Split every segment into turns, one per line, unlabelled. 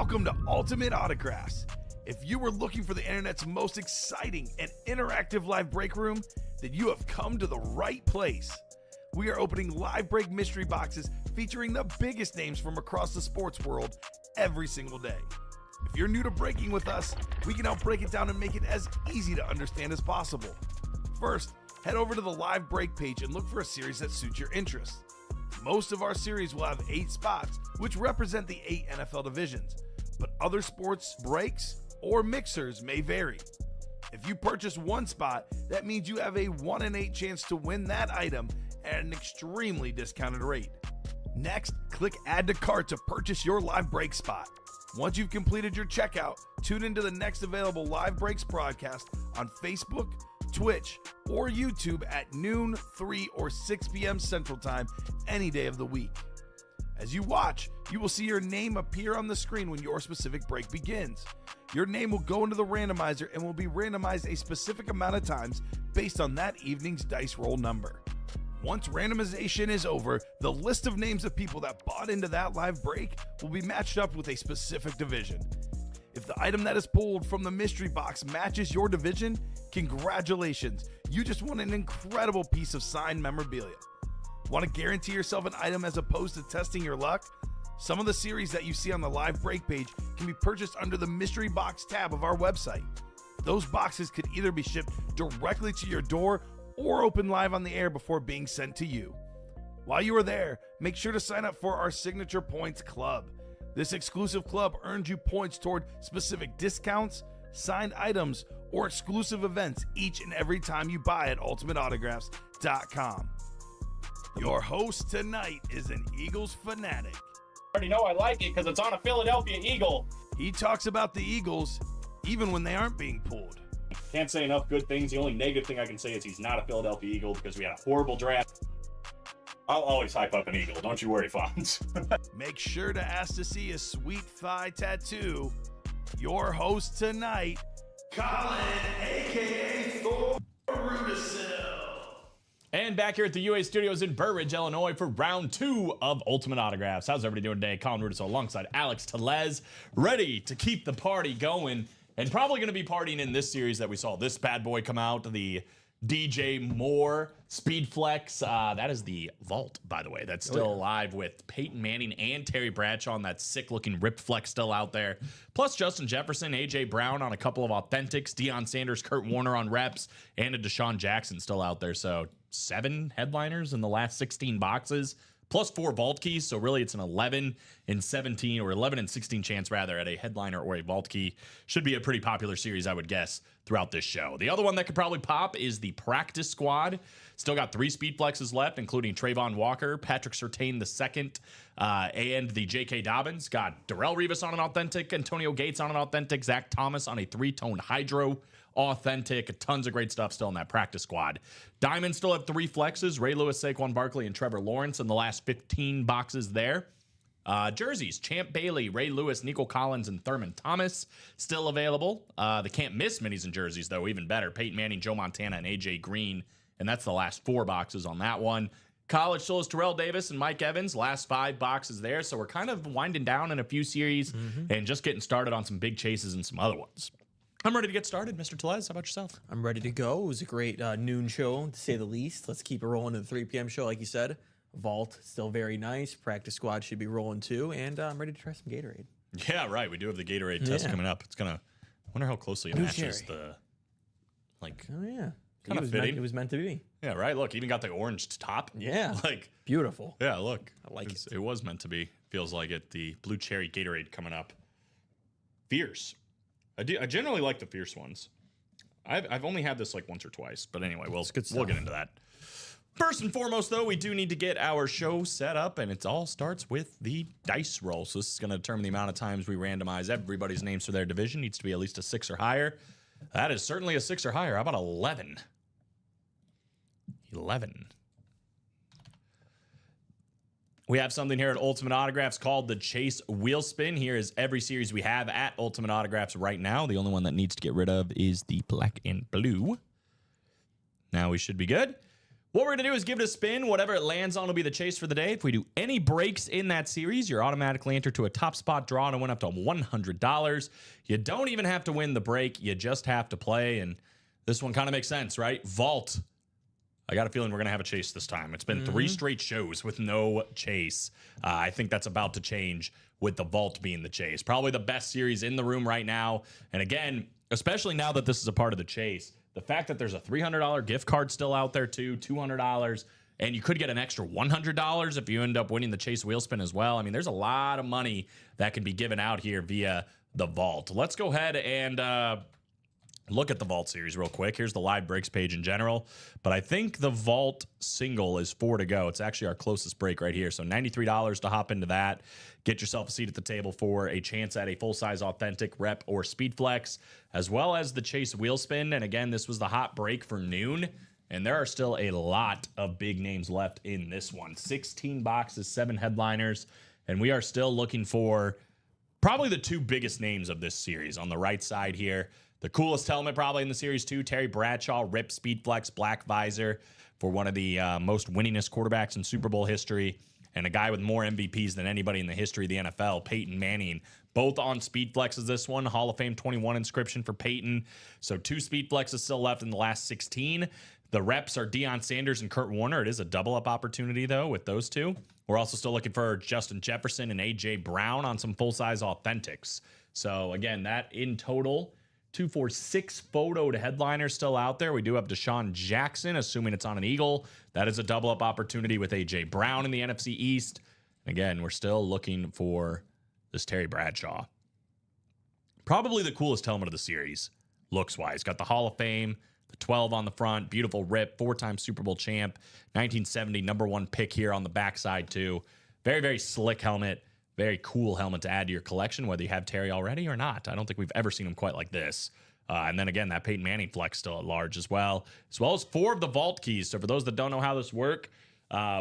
Welcome to Ultimate Autographs. If you were looking for the internet's most exciting and interactive live break room, then you have come to the right place. We are opening live break mystery boxes featuring the biggest names from across the sports world every single day. If you're new to breaking with us, we can help break it down and make it as easy to understand as possible. First, head over to the live break page and look for a series that suits your interests. Most of our series will have 8 spots, which represent the 8 NFL divisions, but other sports breaks or mixers may vary. If you purchase one spot, that means you have a 1 in 8 chance to win that item at an extremely discounted rate. Next, click Add to Cart to purchase your live break spot. Once you've completed your checkout, tune into the next available live breaks broadcast on Facebook, Twitch, or YouTube at noon, 3, or 6 p.m. Central Time any day of the week. As you watch, you will see your name appear on the screen when your specific break begins. Your name will go into the randomizer and will be randomized a specific amount of times based on that evening's dice roll number. Once randomization is over, the list of names of people that bought into that live break will be matched up with a specific division. If the item that is pulled from the mystery box matches your division, congratulations, you just won an incredible piece of signed memorabilia. Want to guarantee yourself an item as opposed to testing your luck? Some of the series that you see on the live break page can be purchased under the mystery box tab of our website. Those boxes could either be shipped directly to your door or open live on the air before being sent to you. While you are there, make sure to sign up for our Signature Points Club. This exclusive club earns you points toward specific discounts, signed items, or exclusive events each and every time you buy at ultimateautographs.com. Your host tonight is an Eagles fanatic.
I already know I like it because it's on a Philadelphia Eagle.
He talks about the Eagles even when they aren't being pulled.
Can't say enough good things. The only negative thing I can say is he's not a Philadelphia Eagle because we had a horrible draft. I'll always hype up an Eagle. Don't you worry, Fonz.
Make sure to ask to see a sweet thigh tattoo. Your host tonight, Colin, a.k.a. Thor Rudisill.
And back here at the UA Studios in Burridge, Illinois for round 2 of Ultimate Autographs. How's everybody doing today? Colin Rudisill alongside Alex Tellez, ready to keep the party going. And probably going to be partying in this series that we saw this bad boy come out, the DJ Moore Speed Flex. That is the Vault, by the way. That's still alive with Peyton Manning and Terry Bradshaw on that sick-looking ripped flex still out there. Plus Justin Jefferson, A.J. Brown on a couple of authentics, Deion Sanders, Kurt Warner on reps, and a Deshaun Jackson still out there. So 7 headliners in the last 16 boxes. Plus 4 vault keys, so really it's an 11 and 17 or 11 and 16 chance rather at a headliner or a vault key. Should be a pretty popular series, I would guess, throughout this show. The other one that could probably pop is the practice squad. Still got 3 speed flexes left, including Trayvon Walker, Patrick Surtain II, and the J.K. Dobbins. Got Darrelle Revis on an authentic, Antonio Gates on an authentic, Zach Thomas on a 3-tone Hydro authentic. Tons of great stuff still in that practice squad. Diamonds still have 3 flexes, Ray Lewis, Saquon Barkley, and Trevor Lawrence in the last 15 boxes there. Jerseys, Champ Bailey, Ray Lewis, Nico Collins, and Thurman Thomas still available. The can't miss minis and jerseys, though, even better. Peyton Manning, Joe Montana, and A.J. Green, and that's the last 4 boxes on that one. College still is Terrell Davis and Mike Evans, last 5 boxes there. So we're kind of winding down in a few series and just getting started on some big chases and some other ones. I'm ready to get started, Mr. Tellez. How about yourself?
I'm ready to go. It was a great noon show, to say the least. Let's keep it rolling to the 3 p.m. show, like you said. Vault, still very nice. Practice squad should be rolling too. And I'm ready to try some Gatorade.
Yeah, right. We do have the Gatorade test coming up. It's going to, I wonder how closely it matches the, like,
oh, yeah.
kind of fitting.
It was meant to be.
Yeah, right. Look, even got the orange top.
Yeah.
Like,
beautiful.
yeah, look.
I like it.
It was meant to be. Feels like it. The blue cherry Gatorade coming up. Fierce. I generally like the fierce ones. I've only had this like once or twice, but anyway, we'll get into that. First and foremost, though, we do need to get our show set up, and it all starts with the dice roll. So this is going to determine the amount of times we randomize everybody's names for their division. Needs to be at least a 6 or higher. That is certainly a 6 or higher. How about 11? 11. We have something here at Ultimate Autographs called the Chase Wheel Spin. Here is every series we have at Ultimate Autographs right now. The only one that needs to get rid of is the black and blue. Now we should be good. What we're going to do is give it a spin. Whatever it lands on will be the chase for the day. If we do any breaks in that series, you're automatically entered to a top spot draw and win up to $100. You don't even have to win the break. You just have to play. And this one kind of makes sense, right? Vault. I got a feeling we're going to have a chase this time. It's been 3 straight shows with no chase. I think that's about to change with the Vault being the chase. Probably the best series in the room right now. And again, especially now that this is a part of the chase, the fact that there's a $300 gift card still out there too, $200, and you could get an extra $100 if you end up winning the Chase wheel spin as well. I mean, there's a lot of money that can be given out here via the Vault. Let's go ahead and look at the Vault series real quick. Here's the live breaks page in general, but I think the Vault single is 4 to go. It's actually our closest break right here. So $93 to hop into that. Get yourself a seat at the table for a chance at a full-size authentic rep or speed flex, as well as the Chase wheel spin. And again, this was the hot break for noon, and there are still a lot of big names left in this one. 16 boxes, 7 headliners, and we are still looking for probably the 2 biggest names of this series on the right side here. The coolest helmet probably in the series too, Terry Bradshaw, Rip Speed Flex, black visor for one of the most winningest quarterbacks in Super Bowl history, and a guy with more MVPs than anybody in the history of the NFL, Peyton Manning, both on Speed Flexes this one. Hall of Fame 21 inscription for Peyton. So 2 Speed Flexes still left in the last 16. The reps are Deion Sanders and Kurt Warner. It is a double-up opportunity, though, with those 2. We're also still looking for Justin Jefferson and A.J. Brown on some full-size authentics. So, again, that in total, 246 photo to headliners still out there. We do have Deshaun Jackson, assuming it's on an Eagle. That is a double-up opportunity with A.J. Brown in the NFC East. Again, we're still looking for this Terry Bradshaw. Probably the coolest helmet of the series, looks-wise. Got the Hall of Fame, the 12 on the front, beautiful rip, 4-time Super Bowl champ, 1970 #1 pick here on the backside, too. Very, very slick helmet. Very cool helmet to add to your collection, whether you have Terry already or not. I don't think we've ever seen him quite like this. And then again, that Peyton Manning flex still at large as well as 4 of the Vault keys. So for those that don't know how this works,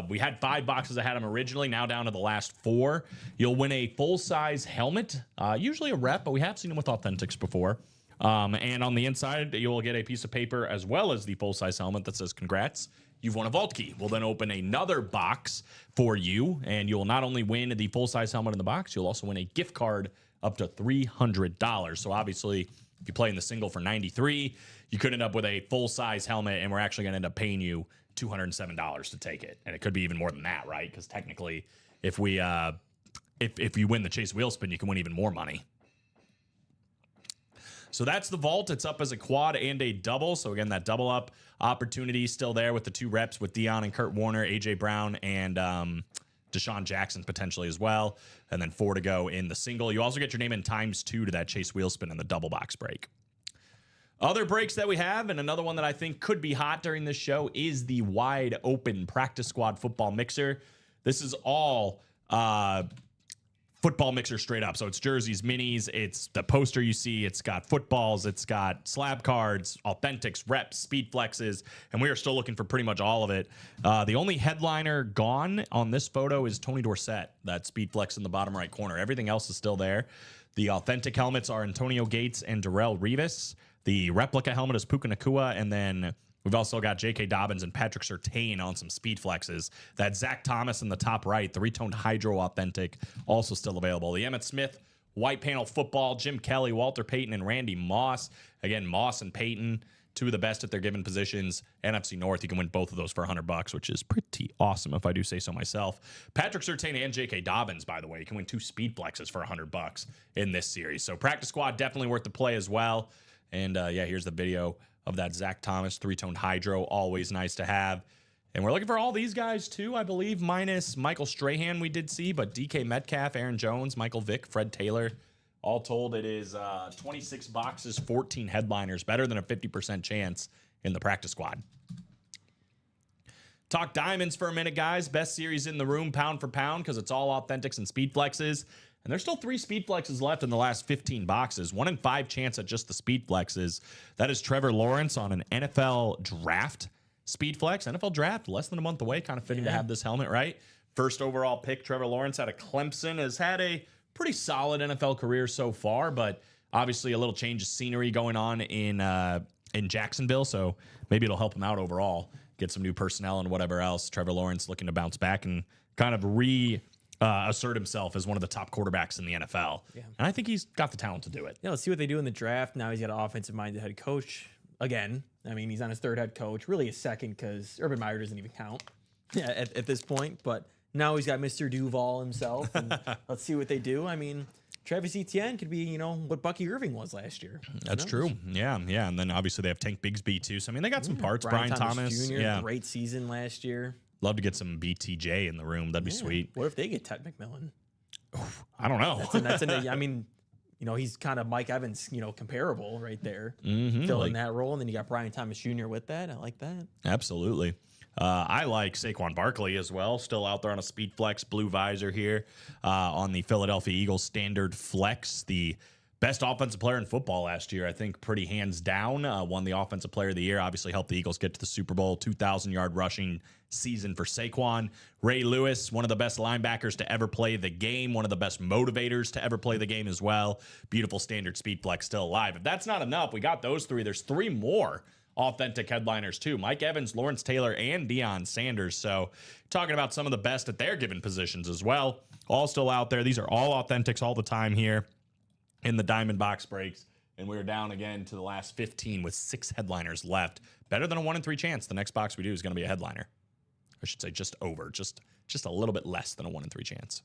we had 5 boxes that had them originally, now down to the last 4. You'll win a full-size helmet, usually a rep, but we have seen them with authentics before. And on the inside, you'll get a piece of paper as well as the full-size helmet that says, "Congrats, you've won a Vault key." We'll then open another box for you, and you'll not only win the full-size helmet in the box, you'll also win a gift card up to $300. So obviously, if you play in the single for $93, you could end up with a full-size helmet, and we're actually going to end up paying you $207 to take it. And it could be even more than that, right? Because technically, if you win the Chase wheel spin, you can win even more money. So that's the Vault. It's up as a quad and a double. So again, that double up opportunity still there with the 2 reps with Deion and Kurt Warner, A.J. Brown, and Deshaun Jackson potentially as well. And then 4 to go in the single. You also get your name in ×2 to that Chase wheel spin in the double box break. Other breaks that we have, and another one that I think could be hot during this show, is the wide open practice squad football mixer. This is all football mixer straight up. So it's jerseys, minis, it's the poster you see, it's got footballs, it's got slab cards, authentics, reps, speed flexes, and we are still looking for pretty much all of it. The only headliner gone on this photo is Tony Dorsett, that speed flex in the bottom right corner. Everything else is still there. The authentic helmets are Antonio Gates and Darrelle Revis. The replica helmet is Puka Nacua, and then we've also got J.K. Dobbins and Patrick Surtain on some speed flexes. That Zach Thomas in the top right, the retoned Hydro Authentic, also still available. The Emmitt Smith white panel football, Jim Kelly, Walter Payton, and Randy Moss. Again, Moss and Payton, 2 of the best at their given positions. NFC North, you can win both of those for $100, which is pretty awesome if I do say so myself. Patrick Surtain and J.K. Dobbins, by the way, you can win 2 speed flexes for $100 in this series. So practice squad, definitely worth the play as well. And yeah, here's the video of that Zach Thomas 3-toned Hydro, always nice to have. And we're looking for all these guys too, I believe, minus Michael Strahan we did see, but DK Metcalf, Aaron Jones, Michael Vick, Fred Taylor. All told, it is 26 boxes, 14 headliners, better than a 50% chance in the practice squad. Talk diamonds for a minute, guys. Best series in the room, pound for pound, because it's all authentics and speed flexes. And there's still 3 speed flexes left in the last 15 boxes. 1 in 5 chance at just the speed flexes. That is Trevor Lawrence on an NFL draft speed flex. NFL draft, less than a month away. Kind of fitting to have this helmet, right? First overall pick, Trevor Lawrence out of Clemson, has had a pretty solid NFL career so far, but obviously a little change of scenery going on in Jacksonville, so maybe it'll help him out overall. get some new personnel and whatever else. Trevor Lawrence looking to bounce back and kind of assert himself as one of the top quarterbacks in the NFL.
Yeah.
And I think he's got the talent to do it.
Yeah, let's see what they do in the draft. Now he's got an offensive-minded head coach again. I mean, he's on his third head coach, really his second because Urban Meyer doesn't even count at this point. But now he's got Mr. Duval himself. And let's see what they do. I mean, Travis Etienne could be, what Bucky Irving was last year.
That's true. Yeah. And then obviously they have Tank Bigsby too. So I mean, they got some parts. Brian Thomas
Jr.
Yeah.
Great season last year.
Love to get some BTJ in the room. That'd be sweet.
What if they get Ted McMillan?
I don't know.
I mean, he's kind of Mike Evans, comparable right there,
Mm-hmm.
filling that role. And then you got Brian Thomas Jr. with that. I like that.
Absolutely. I like Saquon Barkley as well. Still out there on a speed flex, blue visor here on the Philadelphia Eagles standard flex. The best offensive player in football last year, I think, pretty hands down. Won the Offensive Player of the Year. Obviously helped the Eagles get to the Super Bowl. 2,000-yard rushing season for Saquon. Ray Lewis, one of the best linebackers to ever play the game. One of the best motivators to ever play the game as well. Beautiful standard speed flex still alive. If that's not enough, we got those three. There's three more authentic headliners too. Mike Evans, Lawrence Taylor, and Deion Sanders. So talking about some of the best at their given positions as well. All still out there. These are all authentics all the time here in the Diamond Box Breaks. And we're down again to the last 15 with 6 headliners left. Better than a 1 in 3 chance. The next box we do is going to be a headliner. I should say just over, just a little bit less than a 1 in 3 chance.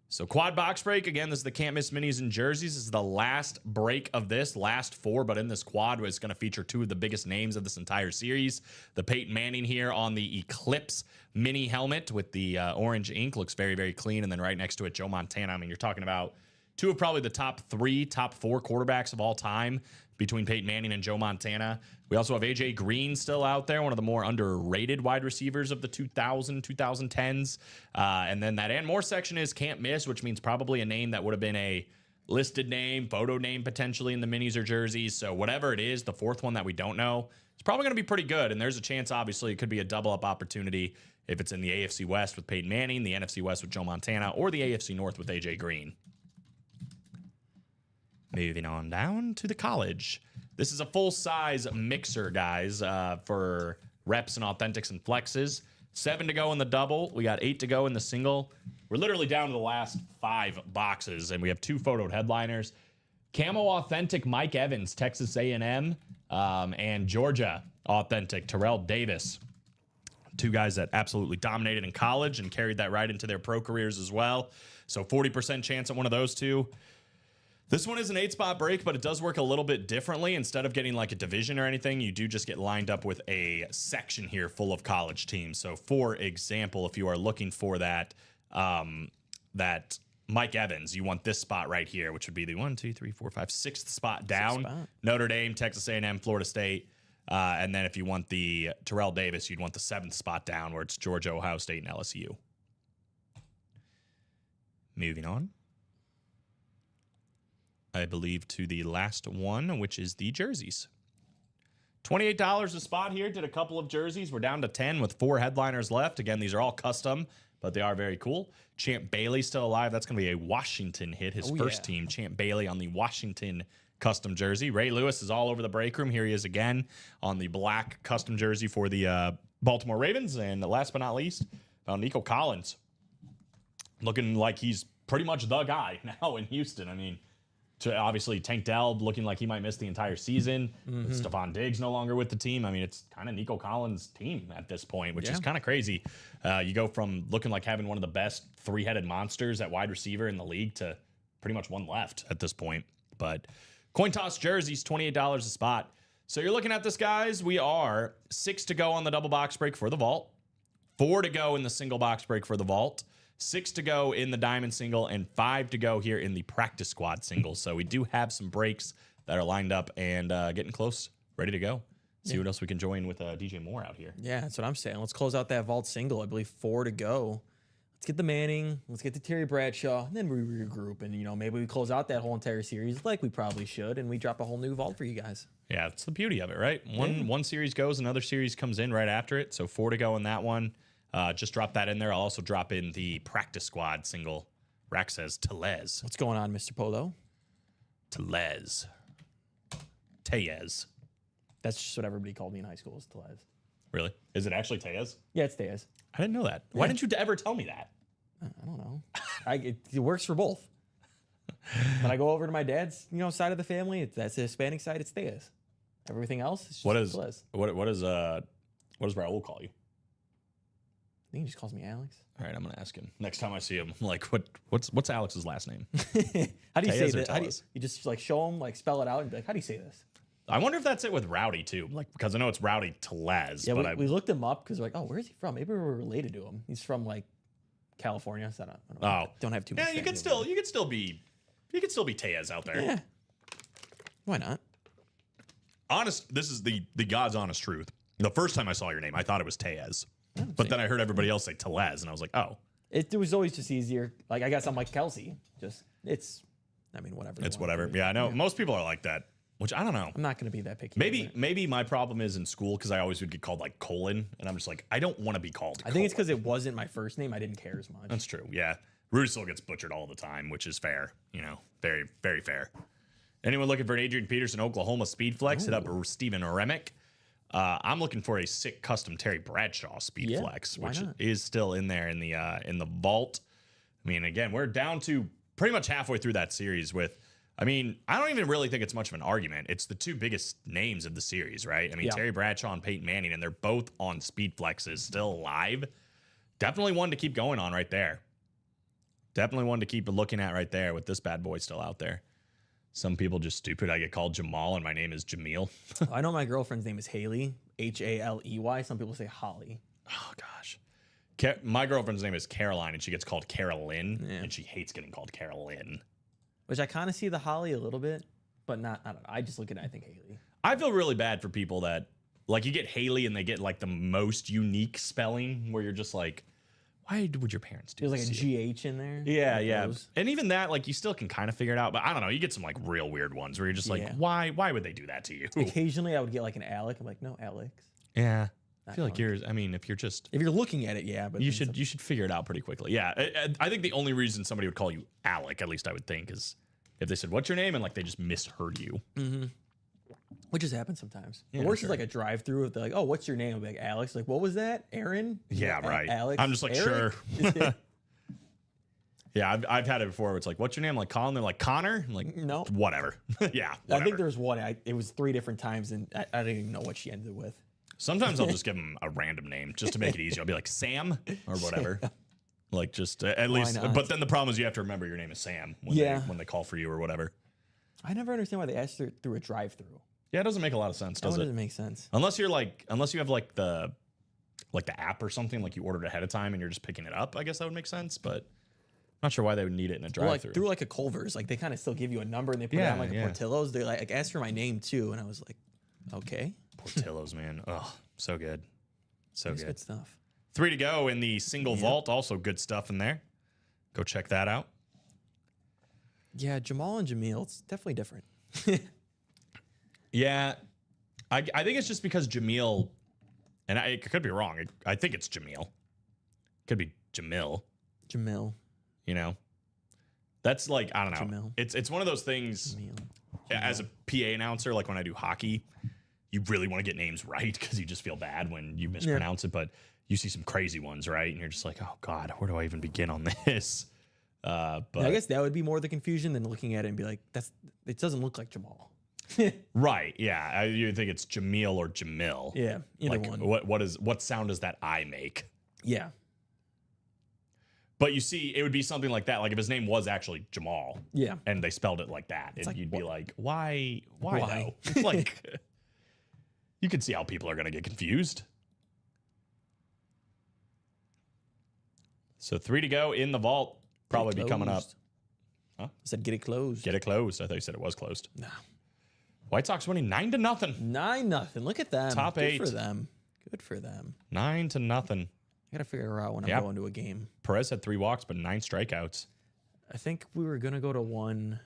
So quad box break, again, this is the Can't Miss Minis and Jerseys. This is the last break of this, last 4, but in this quad was going to feature 2 of the biggest names of this entire series. The Peyton Manning here on the Eclipse mini helmet with the orange ink. Looks very, very clean. And then right next to it, Joe Montana. I mean, you're talking about 2 of probably the top 4 quarterbacks of all time between Peyton Manning and Joe Montana. We also have A.J. Green still out there, one of the more underrated wide receivers of the 2010s. And then that and more section is can't miss, which means probably a name that would have been a listed name, photo name potentially in the minis or jerseys. So whatever it is, the 4th one that we don't know, it's probably going to be pretty good. And there's a chance, obviously, it could be a double-up opportunity if it's in the AFC West with Peyton Manning, the NFC West with Joe Montana, or the AFC North with A.J. Green. Moving on down to the college. This is a full-size mixer, guys, for reps and authentics and flexes. 7 to go in the double. We got 8 to go in the single. We're literally down to the last 5 boxes, and we have 2 photoed headliners. Camo authentic Mike Evans, Texas A&M, and Georgia authentic Terrell Davis. 2 guys that absolutely dominated in college and carried that right into their pro careers as well. So 40% chance at one of those 2. This one is an 8-spot break, but it does work a little bit differently. Instead of getting like a division or anything, you do just get lined up with a section here full of college teams. So, for example, if you are looking for that Mike Evans, you want this spot right here, which would be the 6th spot down. Notre Dame, Texas A&M, Florida State. And then if you want the Terrell Davis, you'd want the 7th spot down where it's Georgia, Ohio State, and LSU. Moving on, I believe, to the last one, which is the jerseys. $28 a spot here. Did a couple of jerseys. We're down to 10 with 4 headliners left. Again, these are all custom, but they are very cool. Champ Bailey still alive. That's going to be a Washington hit, his first team. Champ Bailey on the Washington custom jersey. Ray Lewis is all over the break room. Here he is again on the black custom jersey for the Baltimore Ravens. And last but not least, Nico Collins. Looking like he's pretty much the guy now in Houston. I mean, obviously, Tank Dell looking like he might miss the entire season. Stephon Diggs no longer with the team. I mean, it's kind of Nico Collins' team at this point, which is kind of crazy. You go from looking like having one of the best 3-headed monsters at wide receiver in the league to pretty much one left at this point. But coin toss jerseys, $28 a spot. So you're looking at this, guys. We are 6 to go on the double box break for the vault, 4 to go in the single box break for the vault, 6 to go in the diamond single, and 5 to go here in the practice squad single. So we do have some breaks that are lined up and getting close, ready to go. See what else we can join with DJ Moore out here.
Yeah, that's what I'm saying. Let's close out that vault single. I believe 4 to go. Let's get the Manning. Let's get the Terry Bradshaw. And then we regroup. And, maybe we close out that whole entire series like we probably should. And we drop a whole new vault for you guys.
Yeah, that's the beauty of it, right? One series goes, another series comes in right after it. So 4 to go in that one. Just drop that in there. I'll also drop in the practice squad single. Rack says Tellez.
What's going on, Mr. Polo?
Tellez.
That's just what everybody called me in high school, was Tellez.
Really? Is it actually Tejas?
Yeah, it's Tejas.
I didn't know that. Why didn't you ever tell me that?
I don't know. It works for both. When I go over to my dad's, side of the family, that's the Hispanic side. It's Tejas. Everything else is just
What is
Tejas.
what does Raul call you?
I think he just calls me Alex.
All right, I'm gonna ask him next time I see him. Like, what's Alex's last name?
How do you say
Tejas or
that? How do you,
Tejas?
you just like show him, like spell it out, and be like, how do you say this?
I wonder if that's it with Rowdy too. Like, because I know it's Rowdy Telez,
Yeah,
but
we looked him up because we're like, oh, where's he from? Maybe we're related to him. He's from like California. So I don't have too much.
yeah, you could still be Tejas out there.
Yeah. Why not?
This is the God's honest truth. The first time I saw your name, I thought it was Tejas. But then I heard everybody else say Telez, and I was like, oh.
It was always just easier. Like, I guess I'm like Kelsey. Whatever.
It's whatever. Yeah, I know. Most people are like that, which I don't know.
I'm not going to be that picky.
Maybe my problem is in school because I always would get called like Colin, and I'm just like, I don't want to be called
I think it's because it wasn't my first name. I didn't care as much.
That's true. Yeah. Rudy still gets butchered all the time, which is fair. Very, very fair. Anyone looking for an Adrian Peterson Oklahoma speed flex, hit up Steven Remick. I'm looking for a sick custom Terry Bradshaw speed flex,
why
which
not?
is still in there in the vault. I mean, again, we're down to pretty much halfway through that series with, I don't even really think it's much of an argument. It's the two biggest names of the series, right? I mean,
Yeah.
Terry Bradshaw and Peyton Manning, and they're both on speed flexes, still alive. Definitely one to keep going on right there. Definitely one to keep looking at right there with this bad boy still out there. Some people just stupid. I get called Jamal and my name is Jameel.
I know my girlfriend's name is Haley, Haley. Some people say Holly.
Oh, gosh. My girlfriend's name is Caroline and she gets called Carolyn and she hates getting called Carolyn.
Which I kind of see the Holly a little bit, but not, I don't know. I just look at it, I think Haley.
I feel really bad for people that, like, you get Haley and they get, like, the most unique spelling where you're just like, why would your parents do
There's like
this
a
to you?
GH in there.
Yeah,
like
yeah.
those.
And even that, like, you still can kind of figure it out. But I don't know. You get some, like, real weird ones where you're just like,
Yeah.
why would they do that to you?
Occasionally I would get like an Alec. I'm like, no, Alex.
Yeah. I feel like
Alec.
if you're just...
If you're looking at it, yeah. But
You
then
should figure it out pretty quickly. Yeah. I think the only reason somebody would call you Alec, at least I would think, is if they said, what's your name? And, like, they just misheard you.
which has happened sometimes.
Yeah,
the worst
sure.
is like a drive-through. If they're like, "Oh, what's your name?" I'll be like, "Alex." Like, what was that? Aaron?
Yeah, right.
Alex.
I'm just like,
Eric?
sure. Yeah, I've had it before where it's like, what's your name? Like Colin? They're like, Connor? I'm like,
No.
whatever. Yeah,
I
whatever.
think there's one. It was 3 different times, and I didn't even know what she ended with.
Sometimes I'll just give them a random name just to make it easy. I'll be like Sam or whatever. Like just at least.
not?
But then the problem is you have to remember your name is Sam when when they call for you or whatever.
I never understand why they asked her through a drive-through.
Yeah, it doesn't make a lot of sense,
That
does
one
it?
doesn't make sense.
Unless you have like the app or something, like you ordered ahead of time and you're just picking it up. I guess that would make sense, but I'm not sure why they would need it in a
Or like
drive-through.
through like a Culver's, like they kind of still give you a number and they put it
Yeah,
on like a
yeah.
Portillo's. They like asked for my name too, and I was like, okay,
Portillo's, man. Oh, so good. So
that's
good.
good stuff.
3 to go in the single vault. Also good stuff in there. Go check that out.
Yeah, Jamal and Jameel, it's definitely different.
Yeah. I think it's just because Jameel, and I could be wrong. I think it's Jameel. Could be Jamil,
Jamil,
you know? That's like, I don't know.
Jamil.
It's one of those things
Jamil.
as a PA announcer, like when I do hockey, you really want to get names right because you just feel bad when you mispronounce it. But you see some crazy ones, right? And you're just like, oh, God, where do I even begin on this? But
Yeah, I guess that would be more the confusion than looking at it and be like, it doesn't look like Jamal.
right, yeah. You think it's Jamil or Jamil.
Yeah, either
like,
one.
What sound does that I make?
Yeah.
But you see, it would be something like that. Like if his name was actually Jamal,
Yeah.
and they spelled it like that, and
like,
you'd be
what?
like, why
Why?
though? Like, you can see how people are going to get confused. So 3 to go in the vault. Probably be coming up.
Closed. I said get it closed.
Get it closed. I thought you said it was closed.
Nah.
White Sox winning 9-0.
9-0. Look at them.
Top
Good
8.
for them. Good for them.
9-0.
I gotta figure out when
Yep.
I'm going to a game.
Perez had 3 walks, but 9 strikeouts.
I think we were gonna go to one.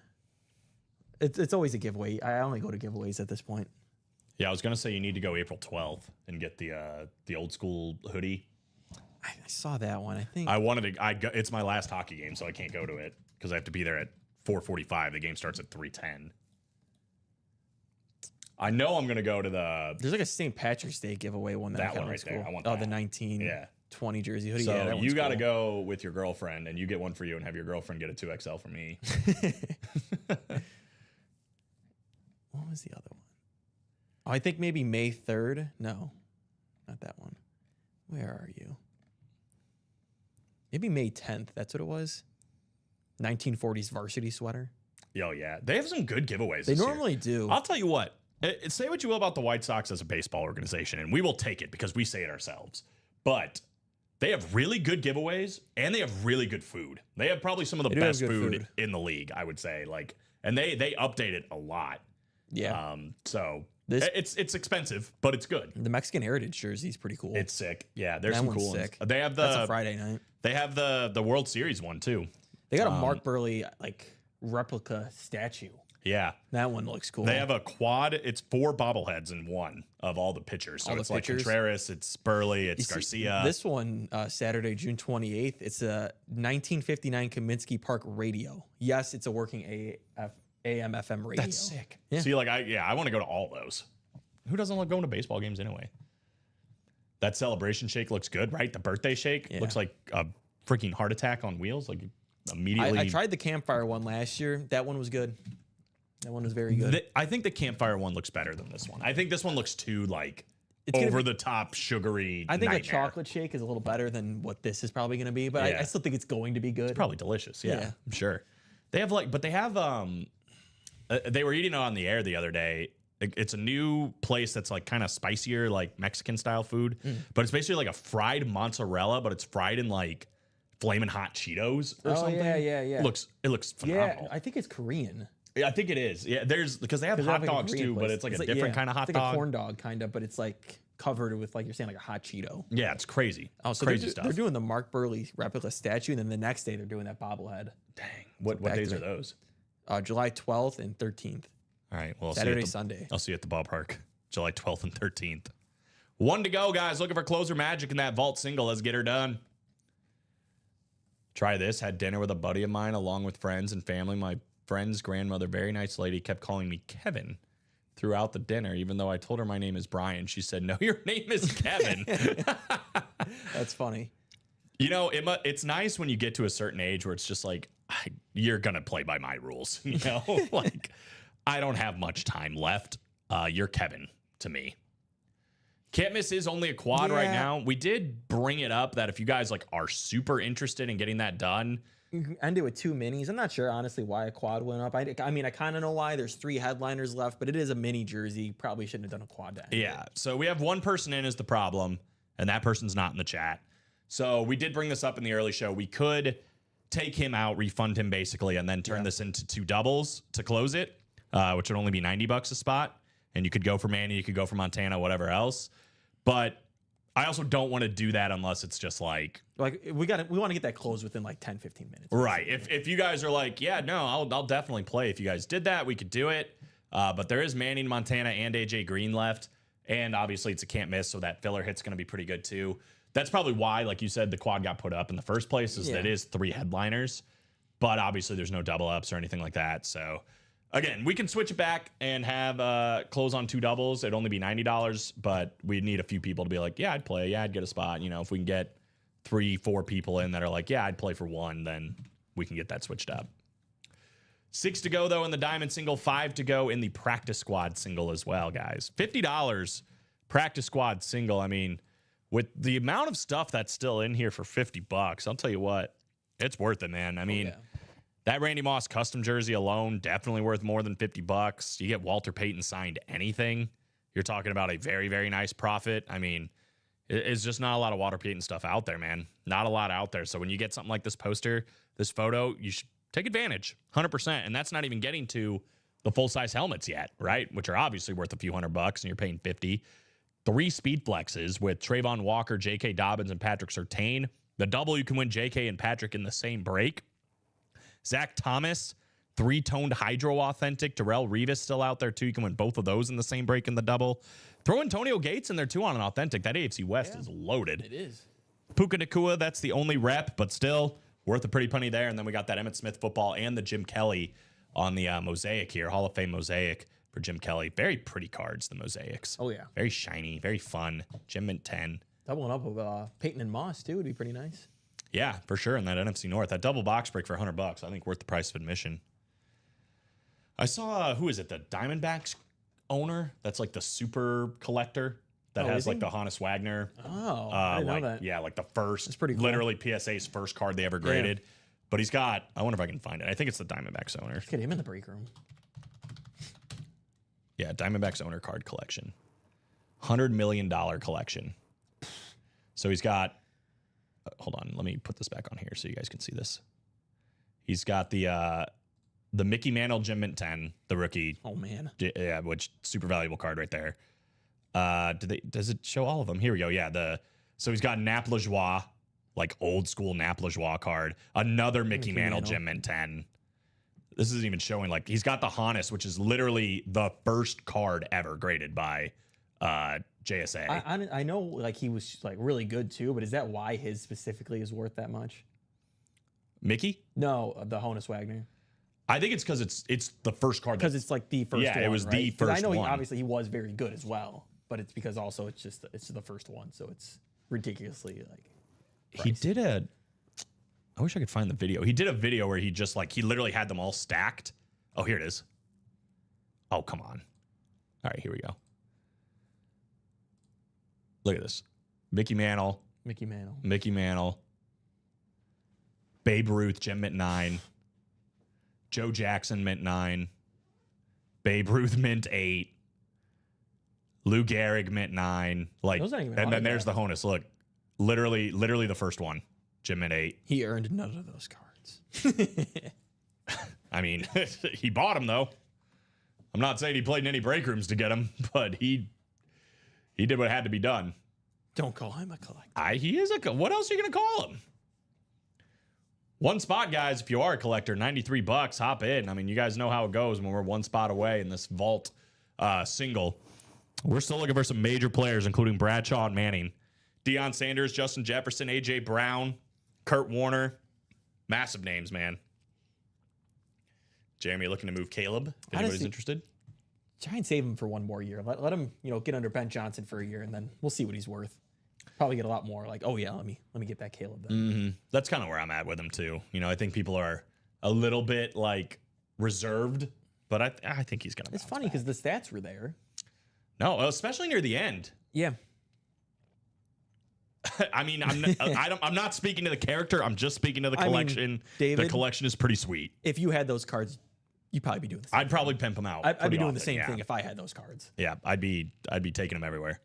It's always a giveaway. I only go to giveaways at this point.
Yeah, I was gonna say you need to go April 12th and get the old school hoodie.
I saw that one. I think.
I wanted to. It's my last hockey game, so I can't go to it because I have to be there at 4:45. The game starts at 3:10. I know I'm gonna go to the.
There's like a St. Patrick's Day giveaway one that,
That
kinda
one
looks
right there.
cool.
I want
Oh,
that.
the 1920 jersey hoodie.
So
yeah, that
you
one's
got to
cool.
go with your girlfriend, and you get one for you, and have your girlfriend get a 2XL for me.
What was the other one? Oh, I think maybe May 3rd. No, not that one. Where are you? Maybe May 10th. That's what it was. 1940s varsity sweater.
Yo, yeah, they have some good giveaways.
They
this year.
normally do.
I'll tell you what. Say what you will about the White Sox as a baseball organization, and we will take it because we say it ourselves. But they have really good giveaways, and they have really good food. They have probably some of the
They do have
best
good
food in the league, I would say. Like, and they update it a lot.
Yeah.
So
This-
it's expensive, but it's good.
The Mexican Heritage jersey is pretty cool.
It's sick. Yeah, there's
That
some
one's
cool
sick.
ones. They have
That's a
the
Friday night.
they have the World Series one too.
They got a Mark Burley like replica statue.
Yeah.
That one looks cool.
They have a quad. It's 4 bobbleheads in one of all the pitchers. So
All the
it's like
pitchers?
Contreras, it's Burley, it's
You see,
Garcia.
This one, Saturday, June 28th. It's a 1959 Kaminsky Park radio. Yes, it's a working AM FM radio.
That's sick.
Yeah.
See, like I want to go to all those. Who doesn't like going to baseball games anyway? That celebration shake looks good, right? The birthday shake
Yeah.
looks like a freaking heart attack on wheels. Like immediately.
I tried the campfire one last year. That one was good. That one was very good.
I think the campfire one looks better than this one. I think this one looks too like
It's gonna
over
be-
the top, sugary.
I think
nightmare.
a chocolate shake is a little better than what this is probably going to be, but
Yeah.
I still think it's going to be good.
Probably delicious. Yeah,
Yeah.
I'm sure. They have but they have they were eating it on the air the other day. It's a new place that's like kind of spicier, like Mexican style food, but it's basically like a fried mozzarella, but it's fried in like flaming hot Cheetos or something.
yeah.
It looks
Yeah,
phenomenal.
I think it's Korean.
I think it is. Yeah, because they have
'Cause they
hot
have, like, a
dogs
Korean
too, but
place.
it's like a
yeah,
different kind of hot
it's
dog.
like a corn dog kind of, but it's like covered with like you're saying like a hot Cheeto.
Yeah, it's crazy.
Oh, so
crazy
they're,
stuff.
they're doing the Mark Burley replica statue, and then the next day they're doing that bobblehead.
Dang. What
back
days
to
are those?
July 12th and 13th.
All right. Well,
Saturday, Sunday.
I'll see you at the ballpark, July 12th and 13th. 1 to go, guys. Looking for closer magic in that vault single. Let's get her done. Try this. Had dinner with a buddy of mine along with friends and family. My friend's grandmother, very nice lady, kept calling me Kevin throughout the dinner, even though I told her my name is Brian. She said, "No, your name is Kevin."
That's funny.
You know, it's nice when you get to a certain age where it's just like, you're going to play by my rules. You know, like I don't have much time left. You're Kevin to me. Can't Miss is only a quad right
Yeah.
now. We did bring it up that if you guys like are super interested in getting that done,
You can end it with 2 minis. I'm not sure, honestly, why a quad went up. I mean, I kind of know why. There's 3 headliners left, but it is a mini jersey. Probably shouldn't have done a quad to end it.
yeah. So we have one person in is the problem, and that person's not in the chat. So we did bring this up in the early show. We could take him out, refund him basically, and then turn this into 2 doubles to close it, which would only be $90 a spot. And you could go for Manny, you could go for Montana, whatever else. But I also don't want to do that unless it's just like
Like we want to get that closed within like 10, 15 minutes.
right. If you guys are like, yeah, no, I'll definitely play. If you guys did that, we could do it. But there is Manning, Montana, and AJ Green left, and obviously it's a can't miss, so that filler hit's going to be pretty good too. That's probably why, like you said, the quad got put up in the first place. Is that it is 3 headliners, but obviously there's no double ups or anything like that. So again, we can switch it back and have close on 2 doubles. It'd only be $90, but we'd need a few people to be like, yeah, I'd play. Yeah, I'd get a spot. You know, if we can get 3-4 people in that are like, yeah, I'd play for 1, then we can get that switched up. 6 to go, though, in the Diamond single. 5 to go in the Practice Squad single as well, guys. $50 Practice Squad single. I mean, with the amount of stuff that's still in here for $50, I'll tell you what, it's worth it, man. I mean, that Randy Moss custom jersey alone, definitely worth more than $50. You get Walter Payton signed anything, you're talking about a very, very nice profit. I mean, it's just not a lot of Walter Payton stuff out there, man. Not a lot out there. So when you get something like this poster, this photo, you should take advantage, 100%. And that's not even getting to the full-size helmets yet, right? Which are obviously worth a few $100, and you're paying $50. 3 speed flexes with Trayvon Walker, J.K. Dobbins, and Patrick Surtain. The double, you can win J.K. and Patrick in the same break. Zach Thomas, 3-toned Hydro Authentic. Darrell Revis still out there, too. You can win both of those in the same break in the double. Throw Antonio Gates in there, too, on an Authentic. That AFC West is loaded.
It is.
Puka Nacua, that's the only rep, but still worth a pretty penny there. And then we got that Emmitt Smith football and the Jim Kelly on the Mosaic here, Hall of Fame Mosaic. for Jim Kelly. Very pretty cards, the Mosaics.
Oh yeah,
Very shiny, very fun. Gem Mint 10.
doubling up with Peyton and Moss too would be pretty nice.
Yeah, for sure. In that NFC North, that double box break for $100, I think worth the price of admission. I saw who is it? The Diamondbacks owner. That's like the super collector that
Oh,
has
is
like
he?
the Honus Wagner.
Oh, I didn't
like
know that.
yeah, like the first.
That's pretty cool.
Literally PSA's first card they ever graded. But he's got. I wonder if I can find it. I think it's the Diamondbacks owner.
Get him in the break room.
Yeah, Diamondbacks owner card collection. $100 million collection. So he's got. Hold on, let me put this back on here so you guys can see this. He's got the Mickey Mantle Gem Mint 10, the rookie.
Oh man,
Yeah, which super valuable card right there. Does it show all of them? Here we go. Yeah, so he's got Nap Lajoie, like old school Nap Lajoie card. Another Mickey Mantle Gem Mint 10. This isn't even showing, like, he's got the Honus, which is literally the first card ever graded by JSA.
I know like he was like really good too, but is that why his specifically is worth that much?
Mickey?
No, the Honus Wagner.
I think it's because it's the first card.
Because it's like the first
Yeah,
one,
it was
right?
the
'Cause I
first
know
one.
obviously he was very good as well, but it's because also it's the first one, so it's ridiculously like
He did I wish I could find the video. He did a video where he literally had them all stacked. Oh, here it is. Oh, come on. All right, here we go. Look at this. Mickey Mantle,
Mickey Mantle.
Babe Ruth, Gem Mint 9, Joe Jackson, Mint 9, Babe Ruth, Mint 8, Lou Gehrig, Mint 9. Like,
Those aren't even
and then
autographed.
there's the Honus. Look, literally the first one, Gem Mint 8.
He earned none of those cards.
I mean, he bought them though. I'm not saying he played in any break rooms to get them, but he did what had to be done.
Don't call him a collector.
He is what else are you gonna call him? One spot, guys. If you are a collector, $93. Hop in. I mean, you guys know how it goes when we're one spot away in this vault single. We're still looking for some major players, including Bradshaw and Manning, Deion Sanders, Justin Jefferson, AJ Brown, Kurt Warner. Massive names, man. Jeremy looking to move Caleb. If anybody's
Honestly-
interested.
Try and save him for one more year. Let him, get under Ben Johnson for a year, and then we'll see what he's worth. Probably get a lot more. Like, oh yeah, let me get that Caleb then.
That's kind of where I'm at with him too. I think people are a little bit like reserved, but I think he's gonna.
It's
bounce
funny
back.
because the stats were there.
No, especially near the end.
Yeah.
I mean, I'm not speaking to the character. I'm just speaking to the
I mean,
collection.
David-
the collection is pretty sweet.
If you had those cards, you'd probably be doing the same.
I'd probably pimp them out.
I'd be
pretty
doing the
often,
same
yeah.
thing if I had those cards.
Yeah, I'd be taking them everywhere.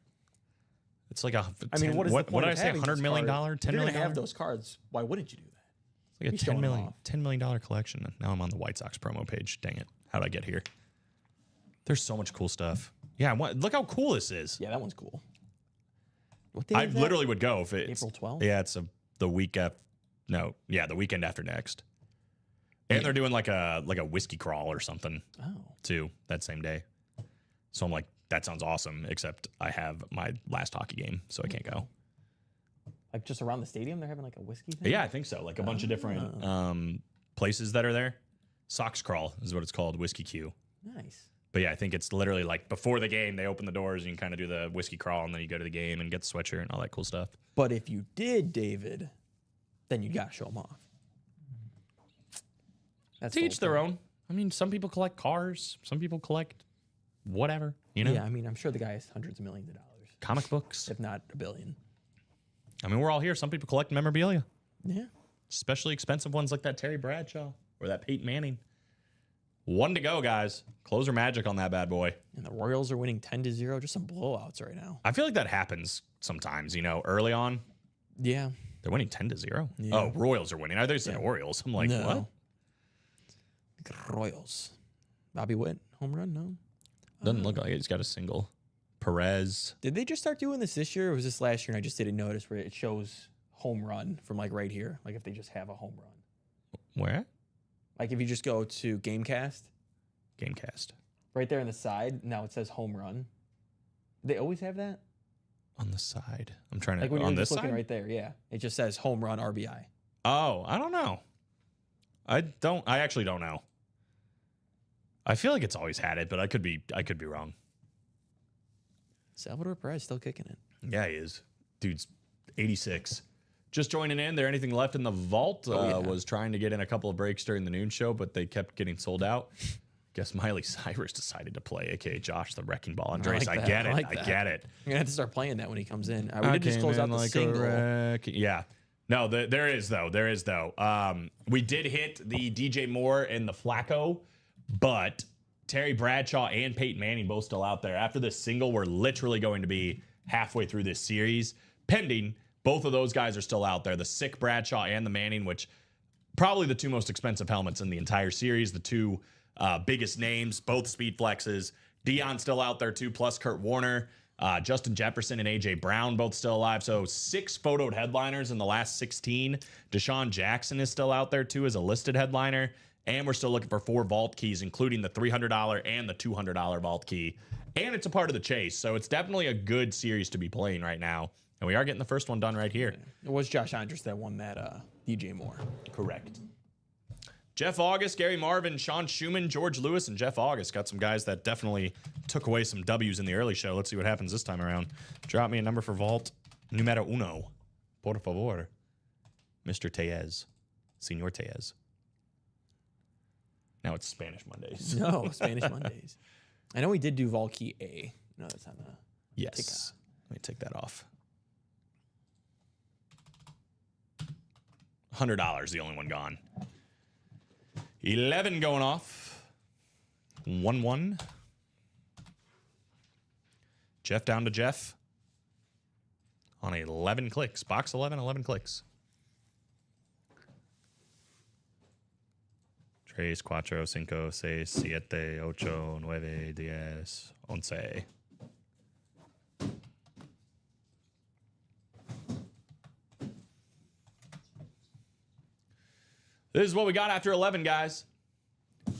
It's like
I mean, what is the point
what did I
of
say?
having
$100 million, $10
If you're
million.
gonna have those cards, why wouldn't you do that?
Like a
He's showing them off.
$10 million collection. Now I'm on the White Sox promo page. Dang it! How'd I get here? There's so much cool stuff. Yeah, look how cool this is.
Yeah, that one's cool. What day
I
is that?
literally would go if it's
April 12th?
Yeah, it's the week after. No, yeah, the weekend after next. And they're doing like a whiskey crawl or something
Oh.
too that same day. So I'm like, that sounds awesome. Except I have my last hockey game, so I can't go.
Like just around the stadium, they're having like a whiskey thing?
Yeah, I think so. Like a bunch of different places that are there. Sox crawl is what it's called. Whiskey Q.
Nice.
But yeah, I think it's literally like before the game, they open the doors and you can kind of do the whiskey crawl, and then you go to the game and get the sweatshirt and all that cool stuff.
But if you did, David, then you gotta show them off. That's
To
the
each
whole
their
point.
own. I mean, some people collect cars, some people collect whatever,
Yeah, I mean, I'm sure the guy has hundreds of millions of dollars,
comic books.
if not a billion.
I mean, we're all here. Some people collect memorabilia,
Yeah.
especially expensive ones like that Terry Bradshaw or that Peyton Manning. One to go, guys. Closer magic on that bad boy.
And the Royals are winning 10-0. Just some blowouts right now.
I feel like that happens sometimes, early on.
Yeah.
They're winning 10-0.
Yeah.
Oh, Royals are winning. I thought you said Orioles. I'm like,
No.
what?
Royals. Bobby Witt, home run? No.
Doesn't look like it. He's got a single. Perez.
Did they just start doing this year, or was this last year and I just didn't notice where it shows home run from like right here? Like if they just have a home run.
Where?
Like if you just go to Gamecast,
Gamecast.
right there on the side, now it says home run. They always have that?
On the side. I'm trying to.
Like when you're
on
just
this
looking
side?
right there, yeah. It just says home run RBI.
Oh, I don't know. I actually don't know. I feel like it's always had it, but I could be wrong.
Salvador Perez still kicking it.
Yeah, he is. Dude's 86. Just joining in. There anything left in the vault? Was trying to get in a couple of breaks during the noon show, but they kept getting sold out. Guess Miley Cyrus decided to play, aka Josh the Wrecking Ball. Andres, I get it. I get it.
You're gonna have to start playing that when he comes in. We did just close out the single.
Yeah. No, there is though. We did hit the DJ Moore and the Flacco, but Terry Bradshaw and Peyton Manning both still out there. After this single, we're literally going to be halfway through this series, pending. Both of those guys are still out there. The sick Bradshaw and the Manning, which probably the two most expensive helmets in the entire series. The two biggest names, both speed flexes. Deion still out there too, plus Kurt Warner. Justin Jefferson and A.J. Brown both still alive. So 6 photoed headliners in the last 16. Deshaun Jackson is still out there too as a listed headliner. And we're still looking for 4 vault keys, including the $300 and the $200 vault key. And it's a part of the chase. So it's definitely a good series to be playing right now. And we are getting the first one done right here.
It was Josh Andrews that won that DJ Moore.
Correct. Jeff August, Gary Marvin, Sean Schumann, George Lewis, and Jeff August got some guys that definitely took away some W's in the early show. Let's see what happens this time around. Drop me a number for vault. Numero uno. Por favor. Mr. Tellez. Senor Tellez. Now it's Spanish Mondays.
No, Spanish Mondays. I know we did do vault key A. No, that's on the
Yes. Let me take that off. $100, the only one gone. 11 going off. 1-1. Jeff down to Jeff. On 11 clicks. Box 11, 11 clicks. 3, 4, 5, 6, 7, 8, 9, 10, 11. This is what we got after 11, guys.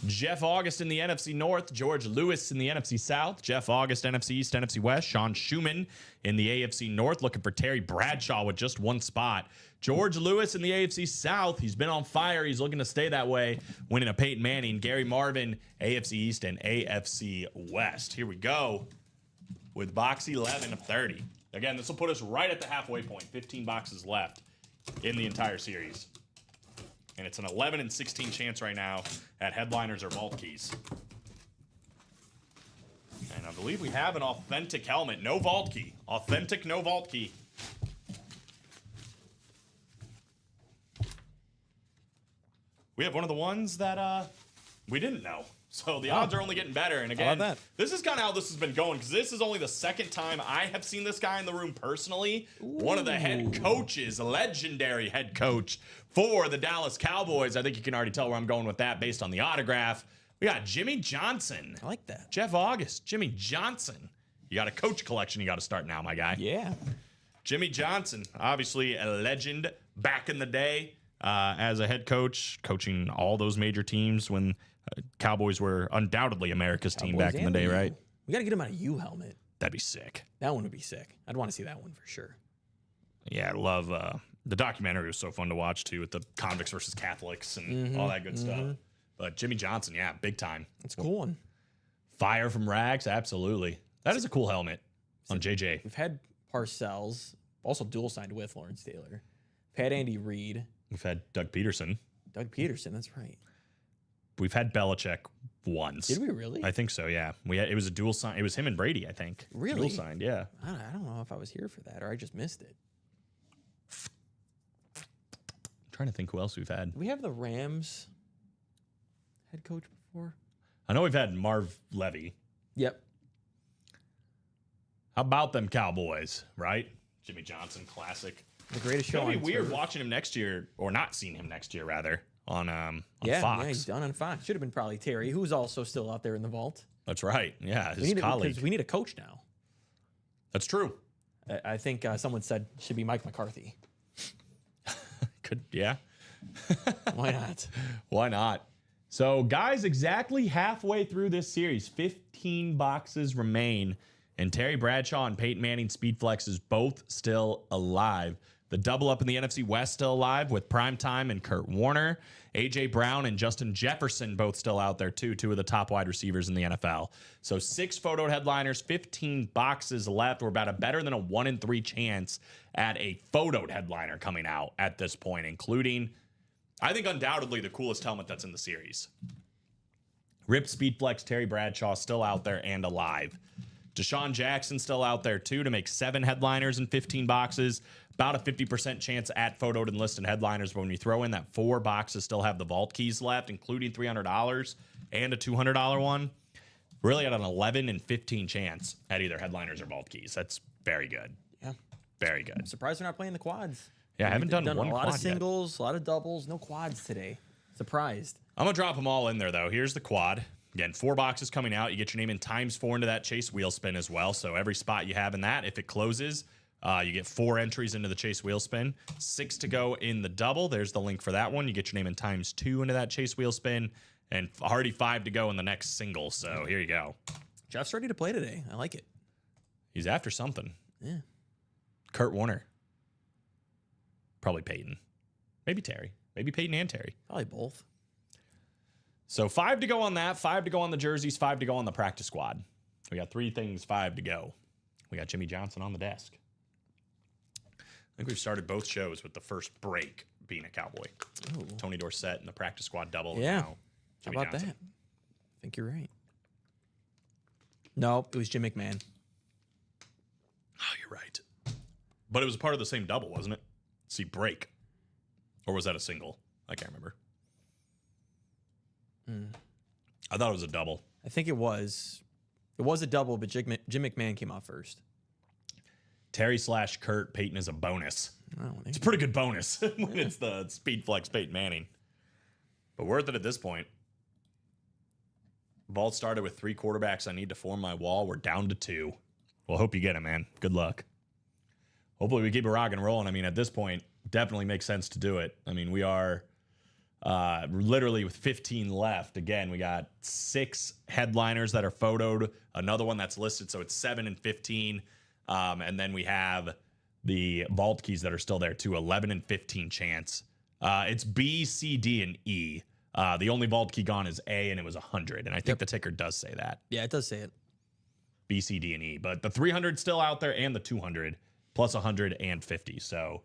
Jeff August in the NFC North, George Lewis in the NFC South, Jeff August, NFC East, NFC West, Sean Schumann in the AFC North, looking for Terry Bradshaw with just 1 spot. George Lewis in the AFC South, he's been on fire. He's looking to stay that way, winning a Peyton Manning. Gary Marvin, AFC East and AFC West. Here we go with box 11 of 30. Again, this will put us right at the halfway point. 15 boxes left in the entire series. And it's an 11 and 16 chance right now at headliners or vault keys. And I believe we have an authentic helmet. No vault key. Authentic, no vault key. We have one of the ones that we didn't know. So the odds are only getting better. And again, this is kind of how this has been going, because this is only the second time I have seen this guy in the room personally. Ooh. One of the head coaches, a legendary head coach for the Dallas Cowboys. I think you can already tell where I'm going with that based on the autograph. We got Jimmy Johnson.
I like that.
Jeff August, Jimmy Johnson. You got a coach collection you got to start now, my guy.
Yeah.
Jimmy Johnson, obviously a legend back in the day as a head coach, coaching all those major teams when Cowboys were undoubtedly America's team back in the day, right?
We got to get him on a U helmet.
That'd be sick.
That one would be sick. I'd want to see that one for sure.
Yeah, I love the documentary was so fun to watch too, with the convicts versus Catholics and all that good stuff. But Jimmy Johnson, yeah, big time.
That's a cool one.
Fire from Rags, absolutely. That is a cool helmet on JJ.
We've had Parcells, also dual signed with Lawrence Taylor. We've had Andy Reid.
We've had Doug Peterson.
Doug Peterson, that's right.
We've had Belichick once.
Did we really?
I think so, yeah. It was a dual sign. It was him and Brady, I think.
Really?
Dual signed, yeah.
I don't know if I was here for that or I just missed it.
I'm trying to think who else we've had.
Did we have the Rams head coach before?
I know we've had Marv Levy.
Yep.
How about them Cowboys, right? Jimmy Johnson, classic.
The greatest show on
It'll be weird
turf.
Watching him next year, or not seeing him next year, rather, on Fox.
Yeah, he's done on Fox. Should have been probably Terry, who's also still out there in the vault.
That's right. Yeah, his colleague.
We need a coach now.
That's true.
I think someone said should be Mike McCarthy.
Yeah.
Why not?
Why not? So, guys, exactly halfway through this series, 15 boxes remain, and Terry Bradshaw and Peyton Manning Speed Flexes both still alive. The double up in the NFC West still alive with Primetime and Kurt Warner. A.J. Brown and Justin Jefferson both still out there too, two of the top wide receivers in the NFL. So 6 photo headliners, 15 boxes left. We're about a better than a 1 in 3 chance at a photoed headliner coming out at this point, including, I think, undoubtedly the coolest helmet that's in the series. Rip Speedflex Terry Bradshaw still out there and alive. Deshaun Jackson still out there too to make 7 headliners and 15 boxes. About a 50% chance at photoed and listed headliners. But when you throw in that 4 boxes still have the vault keys left, including $300 and a $200 one, really at an 11 and 15 chance at either headliners or vault keys. That's very good.
Yeah.
Very good.
I'm surprised they're not playing the quads.
Yeah, I haven't done
a
one
lot
quad
of singles, a lot of doubles, no quads today. Surprised.
I'm going to drop them all in there, though. Here's the quad. Again, 4 boxes coming out. You get your name in ×4 into that Chase wheel spin as well. So every spot you have in that, if it closes, you get 4 entries into the Chase wheel spin. 6 to go in the double. There's the link for that one. You get your name in ×2 into that Chase wheel spin. And already 5 to go in the next single. So here you go.
Jeff's ready to play today. I like it.
He's after something.
Yeah.
Kurt Warner. Probably Peyton. Maybe Terry. Maybe Peyton and Terry.
Probably both.
So 5 to go on that, 5 to go on the jerseys, 5 to go on the practice squad. We got 3 things, 5 to go. We got Jimmy Johnson on the desk. I think we've started both shows with the first break being a Cowboy.
Ooh.
Tony Dorsett and the practice squad double.
Yeah.
Now Jimmy
How about
Johnson.
that? I think you're right. Nope, it was Jim McMahon.
Oh, you're right. But it was a part of the same double, wasn't it? See, break. Or was that a single? I can't remember. I thought it was a double.
I think it was. It was a double, but Jim McMahon came out first.
Terry / Kurt Peyton is a bonus.
Oh,
It's a pretty good bonus when it's the speed flex Peyton Manning. But worth it at this point. Vault started with 3 quarterbacks I need to form my wall. We're down to 2. Well, hope you get it, man. Good luck. Hopefully we keep it rocking and rolling. I mean, at this point, definitely makes sense to do it. I mean, we are literally with 15 left. Again, we got 6 headliners that are photoed. Another one that's listed, so it's 7 and 15. And then we have the vault keys that are still there too, 11 and 15 chance. It's B, C, D, and E. The only vault key gone is A, and it was 100. And I think the ticker does say that.
Yeah, it does say it.
B, C, D, and E. But the 300 still out there, and the 200 plus 150. So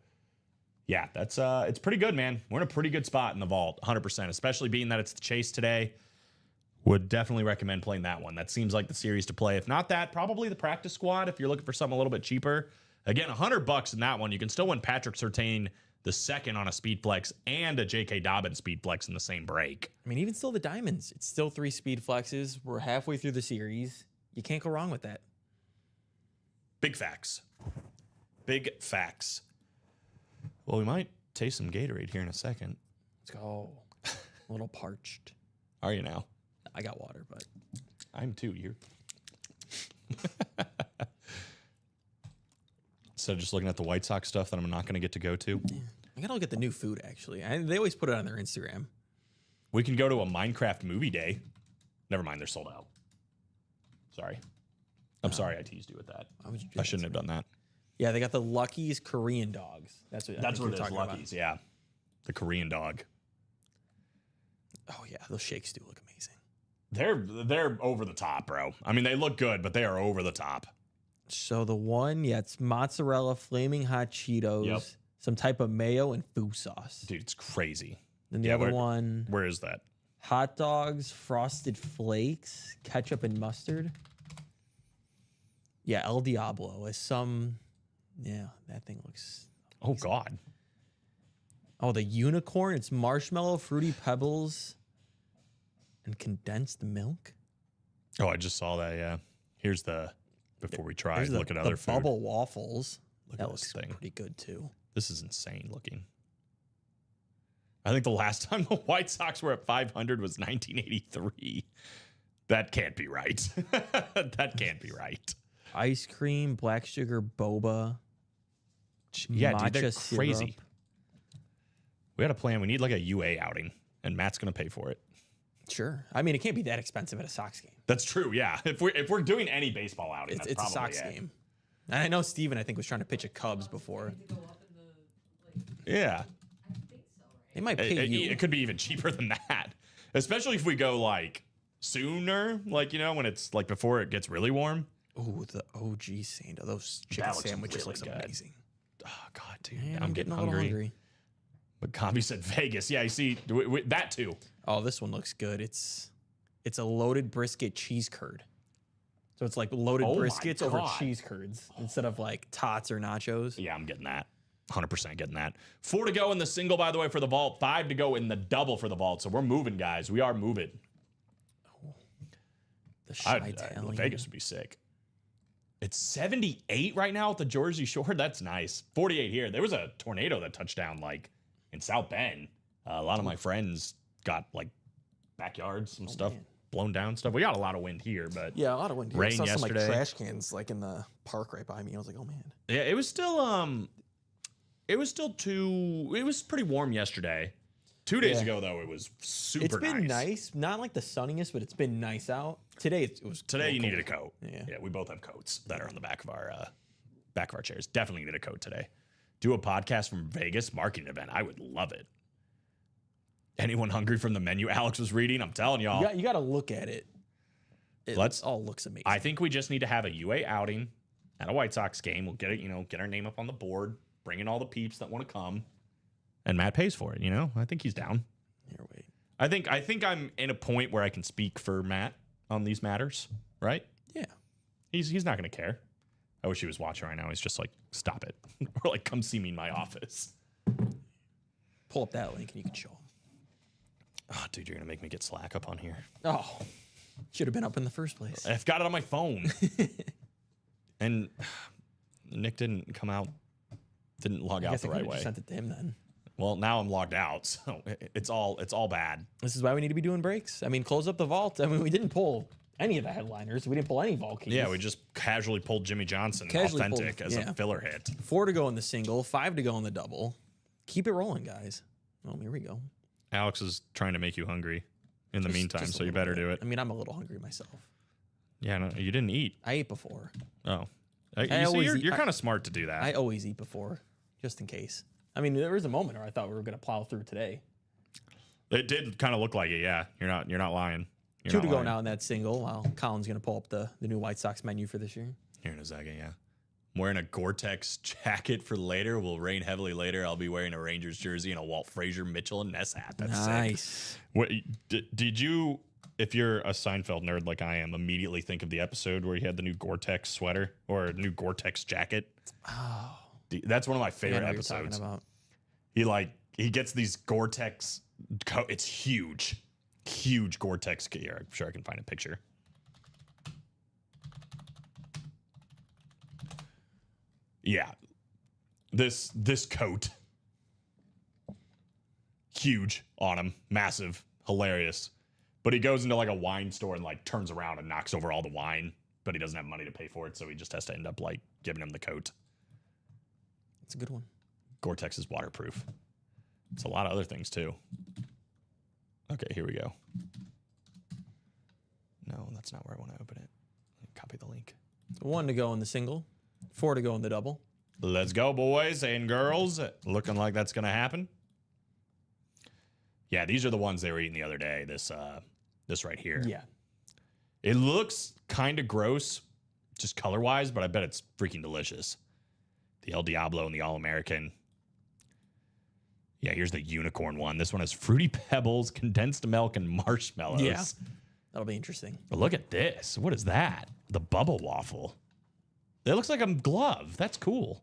yeah, that's it's pretty good, man. We're in a pretty good spot in the vault, 100%. Especially being that it's the Chase today. Would definitely recommend playing that one. That seems like the series to play. If not that, probably the practice squad. If you're looking for something a little bit cheaper, again, $100 in that one. You can still win Patrick Surtain the second on a speed flex and a J.K. Dobbins speed flex in the same break.
I mean, even still the diamonds. It's still 3 speed flexes. We're halfway through the series. You can't go wrong with that.
Big facts. Big facts. Well, we might taste some Gatorade here in a second.
Let's go. A little parched.
Are you now?
I got water, but
I'm too. You're. Instead of just looking at the White Sox stuff that I'm not going to get to go to,
I gotta look at the new food. Actually, they always put it on their Instagram.
we can go to a Minecraft movie day. Never mind, they're sold out. Sorry. I'm sorry I teased you with that.
Why would you do
I
that
shouldn't have done that.
Yeah, they got the Lucky's Korean dogs. That's what. I
That's
think
what
you're
it is,
talking about.
Lucky's. Yeah. The Korean dog.
Oh yeah, those shakes do look amazing.
They're over the top, bro. I mean, they look good, but they are over the top.
So the one, yeah, it's mozzarella, flaming hot Cheetos, some type of mayo, and foo sauce.
Dude, it's crazy.
Then the
Yeah,
other one,
Where is that?
hot dogs, frosted flakes, ketchup and mustard. Yeah, El Diablo is some. Yeah, that thing looks.
Oh, God.
Oh, the unicorn. It's marshmallow, fruity pebbles, and condensed milk.
Oh, I just saw that, yeah. Here's the, before we try,
There's
look at other
the
food.
bubble waffles.
Look
That
at
looks
this thing.
pretty good too.
This is insane looking. I think the last time the White Sox were at 500 was 1983. That can't be right. That can't be right.
Ice cream, black sugar boba.
Yeah, dude, they're
matcha
crazy.
syrup.
We got a plan. We need like a UA outing, and Matt's going to pay for it.
Sure. I mean, it can't be that expensive at a Sox game.
That's true, yeah. If we're doing any baseball outing,
It's
that's
a
probably
Sox
it.
game. And I know Steven, I think, was trying to pitch a Cubs before.
Yeah.
They might pay you.
It could be even cheaper than that, especially if we go like sooner, like, you know, when it's like before it gets really warm.
Oh, the OG Sando. Those chicken
looks
sandwiches
really
looks
good.
amazing.
Oh God, dude,
Man,
I'm getting
a little
hungry. But Kami said Vegas. Yeah, you see that too.
Oh, this one looks good. It's a loaded brisket cheese curd. So it's like loaded
Oh my
briskets over
God.
cheese curds instead of like tots or nachos.
Yeah, I'm getting that. 100% getting that. 4 to go in the single, by the way, for the vault. 5 to go in the double for the vault. So we're moving, guys. We are moving.
The Chi-Town.
Vegas would be sick. It's 78 right now at the Jersey Shore. That's nice. 48 here. There was a tornado that touched down like in South Bend. A lot of my friends got like backyards, some stuff
man.
blown down stuff. We got a lot of wind here, but
Yeah, a lot of wind.
Rain
I saw some like
yesterday.
trash cans like in the park right by me. I was like, oh man.
yeah, it was pretty warm yesterday. 2 days
Yeah.
ago though, it was super
It's been nice. Not like the sunniest, but it's been nice out. Today it was
Today you
cold.
needed a coat.
Yeah.
We both have coats that are on the back of our chairs. Definitely need a coat today. Do a podcast from Vegas marketing event. I would love it. Anyone hungry from the menu Alex was reading? I'm telling y'all.
You got to look at it.
Let's-
all looks amazing.
I think we just need to have a UA outing at a White Sox game. We'll get it, get our name up on the board, bring in all the peeps that want to come, and Matt pays for it. I think he's down.
Here, wait.
I think I'm in a point where I can speak for Matt on these matters, right?
Yeah.
He's not gonna care. I wish he was watching right now. He's just like, stop it, or like, come see me in my office.
Pull up that link and you can show them.
Oh, dude, you're gonna make me get Slack up on here.
Oh, should have been up in the first place.
I've got it on my phone, and Nick didn't come out, didn't log
I
out
guess
the
I
right
could have
way.
just sent it to him then.
Well, now I'm logged out, so it's all bad.
This is why we need to be doing breaks. I mean, close up the vault. I mean, we didn't pull any of the headliners. We didn't pull any vault keys.
Yeah, we just casually pulled Jimmy Johnson
Casually
authentic
pulled-
as
yeah.
a filler hit.
4 to go in the single, 5 to go in the double. Keep it rolling, guys. Oh, here we go.
Alex is trying to make you hungry in the
Just-
meantime,
just a
so you
little
better
bit.
do it.
I mean, I'm a little hungry myself.
Yeah, no, you didn't eat.
I ate before.
Oh,
always eat-
you're kind of smart to do that.
I always eat before, just in case. I mean, there was a moment where I thought we were going to plow through today.
It did kind of look like it. Yeah, you're not lying. You're
2
not
to go
lying.
now in that single. While Colin's going to pull up the new White Sox menu for this year.
Here in a second, yeah. I'm wearing a Gore-Tex jacket for later. Will rain heavily later. I'll be wearing a Rangers jersey and a Walt Frazier, Mitchell, and Ness hat. That's sick.
Nice.
What did you? If you're a Seinfeld nerd like I am, immediately think of the episode where he had the new Gore-Tex sweater or new Gore-Tex jacket.
Oh,
That's one of my
I
favorite
know what you're talking
episodes.
about.
He gets these Gore-Tex. It's huge Gore-Tex. Here, I'm sure I can find a picture. Yeah, this coat, huge on him, massive, hilarious. But he goes into like a wine store and like turns around and knocks over all the wine, but he doesn't have money to pay for it, so he just has to end up like giving him the coat.
It's a good one.
Gore-Tex is waterproof. It's a lot of other things too. Okay, here we go. No, that's not where I want to open it. Copy the link.
1 to go in the single, 4 to go in the double.
Let's go, boys and girls. Looking like that's going to happen. Yeah, these are the ones they were eating the other day. This right here.
Yeah.
It looks kind of gross, just color-wise, but I bet it's freaking delicious. The El Diablo and the All-American. Yeah, here's the unicorn one. This one has Fruity Pebbles, condensed milk, and marshmallows.
Yeah. That'll be interesting.
But look at this. What is that? The bubble waffle. It looks like a glove. That's cool.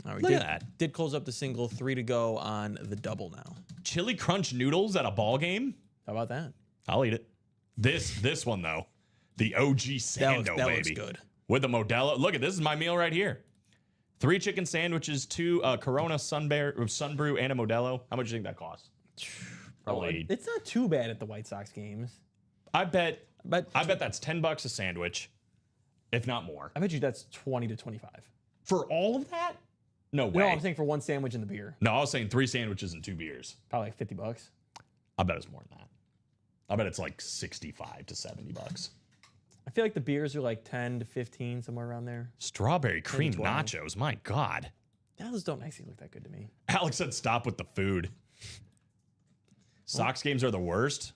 All right,
Look at that.
Did close up the single, 3 to go on the double now.
Chili Crunch noodles at a ball game?
How about that?
I'll eat it. This one, though. The OG Sando,
that
baby.
looks good.
With the Modelo. Look at this is my meal right here. 3 chicken sandwiches, 2 Corona Sunbrew, and a Modelo. How much do you think that costs? Probably.
It's not too bad at the White Sox games.
I bet
But
that's $10 a sandwich, if not more.
I bet you that's 20 to 25.
For all of that? No way.
No, I'm saying for one sandwich and the beer,
No, I was saying 3 sandwiches and 2 beers.
probably like $50.
I bet it's more than that. I bet it's like 65 to $70.
I feel like the beers are like 10 to 15, somewhere around there.
Strawberry cream
12.
nachos. My God.
Those don't actually look that good to me.
Alex said stop with the food. Sox games are the worst.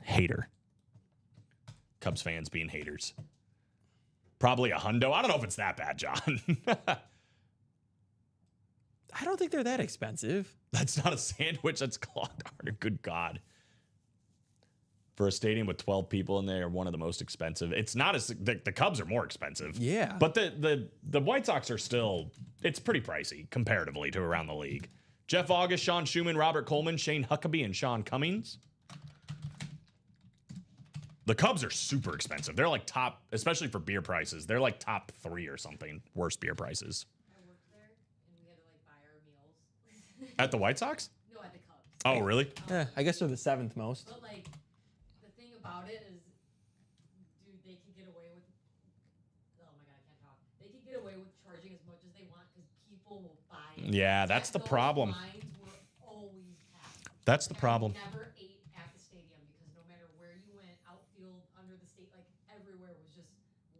Hater. Cubs fans being haters. Probably a hundo. I don't know if it's that bad, John.
I don't think they're that expensive.
That's not a sandwich. That's clogged harder. Good God. For a stadium with 12 people in there, one of the most expensive. It's not as the Cubs are more expensive.
Yeah.
But the White Sox are still, it's pretty pricey comparatively to around the league. Jeff August, Sean Schumann, Robert Coleman, Shane Huckabee, and Sean Cummings. The Cubs are super expensive. They're like top, especially for beer prices. They're like top 3 or something. Worst beer prices.
I worked there, and we had to like buy our meals.
At the White Sox?
No, at the Cubs.
Oh, really?
Yeah, I guess they're the 7th most.
But like, the thing about it is, dude, they could get away with. Oh my god, I can't talk. They could get away with charging as much as they want because people will buy it.
Yeah, that's the
Those
problem.
lines were always packed.
That's the
And
problem.
I never ate at the stadium because no matter where you went, outfield, under the state, like everywhere was just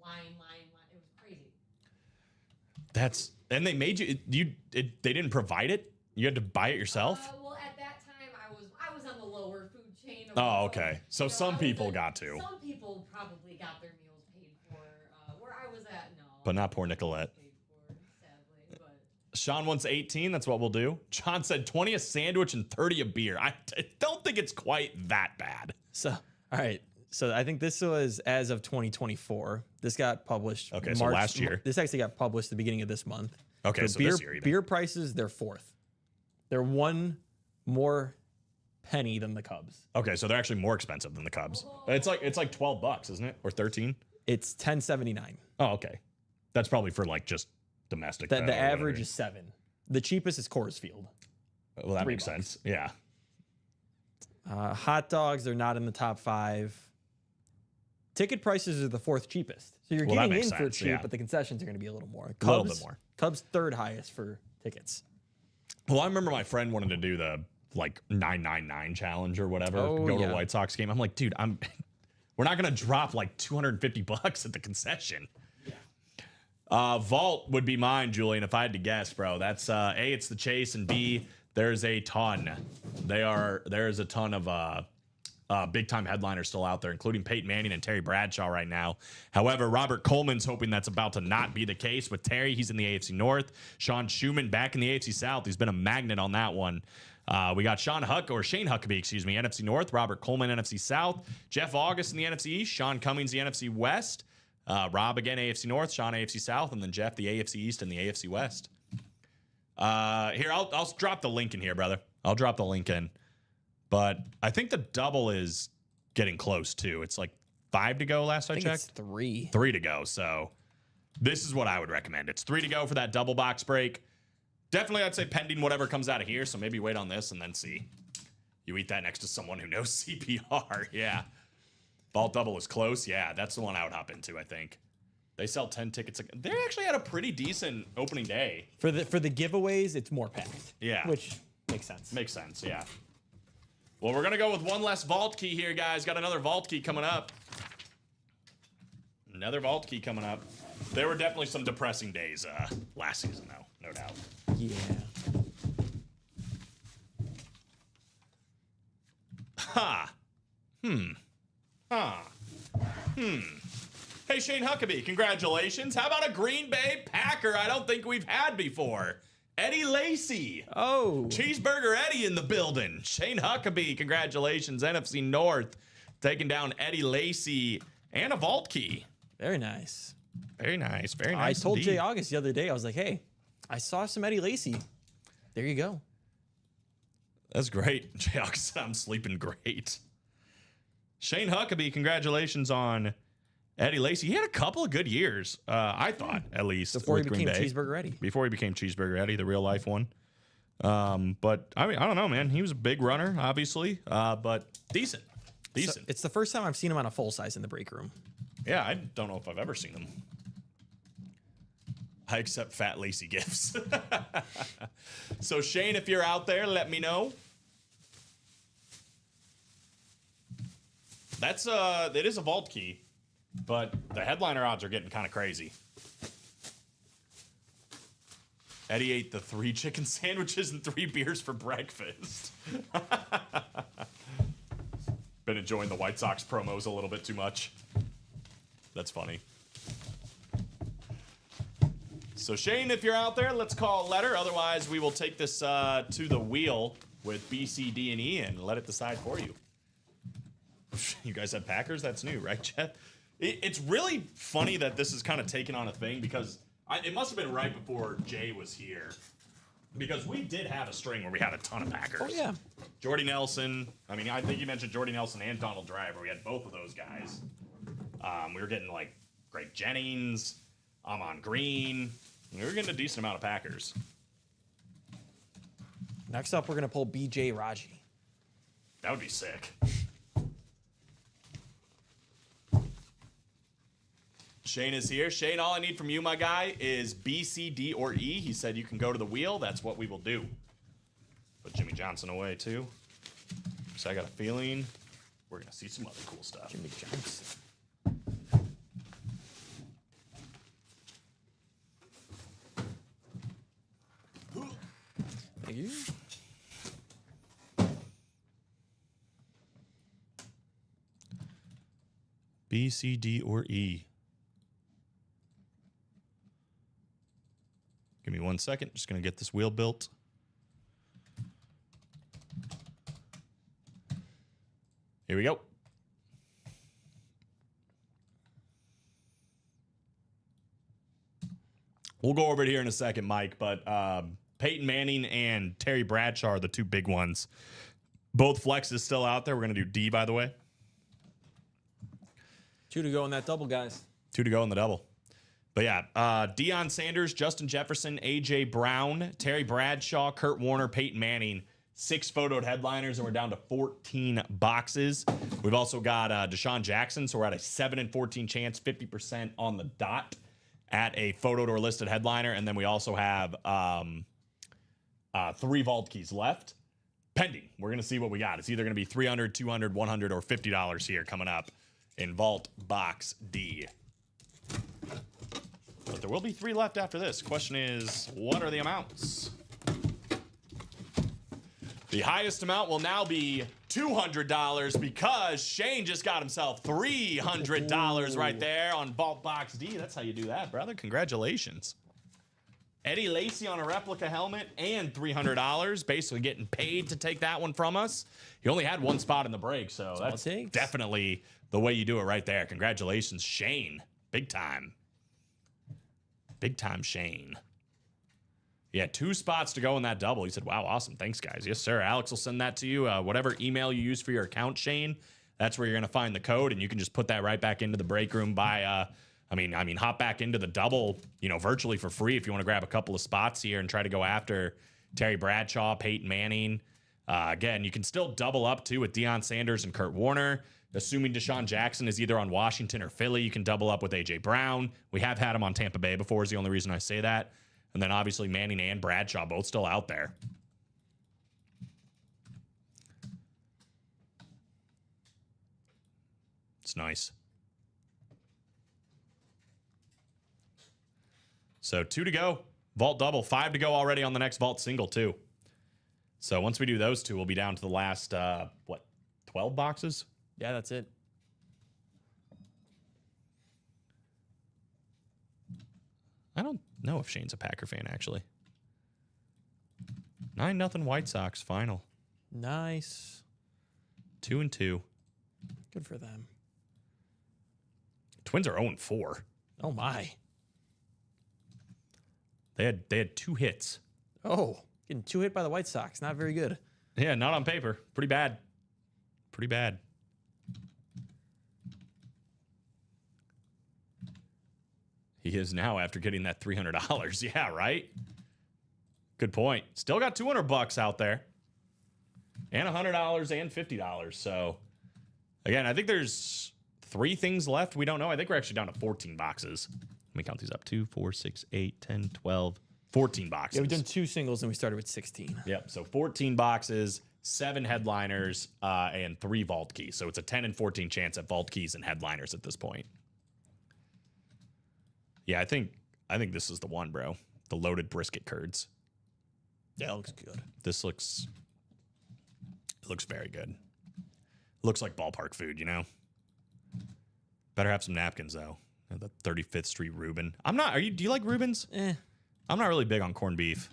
line. It was crazy.
That's, and they made you, they didn't provide it? You had to buy it yourself?
Well, at that time, I was on the lower food chain.
Oh, okay. So
You know,
some
I was
people
at-
got to.
Some people probably got their meals paid for. Where I was at, no.
But not poor Nicolette.
Paid for, sadly, but
Sean wants 18. That's what we'll do. John said 20 a sandwich and 30 a beer. I don't think it's quite that bad.
So, all right. So I think this was as of 2024. This got published.
Okay, so last year.
This actually got published the beginning of this month.
Okay, so
beer,
this year even.
beer prices, they're 4th. They're 1 more penny than the Cubs.
Okay, so they're actually more expensive than the Cubs. It's like $12, isn't it? Or 13?
It's $10.79.
Oh, okay. That's probably for like just domestic.
The
or
average
whatever.
is 7. The cheapest is Coors Field.
Well, that
$3.
makes sense. Yeah.
Hot dogs, they're not in the top 5. Ticket prices are the 4th cheapest. So you're
Well, that
getting in
makes
for
sense,
cheap,
yeah.
but the concessions are going to be a little more.
A little bit more.
Cubs 3rd highest for tickets.
Well, I remember my friend wanted to do the like 999 challenge or whatever.
Oh,
Go to
yeah.
a White Sox game. I'm like, dude, we're not gonna drop like $250 at the concession. Vault would be mine, Julian, if I had to guess, bro. That's A, it's the Chase, and B, there's a ton. There's a ton of big time headliners still out there, including Peyton Manning and Terry Bradshaw right now. However, Robert Coleman's hoping that's about to not be the case with Terry. He's in the AFC North. Sean Schumann back in the AFC South. He's been a magnet on that one. We got Shane Huckabee, NFC North. Robert Coleman, NFC South. Jeff August in the NFC East. Sean Cummings, the NFC West. Rob again, AFC North. Sean, AFC South. And then Jeff, the AFC East and the AFC West. Here, I'll drop the link in here, brother. I'll drop the link in. But I think the double is getting close, too. It's like 5 to go last I
think
checked.
it's 3.
3 to go. So this is what I would recommend. It's 3 to go for that double box break. Definitely, I'd say pending whatever comes out of here. So maybe wait on this and then see. You eat that next to someone who knows CPR. Yeah. Vault double is close. Yeah, that's the one I would hop into, I think. They sell 10 tickets. They actually had a pretty decent opening day.
For the giveaways, it's more packed.
Yeah.
Which makes sense.
Makes sense, yeah. Well, we're going to go with one less vault key here, guys. Got another vault key coming up. Another vault key coming up. There were definitely some depressing days last season, though, no doubt.
Yeah.
Ha. Hey, Shane Huckabee, congratulations. How about a Green Bay Packer I don't think we've had before? Eddie Lacy.
Oh.
Cheeseburger Eddie in the building. Shane Huckabee, congratulations. NFC North taking down Eddie Lacy and a vault key.
Very nice.
Very nice. Very
I
nice.
told
indeed.
Jay August the other day, I was like, hey, I saw some Eddie Lacy. There you go.
That's great. Jay August said I'm sleeping great. Shane Huckabee, congratulations on Eddie Lacy. He had a couple of good years, I thought, at least.
Before he
with Green
became
Bay.
Cheeseburger Eddie.
Before he became Cheeseburger Eddie, the real life one. But I mean, I don't know, man. He was a big runner, obviously, but decent.
So it's the first time I've seen him on a full size in the break room.
Yeah, I don't know if I've ever seen him. I accept Fat Lacy gifts. So Shane, if you're out there, let me know. That's it is a vault key, but the headliner odds are getting kind of crazy. Eddie ate the 3 chicken sandwiches and 3 beers for breakfast. Been enjoying the White Sox promos a little bit too much. That's funny. So Shane, if you're out there, let's call a letter. Otherwise, we will take this to the wheel with B, C, D, and E and let it decide for you. You guys have Packers? That's new, right, Jeff? It's really funny that this is kind of taken on a thing because it must have been right before Jay was here. Because we did have a string where we had a ton of Packers.
Oh, yeah.
Jordy Nelson. I mean, I think you mentioned Jordy Nelson and Donald Driver. We had both of those guys. We were getting, like, Greg Jennings, Amon Green. We were getting a decent amount of Packers.
Next up, we're going to pull B.J. Raji.
That would be sick. Shane is here. Shane, all I need from you, my guy, is B, C, D, or E. He said you can go to the wheel. That's what we will do. Put Jimmy Johnson away, too. So I got a feeling we're going to see some other cool stuff.
Jimmy Johnson. Thank you.
B, C, D, or E. Give me 1 second. Just going to get this wheel built. Here we go. We'll go over it here in a second, Mike, but Peyton Manning and Terry Bradshaw are the 2 big ones. Both flexes still out there. We're going to do D, by the way.
2 to go in that double, guys.
2 to go in the double. But yeah, Deion Sanders, Justin Jefferson, A.J. Brown, Terry Bradshaw, Kurt Warner, Peyton Manning. 6 photoed headliners, and we're down to 14 boxes. We've also got Deshaun Jackson, so we're at a 7 and 14 chance, 50% on the dot at a photoed or listed headliner. And then we also have 3 vault keys left, pending. We're going to see what we got. It's either going to be $300, $200, $100, or $50 here coming up in Vault Box D. But there will be 3 left after this. Question is, what are the amounts? The highest amount will now be $200 because Shane just got himself $300 right there on Vault Box D. That's how you do that, brother. Congratulations. Eddie Lacy on a replica helmet and $300, basically getting paid to take that one from us. He only had 1 spot in the break, so that's definitely the way you do it right there. Congratulations, Shane. Big time. Big time Shane. Yeah, 2 spots to go in that double. He said, wow, awesome. Thanks, guys. Yes, sir. Alex will send that to you. Whatever email you use for your account, Shane, that's where you're going to find the code, and you can just put that right back into the break room by, hop back into the double, virtually for free if you want to grab a couple of spots here and try to go after Terry Bradshaw, Peyton Manning. Again, you can still double up, too, with Deion Sanders and Kurt Warner. Assuming Deshaun Jackson is either on Washington or Philly, you can double up with A.J. Brown. We have had him on Tampa Bay before is the only reason I say that. And then obviously Manning and Bradshaw both still out there. It's nice. So 2 to go. Vault double. 5 to go already on the next vault single too. So once we do those 2, we'll be down to the last, 12 boxes?
Yeah, that's it.
I don't know if Shane's a Packer fan, actually. 9-0 White Sox final.
Nice.
2-2.
Good for them.
Twins are 0-4.
Oh, my.
They had 2 hits.
Oh, getting 2 hit by the White Sox. Not very good.
Yeah, not on paper. Pretty bad. Pretty bad. He is now after getting that $300. Yeah, right? Good point. Still got $200 out there. And $100 and $50. So, again, I think there's 3 things left. We don't know. I think we're actually down to 14 boxes. Let me count these up. 2, 4, 6, 8, 10, 12, 14 boxes.
Yeah, we've done 2 singles and we started with 16.
Yep. So 14 boxes, 7 headliners, and 3 vault keys. So it's a 10 and 14 chance at vault keys and headliners at this point. Yeah, I think this is the one, bro. the loaded brisket curds.
Yeah, it looks good.
This looks very good. Looks like ballpark food, you know. Better have some napkins though. The 35th Street Reuben. Do you like Reubens? I'm not really big on corned beef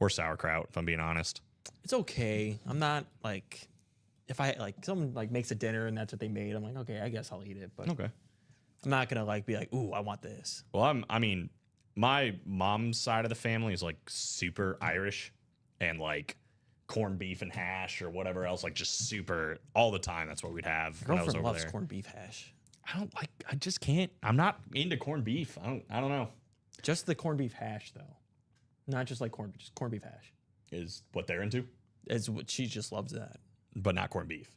or sauerkraut, if I'm being honest.
It's okay. I'm not like, if I like someone like makes a dinner and that's what they made, I'm like, okay, I guess I'll eat it. But
Okay.
I'm not gonna like be like, ooh, I want this.
Well, I mean, my mom's side of the family is like super Irish and like corned beef and hash or whatever else, like just super all the time. That's what we'd have when I was
Girlfriend
over
loves
there.
corned beef hash.
I just can't. I'm not into corned beef. I don't know.
Just the corned beef hash though, not just like just corned beef hash.
Is what they're into,
Is what she just loves that.
but not corned beef.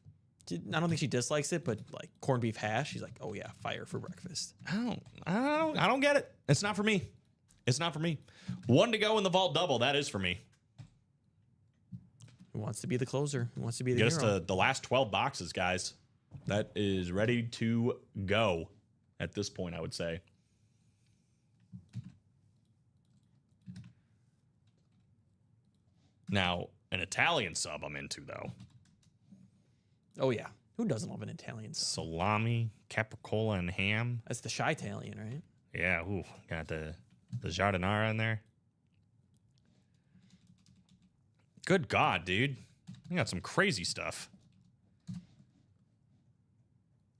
I don't think she dislikes it, but like corned beef hash, she's like, oh yeah, fire for breakfast.
I don't get it. It's not for me. It's not for me. One to go in the vault double. That is for me.
Who wants to be the closer? Who wants to be the
Get us
hero?
to the last 12 boxes, guys. That is ready to go at this point, I would say. Now, an Italian sub I'm into, though.
Oh yeah, who doesn't love an Italian sub?
Salami, capricola, and ham.
That's the shy Italian, right?
Yeah, ooh, got the giardinara in there. Good God, dude. You got some crazy stuff.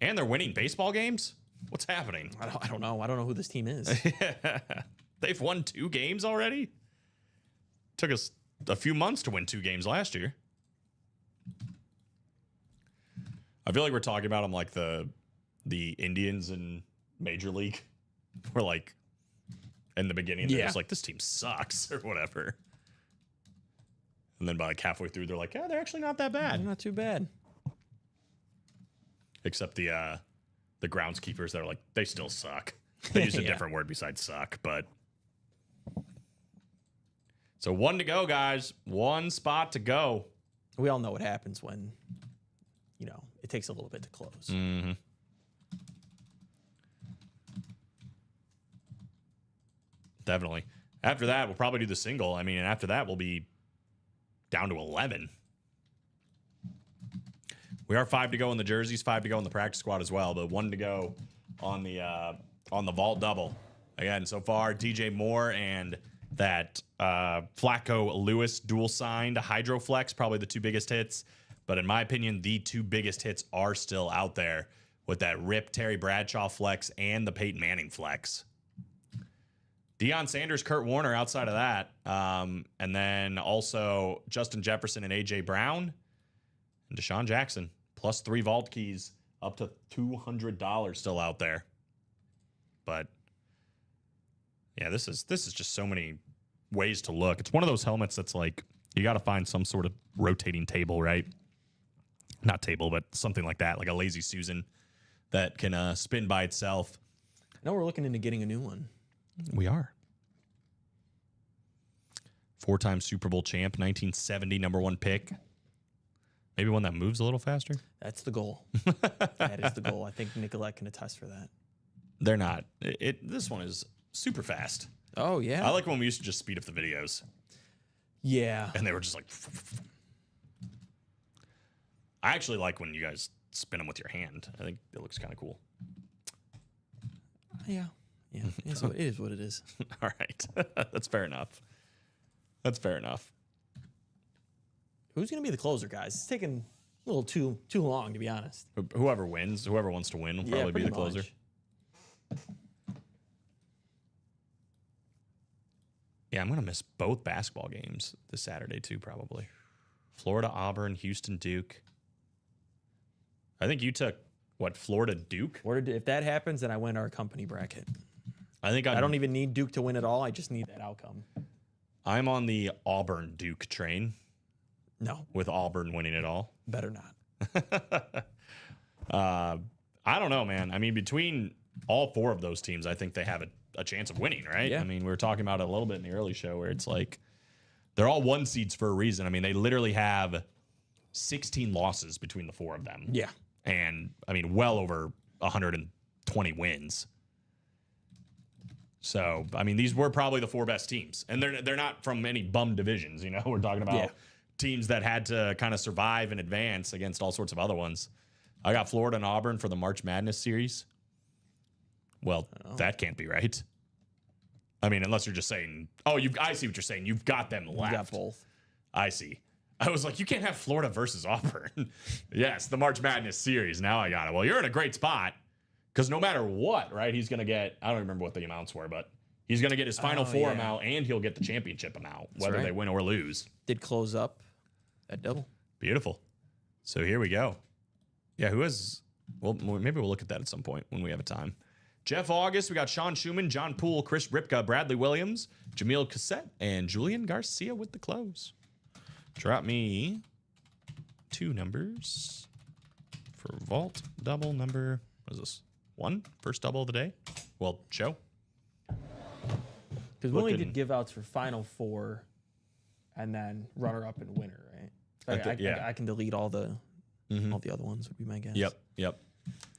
And they're winning baseball games? What's happening?
I don't know. I don't know who this team is.
They've won 2 games already? Took us a few months to win 2 games last year. I feel like we're talking about them like the Indians in Major League. We're like, in the beginning, they're
Yeah.
just like, this team sucks or whatever. And then by like halfway through, they're like, yeah, they're actually not that bad.
Not too bad.
Except the groundskeepers that are like, they still suck. They used a
Yeah.
different word besides suck, but. So 1 to go, guys. 1 spot to go.
We all know what happens when, it takes a little bit to close.
Mm-hmm. Definitely. After that, we'll probably do the single. I mean, and after that, we'll be down to 11. We are 5 to go in the jerseys, 5 to go in the practice squad as well, but 1 to go on the vault double. Again, so far, DJ Moore and that Flacco Lewis dual signed Hydroflex, probably the 2 biggest hits. But in my opinion, the 2 biggest hits are still out there with that Rip Terry Bradshaw flex and the Peyton Manning flex. Deion Sanders, Kurt Warner outside of that. And then also Justin Jefferson and A.J. Brown and Deshaun Jackson, plus 3 vault keys, up to $200 still out there. But yeah, this is just so many ways to look. It's one of those helmets that's like, you got to find some sort of rotating table, right? Not table, but something like that, like a Lazy Susan that can spin by itself.
Now we're looking into getting a new one.
We are. 4-time Super Bowl champ, 1970 #1 pick. Maybe one that moves a little faster.
That's the goal. That is the goal. I think Nicolette can attest for that.
They're not. This one is super fast.
Oh, yeah.
I like when we used to just speed up the videos
Yeah.
and they were just like. I actually like when you guys spin them with your hand. I think it looks kind of cool.
Yeah. Yeah. It is what it is.
All right. That's fair enough. That's fair enough.
Who's going to be the closer, guys? It's taking a little too long, to be honest.
Whoever wins, whoever wants to win will probably be the
pretty
closer.
much.
Yeah, I'm going to miss both basketball games this Saturday too, probably. Florida, Auburn, Houston, Duke. I think you took, Florida, Duke?
If that happens, then I win our company bracket.
I think
I don't even need Duke to win at all. I just need that outcome.
I'm on the Auburn Duke train
No,
with Auburn winning it all.
better not.
I don't know, man. I mean, between all 4 of those teams, I think they have a chance of winning, right?
Yeah.
I mean, we were talking about it a little bit in the early show where it's like they're all 1 seeds for a reason. I mean, they literally have 16 losses between the 4 of them.
Yeah.
And I mean, well over 120 wins. So, I mean, these were probably the 4 best teams. And they're not from any bum divisions, you know? We're talking about
Yeah.
teams that had to kind of survive and advance against all sorts of other ones. I got Florida and Auburn for the March Madness series. Well, that can't be right. I mean, unless you're just saying, oh, I see what you're saying. You've got them left.
You got both.
I see. I was like, you can't have Florida versus Auburn. Yes, the March Madness series. Now I got it. Well, you're in a great spot because no matter what, right, he's going to get, I don't remember what the amounts were, but he's going to get his Final Four amount and he'll get the championship amount, whether they win or lose.
Did close up at double.
Beautiful. So here we go. Yeah, who has, well, maybe we'll look at that at some point when we have a time. Jeff August, we got Sean Schumann, John Poole, Chris Ripka, Bradley Williams, Jamil Cassette, and Julian Garcia with the close. Drop me 2 numbers for vault double number. What is this? 1? First double of the day? Well, show.
Because we only did give outs for Final Four and then runner up and winner, right? So I can delete all the other ones, would be my guess.
Yep.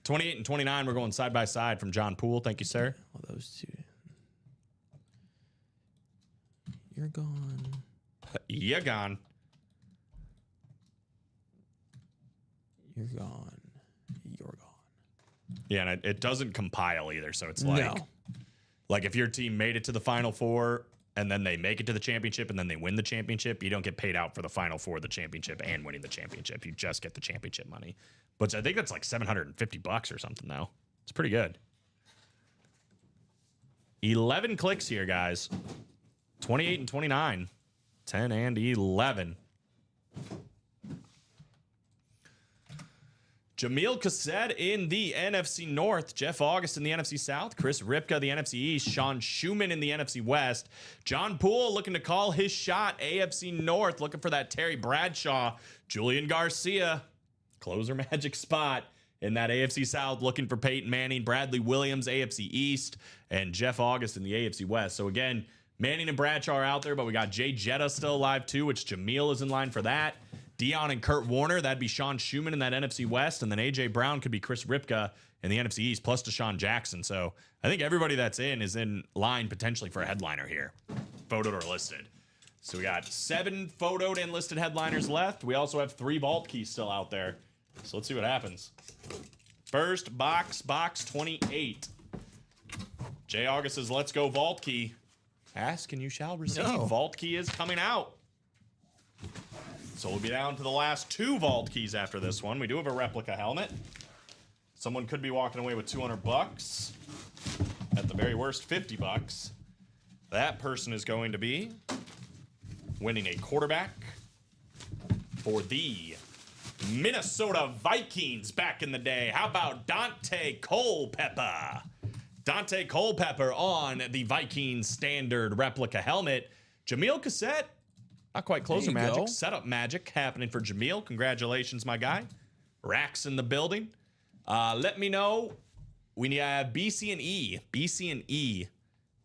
28 and 29, we're going side by side from John Poole. Thank you, sir.
All those 2. You're gone.
You're gone.
You're gone. You're gone.
Yeah, and it doesn't compile either. So it's like if your team made it to the Final Four and then they make it to the championship and then they win the championship, you don't get paid out for the Final Four, the championship, and winning the championship. You just get the championship money. But I think that's like $750 or something now. It's pretty good. 11 clicks here, guys. 28 and 29. 10 and 11. Jamil Cassette in the NFC North, Jeff August in the NFC South, Chris Ripka, the NFC East, Sean Schumann in the NFC West, John Poole looking to call his shot, AFC North, looking for that Terry Bradshaw, Julian Garcia, closer magic spot in that AFC South, looking for Peyton Manning, Bradley Williams, AFC East, and Jeff August in the AFC West. So again, Manning and Bradshaw are out there, but we got Jay Jetta still alive too, which Jamil is in line for that. Dion and Kurt Warner, that'd be Sean Schumann in that NFC West, and then A.J. Brown could be Chris Ripka in the NFC East, plus Deshaun Jackson. So I think everybody that's in is in line potentially for a headliner here, photoed or listed. So we got 7 photoed and listed headliners left. We also have 3 vault keys still out there. So let's see what happens. First box 28. Jay August says, let's go vault key. Ask and you shall receive.
No.
Vault key is coming out. So we'll be down to the last 2 vault keys after this one. We do have a replica helmet. Someone could be walking away with $200. At the very worst, $50. That person is going to be winning a quarterback for the Minnesota Vikings back in the day. How about Dante Culpepper? Dante Culpepper on the Vikings standard replica helmet. Jamil Cassette. Not quite closer magic.
Go.
Setup magic happening for Jamil. Congratulations, my guy. Racks in the building. Let me know when you have BC and E. BC and E.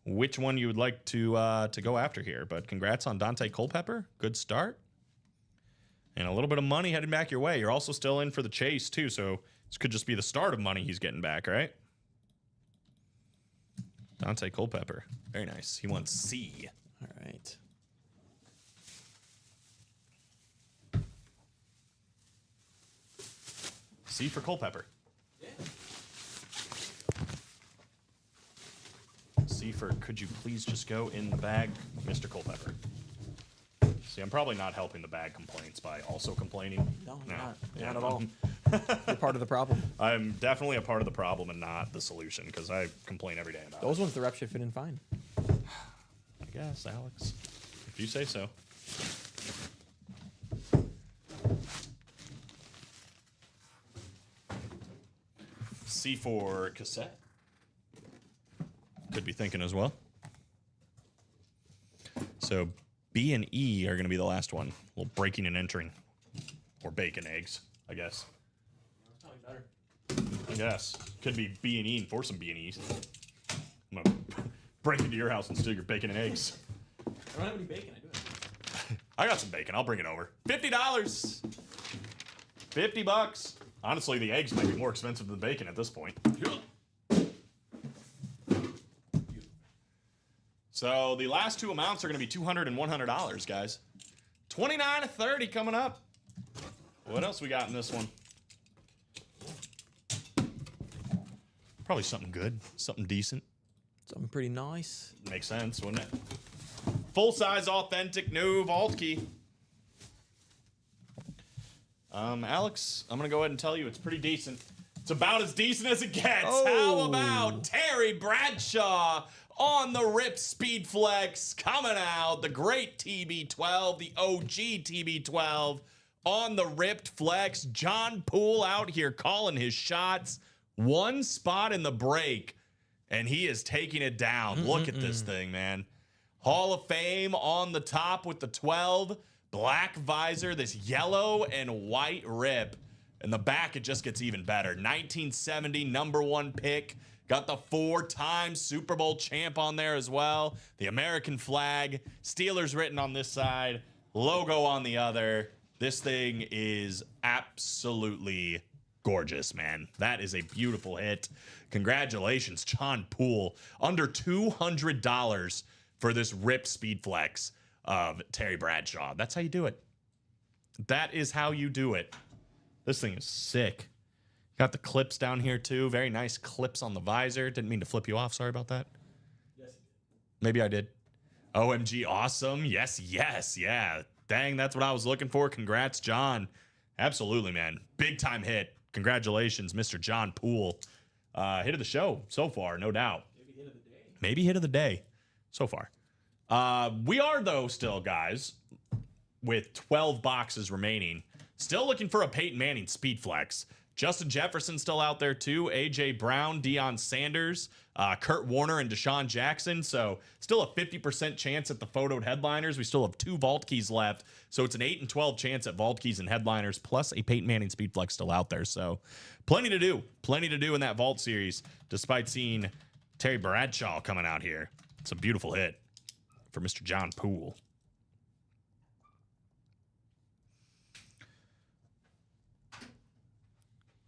Which one you would like to go after here. But congrats on Dante Culpepper. Good start. And a little bit of money heading back your way. You're also still in for the chase, too. So this could just be the start of money he's getting back, right? Dante Culpepper. Very nice. He wants C.
All right.
C for Culpepper. Yeah. C for could you please just go in the bag, Mr. Culpepper? See, I'm probably not helping the bag complaints by also complaining.
No,
No.
not
Yeah.
at all. You're part of the problem.
I'm definitely a part of the problem and not the solution because I complain every day about it.
Those ones, the rep should fit in fine.
I guess, Alex. If you say so. C for Cassette. Could be thinking as well. So B and E are going to be the last one. A little breaking and entering. Or bacon eggs, I guess. I guess. Could be B and E and force some B and E's. I'm going to break into your house and steal your bacon and eggs.
I don't have any bacon. I do it.
I got some bacon. I'll bring it over. $50. $50. Honestly, the eggs might be more expensive than bacon at this point. So the last two amounts are going to be $200 and $100, guys. 29 to 30 coming up. What else we got in this one? Probably something good, something decent.
Something pretty nice.
Makes sense, wouldn't it? Full-size, authentic, new vault key. Alex, I'm going to go ahead and tell you it's pretty decent. It's about as decent as it gets.
Oh.
How about Terry Bradshaw on the Rip Speed Flex coming out? The great TB12, the OG TB12 on the ripped flex. John Poole out here calling his shots. One spot in the break, and he is taking it down. Look at this thing, man. Hall of Fame on the top with the 12. Black visor, this yellow and white rip. In the back, it just gets even better. 1970 #1 pick. Got the 4-time Super Bowl champ on there as well. The American flag. Steelers written on this side. Logo on the other. This thing is absolutely gorgeous, man. That is a beautiful hit. Congratulations, John Poole. Under $200 for this Rip Speed Flex of Terry Bradshaw. That's how you do it. That is how you do it. This thing is sick. Got the clips down here too. Very nice clips on the visor. Didn't mean to flip you off. Sorry about that. Yes. Maybe I did. OMG, awesome. Yes, yeah. Dang, that's what I was looking for. Congrats, John. Absolutely, man. Big time hit. Congratulations, Mr. John Poole. Hit of the show so far, no doubt. Maybe hit of the day so far. We are, though, still, guys, with 12 boxes remaining. Still looking for a Peyton Manning Speed Flex. Justin Jefferson still out there, too. A.J. Brown, Deion Sanders, Kurt Warner, and Deshaun Jackson. So still a 50% chance at the photoed headliners. We still have 2 vault keys left. So it's an 8 and 12 chance at vault keys and headliners, plus a Peyton Manning Speed Flex still out there. So plenty to do. Plenty to do in that vault series, despite seeing Terry Bradshaw coming out here. It's a beautiful hit for Mr. John Poole.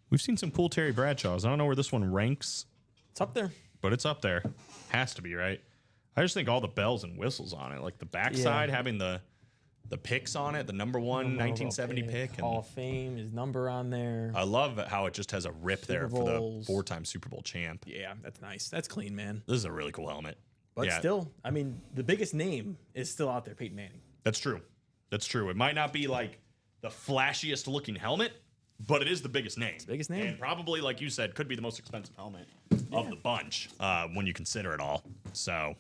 We've seen some cool Terry Bradshaws. I don't know where this one ranks,
It's up there.
but it's up there. Has to be, right? I just think all the bells and whistles on it, like the backside having the picks on it, the #1 1970 pick.
Hall
And
of Fame, his number on there.
I love how it just has a rip there
Super
for the
Bowls.
4-time Super Bowl champ.
Yeah, that's nice. That's clean, man.
This is a really cool helmet.
But
Yeah.
still, I mean, the biggest name is still out there, Peyton Manning.
That's true. That's true. It might not be like the flashiest looking helmet, but it is the biggest name.
biggest name.
And probably, like you said, could be the most expensive helmet of the bunch when you consider it all. So,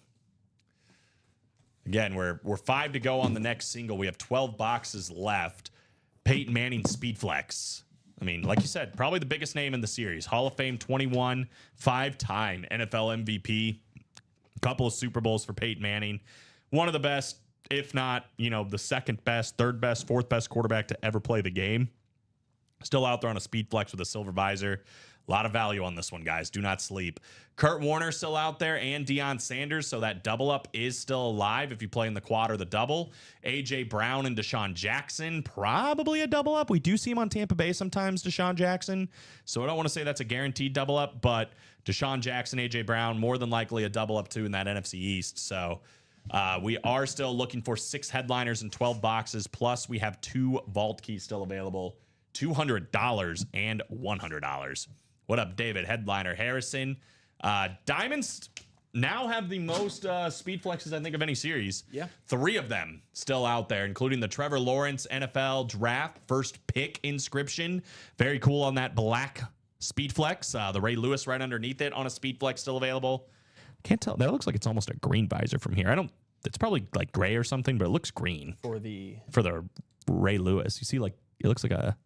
again, we're 5 to go on the next single. We have 12 boxes left. Peyton Manning Speed Flex. I mean, like you said, probably the biggest name in the series. Hall of Fame 21, 5-time NFL MVP. A couple of Super Bowls for Peyton Manning. One of the best, if not, the second best, third best, fourth best quarterback to ever play the game. Still out there on a Speed Flex with a silver visor. A lot of value on this one, guys. Do not sleep. Kurt Warner still out there and Deion Sanders, so that double up is still alive if you play in the quad or the double. A.J. Brown and Deshaun Jackson, probably a double up. We do see him on Tampa Bay sometimes, Deshaun Jackson, so I don't want to say that's a guaranteed double up, but Deshaun Jackson, A.J. Brown, more than likely a double up too in that NFC East, so we are still looking for 6 headliners and 12 boxes, plus we have 2 vault keys still available, $200 and $100. What up, David? Headliner Harrison. Diamonds now have the most Speed Flexes, I think, of any series.
Yeah.
3 of them still out there, including the Trevor Lawrence NFL Draft first pick inscription. Very cool on that black Speed Flex. The Ray Lewis right underneath it on a Speed Flex still available. Can't tell. That looks like it's almost a green visor from here. It's probably like gray or something, but it looks green.
For the
Ray Lewis. You see, like, it looks like a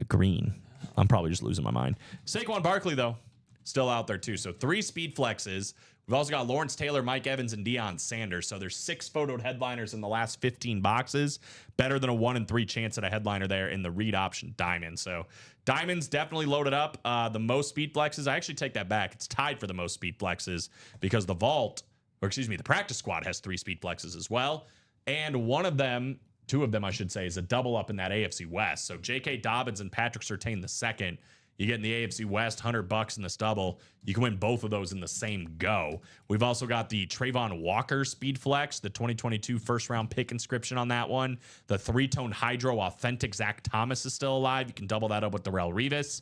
green. I'm probably just losing my mind. Saquon Barkley, though, still out there, too. So 3 Speed Flexes. We've also got Lawrence Taylor, Mike Evans, and Deion Sanders. So there's 6 photoed headliners in the last 15 boxes. Better than a 1 in 3 chance at a headliner there in the read option diamond. So diamonds definitely loaded up. The most Speed Flexes, I actually take that back. It's tied for the most Speed Flexes because the the practice squad has 3 Speed Flexes as well. And one of them, 2 of them, I should say, is a double up in that AFC West. So J.K. Dobbins and Patrick Surtain II You get in the AFC West, $100 in the stubble. You can win both of those in the same go. We've also got the Trayvon Walker Speed Flex, the 2022 first round pick inscription on that one. The 3-tone Hydro Authentic Zach Thomas is still alive. You can double that up with Darrelle Revis.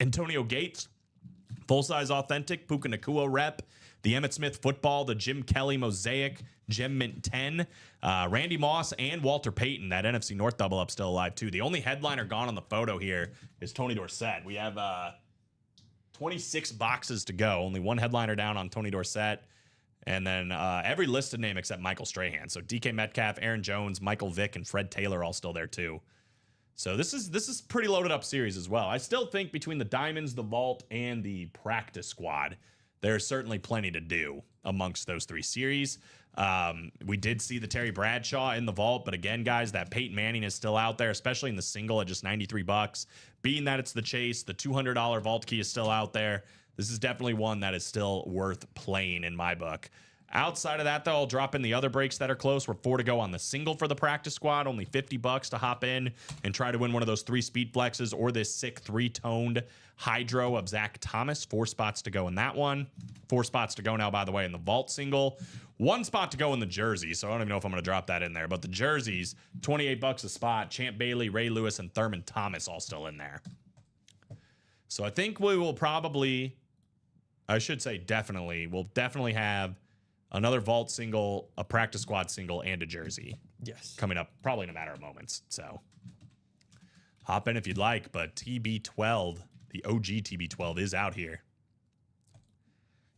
Antonio Gates, full-size Authentic, Puka Nacua rep. The Emmitt Smith Football, the Jim Kelly Mosaic, Gem Mint 10, Randy Moss, and Walter Payton, that NFC North double up still alive too. The only headliner gone on the photo here is Tony Dorsett. We have 26 boxes to go. Only one headliner down on Tony Dorsett. And then every listed name except Michael Strahan. So DK Metcalf, Aaron Jones, Michael Vick, and Fred Taylor all still there too. So this is pretty loaded up series as well. I still think between the Diamonds, the Vault, and the Practice Squad, there's certainly plenty to do amongst those three series. We did see the Terry Bradshaw in the Vault, but again, guys, that Peyton Manning is still out there, especially in the single at just $93. Being that it's the Chase, the $200 Vault key is still out there. This is definitely one that is still worth playing in my book. Outside of that, though, I'll drop in the other breaks that are close. We're 4 to go on the single for the Practice Squad. Only $50 to hop in and try to win one of those 3 speed flexes or this sick 3-toned Hydro of Zach Thomas. 4 spots to go in that one. 4 spots to go now, by the way, in the Vault single. 1 spot to go in the jersey, so I don't even know if I'm going to drop that in there. But the jerseys, $28 a spot. Champ Bailey, Ray Lewis, and Thurman Thomas all still in there. So I think we will probably, I should say definitely, we'll definitely have another Vault single, a Practice Squad single, and a jersey.
Yes.
Coming up probably in a matter of moments. So hop in if you'd like, but TB12, the OG TB12 is out here.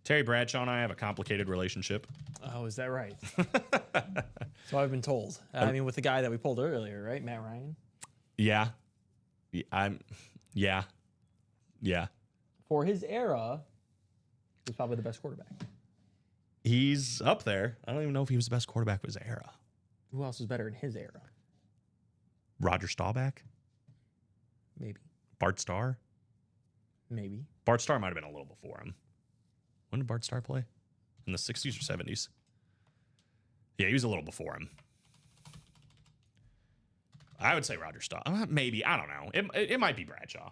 Terry Bradshaw and I have a complicated relationship.
Oh, is that right? So I've been told. I mean, with the guy that we pulled earlier, right? Matt Ryan.
Yeah. Yeah.
For his era, he was probably the best quarterback.
He's up there. I don't even know if he was the best quarterback of his era.
Who else was better in his era?
Roger Staubach?
Maybe.
Bart Starr?
Maybe.
Bart Starr might have been a little before him. When did Bart Starr play? In the 60s or 70s? Yeah, he was a little before him. I would say Roger Staubach. Maybe. I don't know. It might be Bradshaw.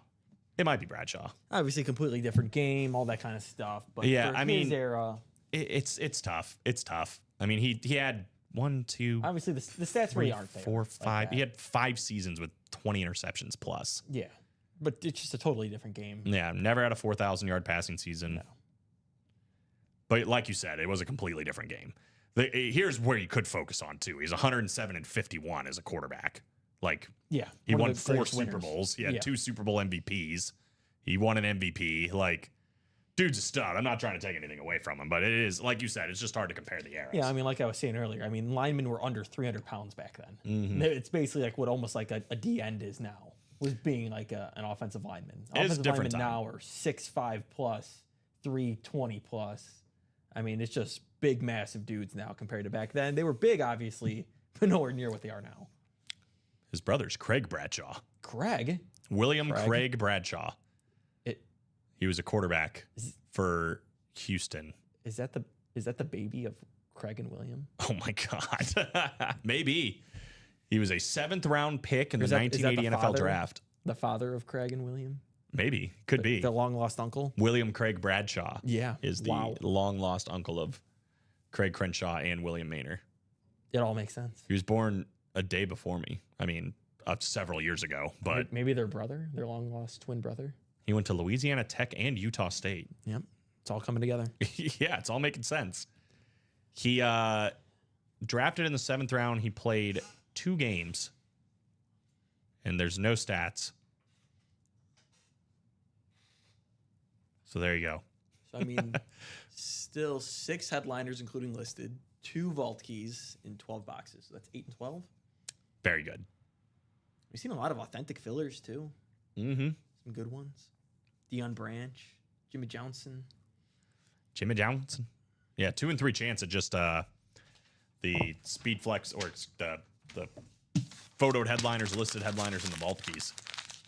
It might be Bradshaw.
Obviously, completely different game, all that kind of stuff. But
Yeah,
for
I
his
mean,
era,
It's tough. It's tough. I mean, he had 1, 2,
obviously the stats
3,
really aren't there.
4,
like
5.
that.
He had 5 seasons with 20 interceptions plus.
Yeah, but it's just a totally different game.
Yeah, never had a 4,000-yard passing season.
No.
But like you said, it was a completely different game. Here's where you could focus on too. He's 107-51 as a quarterback. Like,
Yeah,
he
one
won
of the
4
greatest
Super
winners.
Bowls. He had
Yeah.
2 Super Bowl MVPs. He won an MVP. Like, dude's a stud. I'm not trying to take anything away from him, but it is, like you said, it's just hard to compare the eras.
Yeah, I mean, like I was saying earlier, I mean, linemen were under 300 pounds back then. It's basically like what almost like a D end is now, was being like an offensive lineman.
It is a
Offensive
different
linemen
time.
now are 6'5 plus, 320 plus. I mean, it's just big, massive dudes now compared to back then. They were big, obviously, but nowhere near what they are now.
His brother's Craig Bradshaw.
Craig,
William
Craig?
Craig Bradshaw.
it
He was a quarterback for Houston.
is that the baby of Craig and William?
Oh my God. Maybe. He was a 7th round pick in the
Is that the
1980 NFL
father?
draft.
The father of Craig and William?
Maybe. Could be.
The long lost uncle?
William Craig Bradshaw
Yeah.
is the
Wow.
long lost uncle of Craig Crenshaw and William Maynor.
It all makes sense.
He was born a day before me. I mean, several years ago, but
Maybe their brother, their long lost twin brother.
he went to Louisiana Tech and Utah State.
Yep. It's all coming together.
Yeah, it's all making sense. He drafted in the 7th round. He played 2 games, and there's no stats. So there you go.
So, I mean, still 6 headliners, including listed, 2 vault keys in 12 boxes. So that's 8 and 12.
Very good.
We've seen a lot of authentic fillers, too.
Mm-hmm.
Some good ones. Deion Branch, Jimmy Johnson.
Jimmy Johnson. Yeah, 2 and 3 chance at just the speed flex or the photoed headliners, listed headliners, and the vault keys.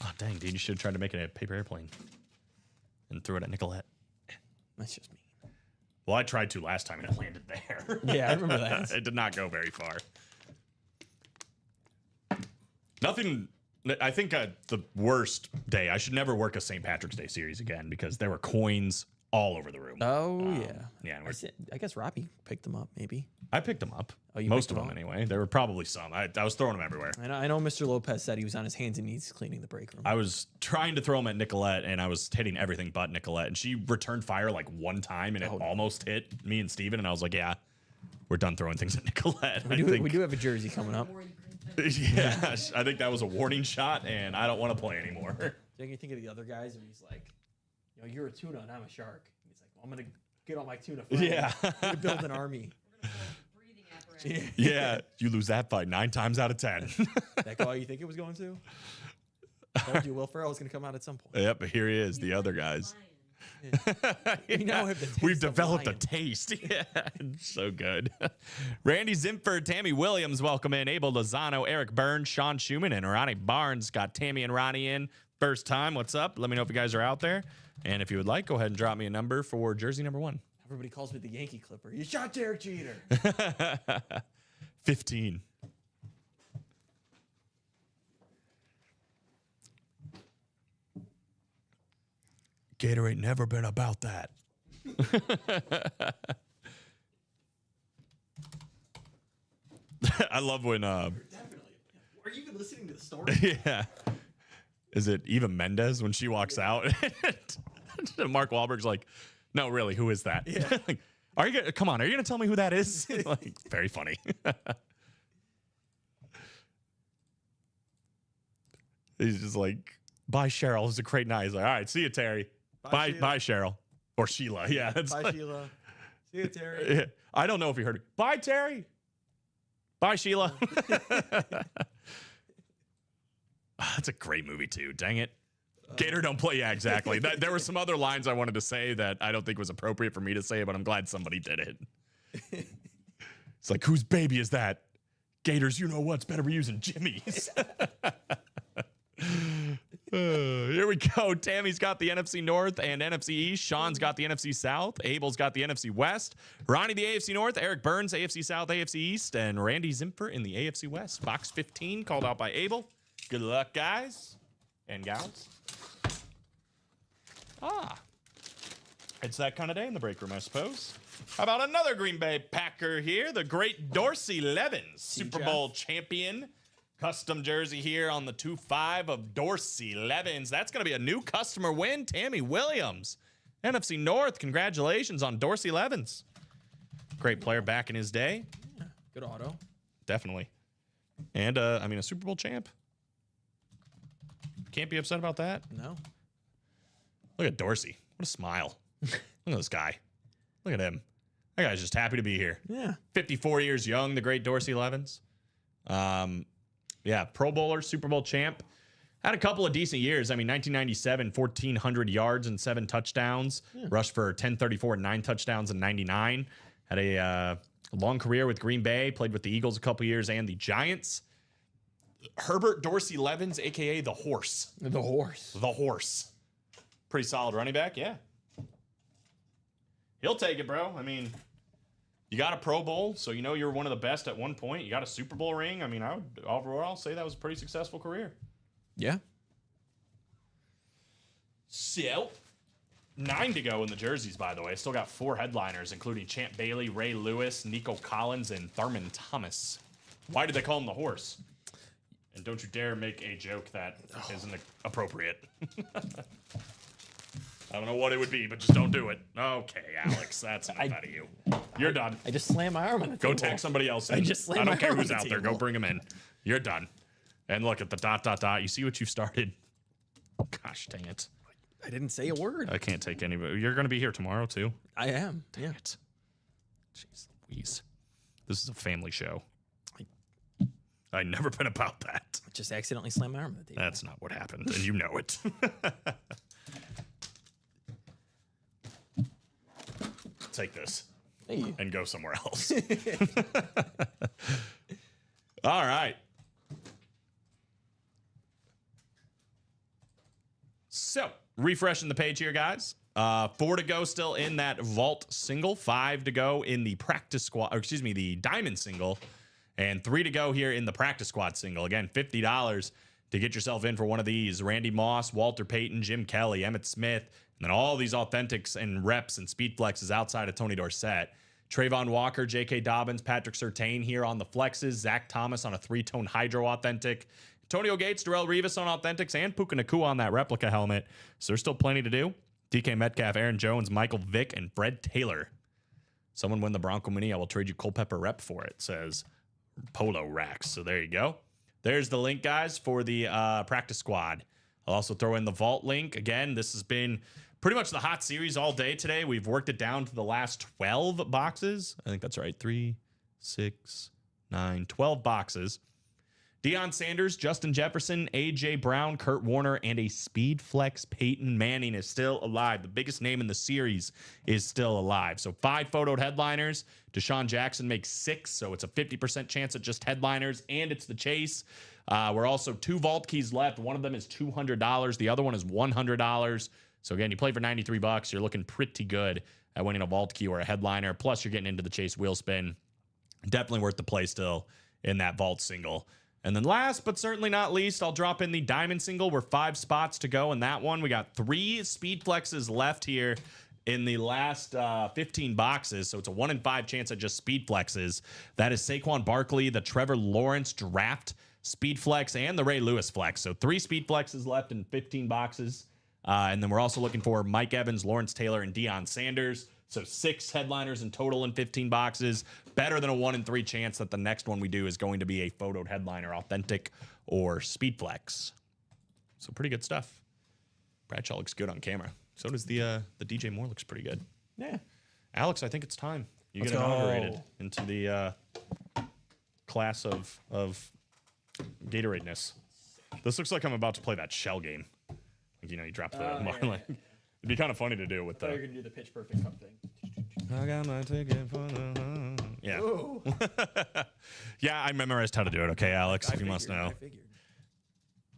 Oh, dang, dude, you should have tried to make it a paper airplane and threw it at Nicolette.
That's just me.
Well, I tried to last time and it landed there.
Yeah, I remember that.
It did not go very far. Nothing I think the worst day. I should never work a St. Patrick's Day series again because there were coins all over the room.
Oh yeah.
Yeah, and
I guess Robbie picked them up. Maybe.
I picked them up.
Oh, you
Most
picked
of
them
them
up?
anyway. There were probably some. I was throwing them everywhere.
I know Mr. Lopez said he was on his hands and knees cleaning the break room.
I was trying to throw them at Nicolette, and I was hitting everything but Nicolette, and she returned fire like one time, and it almost hit me and Steven, and I was like, yeah, we're done throwing things at Nicolette.
we do have a jersey coming up.
More you couldn't think.
Yeah, I think that was a warning shot, and I don't want to play anymore.
Don't you think of the other guys where he's like, you're a tuna and I'm a shark. He's like, well, I'm gonna get all my tuna. Friends.
Yeah.
I'm gonna build an army.
We're gonna build breathing apparatus.
Yeah, you lose that fight 9 times out of 10.
That all you think it was going to? I told you Will Ferrell was gonna come out at some point.
Yep, here he is, the other guys.
Lion.
We now have the taste
We've
of
developed a
lion.
taste. Yeah, so good. Randy Zimford, Tammy Williams, welcome in. Abel Lozano, Eric Burns, Sean Schumann, and Ronnie Barnes got Tammy and Ronnie in. First time. What's up? Let me know if you guys are out there. And if you would like, go ahead and drop me a number for jersey number 1.
Everybody calls me the Yankee Clipper. You shot Derek Jeter.
15. Gatorade never been about that. I love when
Definitely. Are you even listening to the story?
yeah. Is it Eva Mendes when she walks out? Mark Wahlberg's like, no, really, who is that?
Yeah.
Like, are you gonna come on? Are you gonna tell me who that is? Like, very funny. He's just like, bye, Cheryl. It was a great night. He's like, all right, see you, Terry. Bye,
Sheila.
bye, Cheryl. Or Sheila. Yeah. It's
Bye,
like-
Sheila. See you, Terry.
yeah. I don't know if you heard it. Bye, Terry. Bye, Sheila. That's a great movie, too. Dang it. Gator don't play. Yeah, exactly. There were some other lines I wanted to say that I don't think was appropriate for me to say, but I'm glad somebody did it. It's like, whose baby is that? Gators, you know what's better be using Jimmy's. Here we go. Tammy's got the NFC North and NFC East. Sean's got the NFC South. Abel's got the NFC West. Ronnie, the AFC North. Eric Burns, AFC South, AFC East. And Randy Zimfer in the AFC West. Box 15, called out by Abel. Good luck, guys and gals. It's that kind of day in the break room, I suppose. How about another Green Bay Packer here? The great Dorsey Levens, Super Bowl champion. Custom jersey here on the 2-5 of Dorsey Levens. That's going to be a new customer win. Tammy Williams, NFC North. Congratulations on Dorsey Levens. Great player back in his day.
Good auto.
Definitely. And, a Super Bowl champ. Can't be upset about that.
No.
Look at Dorsey. What a smile. Look at this guy. Look at him. That guy's just happy to be here.
Yeah.
54 years young, the great Dorsey Levens. Yeah, Pro Bowler, Super Bowl champ. Had a couple of decent years. 1997, 1,400 yards and 7 touchdowns. Rushed for 1,034 and 9 touchdowns in 99. Had a long career with Green Bay. Played with the Eagles a couple years and the Giants. Herbert Dorsey Levens, a.k.a. the Horse.
The horse.
The Horse. Pretty solid running back, yeah. He'll take it, bro. You got a Pro Bowl, so you know you're one of the best at one point. You got a Super Bowl ring. I would overall say that was a pretty successful career.
Yeah.
So, 9 to go in the jerseys, by the way. Still got 4 headliners, including Champ Bailey, Ray Lewis, Nico Collins, and Thurman Thomas. Why did they call him the Horse? And don't you dare make a joke that isn't appropriate. I don't know what it would be, but just don't do it. Okay, Alex, that's enough out of you. You're done.
I just slammed my arm on the
Go
table.
tag somebody else in.
I just slammed
I don't
my
care
arm
who's
on the
out there. Go
table.
bring them in. You're done. And look at the ... You see what you've started? Gosh dang it.
I didn't say a word.
I can't take anybody. You're going to be here tomorrow, too?
I am. Yeah.
It. Jeez Louise. This is a family show. I've never been about that.
Just accidentally slammed my arm on the table.
That's not what happened, and you know it. Take this
Hey.
and go somewhere else. All right. So, refreshing the page here, guys. 4 to go still in that vault single. 5 to go in the practice squad, or excuse me, the diamond single. And 3 to go here in the practice squad single. Again, $50. to get yourself in for one of these. Randy Moss, Walter Payton, Jim Kelly, Emmitt Smith, and then all these authentics and reps and speed flexes outside of Tony Dorsett. Trayvon Walker, J.K. Dobbins, Patrick Surtain here on the flexes. Zach Thomas on a 3-tone Hydro authentic. Antonio Gates, Darrell Revis on authentics, and Puka Nacua on that replica helmet. So there's still plenty to do. DK Metcalf, Aaron Jones, Michael Vick, and Fred Taylor. Someone win the Bronco Mini, I will trade you Culpepper rep for it, says Polo Racks. So there you go. There's the link, guys, for the practice squad. I'll also throw in the vault link. Again, this has been pretty much the hot series all day today. We've worked it down to the last 12 boxes. I think that's right. 3, 6, 9, 12 boxes. Deion Sanders, Justin Jefferson, A.J. Brown, Kurt Warner, and a Speed Flex Peyton Manning is still alive. The biggest name in the series is still alive. So 5 photoed headliners. Deshaun Jackson makes 6, so it's a 50% chance at just headliners, and it's the chase. We're also 2 vault keys left. One of them is $200. The other one is $100. So again, you play for $93. You're looking pretty good at winning a vault key or a headliner. Plus, you're getting into the chase wheel spin. Definitely worth the play still in that vault single. And then last but certainly not least, I'll drop in the diamond single. We're 5 spots to go in that one. We got 3 speed flexes left here in the last 15 boxes. So it's a 1 in 5 chance at just speed flexes. That is Saquon Barkley, the Trevor Lawrence draft speed flex, and the Ray Lewis flex. So 3 speed flexes left in 15 boxes. And then we're also looking for Mike Evans, Lawrence Taylor, and Deion Sanders. So 6 headliners in total in 15 boxes. Better than a 1 in 3 chance that the next one we do is going to be a photoed headliner, authentic, or speed flex. So pretty good stuff. Bradshaw looks good on camera. So does the DJ Moore looks pretty good.
Yeah.
Alex, I think it's time. You
Let's
get
go.
inaugurated into the class of Gatorade-ness. This looks like I'm about to play that shell game. Like, you drop the Marlin. It'd be kind of funny to do with
I thought
the.
you were gonna do the Pitch Perfect Cup thing.
I got my ticket for the. Yeah.
Ooh.
Yeah, I memorized how to do it. Okay, Alex, if you must know.
I figured.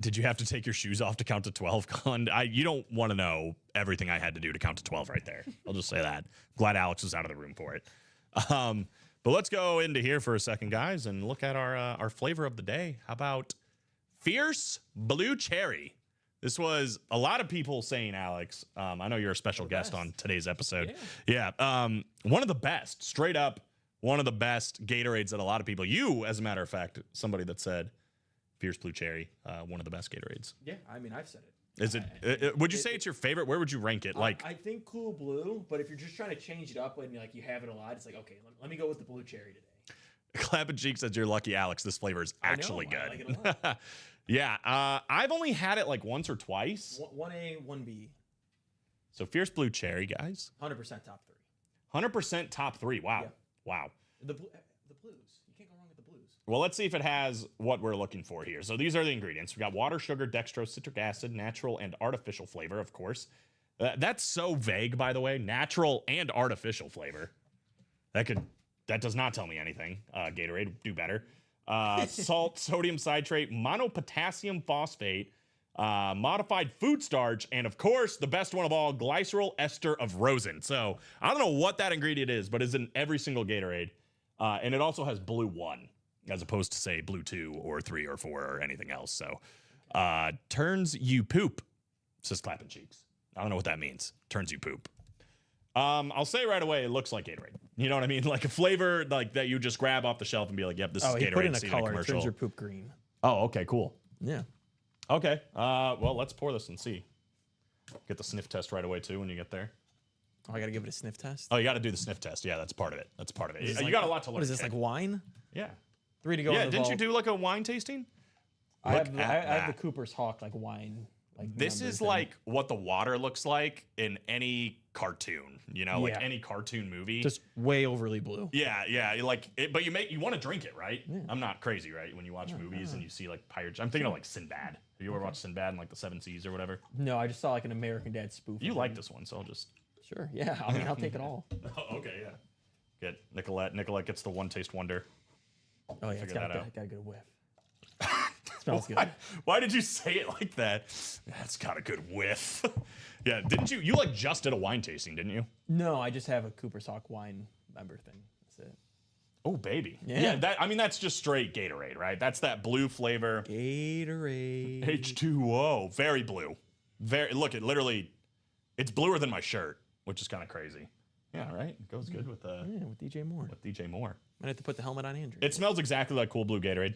Did you have to take your shoes off to count to 12, Colin? You don't want to know everything I had to do to count to 12 right there. I'll just say that. Glad Alex was out of the room for it. But let's go into here for a second, guys, and look at our flavor of the day. How about Fierce Blue Cherry? This was a lot of people saying, Alex, I know you're a special guest on today's episode. Yeah. One of the best, straight up, one of the best Gatorades that a lot of people, you, as a matter of fact, somebody that said Fierce Blue Cherry, one of the best Gatorades.
Yeah, I mean, I've said it.
Is it? Would you say it's your favorite? Where would you rank it? Like,
I think Cool Blue, but if you're just trying to change it up when you have it a lot, it's like, okay, let me go with the Blue Cherry today.
Clap and Cheek says you're lucky, Alex. This flavor is actually
I
good.
like it a lot.
Yeah, I've only had it like once or twice.
1A, 1B,
So Fierce Blue Cherry, guys,
100% top
100% top 3. Wow,
Yeah.
wow.
3. The blues, you can't go wrong with the blues.
Well, let's see if it has what we're looking for here. So these are the ingredients. We got water, sugar, dextrose, citric acid, natural and artificial flavor, of course. That's so vague, by the way. Natural and artificial flavor. That does not tell me anything. Gatorade, do better. Salt, sodium citrate, monopotassium phosphate, modified food starch, and of course, the best one of all, glycerol ester of rosin. So I don't know what that ingredient is, but it's in every single Gatorade. And it also has blue 1, as opposed to, say, blue 2 or 3 or 4 or anything else. So turns you poop, says Clapping Cheeks. I don't know what that means. Turns you poop. I'll say right away, it looks like Gatorade. You know what I mean? Like a flavor like that you just grab off the shelf and be like, yep, this is Gatorade.
He put in a
seen
color. It
commercial.
turns your poop green.
Oh, okay, cool.
Yeah.
Okay. Well, let's pour this and see. Get the sniff test right away, too, when you get there.
Oh, I got to give it a sniff test?
Oh, you got to do the sniff test. Yeah, that's part of it. That's part of it.
Is this
You
like-
got a lot to learn.
What is this,
kid.
like wine?
Yeah.
3 to go.
Yeah,
in the
didn't you
vault.
do like a wine tasting?
I
Look
have,
at
I have the
that.
Cooper's Hawk, like wine. Like
This
number
is
thing.
like what the water looks like in any cartoon, like
Yeah.
any cartoon movie.
just way overly blue.
Yeah, you like it, but you want to drink it, right? I'm not crazy, right? When you watch movies and you see like pirates, I'm thinking of like Sinbad. Have you ever watched Sinbad in like the 7 Seas or whatever?
No, I just saw like an American Dad spoof.
You
of
like
him.
this one, so I'll just.
Sure. Yeah. I mean, I'll take it all.
Oh, okay, yeah. Good. Nicolette. Nicolette gets the one taste wonder.
Oh yeah, it's
Figure
got,
that out.
got a good whiff. Smells good.
Why did you say it like that? That's got a good whiff. Yeah, didn't you like just did a wine tasting, didn't you?
No, I just have a Cooper's Hawk wine member thing. That's it.
Oh, baby.
Yeah.
That, I mean, that's just straight Gatorade, right? That's that blue flavor.
Gatorade.
H2O. Very blue. Look, it literally, it's bluer than my shirt, which is kind of crazy. Yeah, right? It goes good with
Yeah, with DJ Moore.
DJ Moore.
Might have to put the helmet on Andrew.
It smells exactly like Cool Blue Gatorade,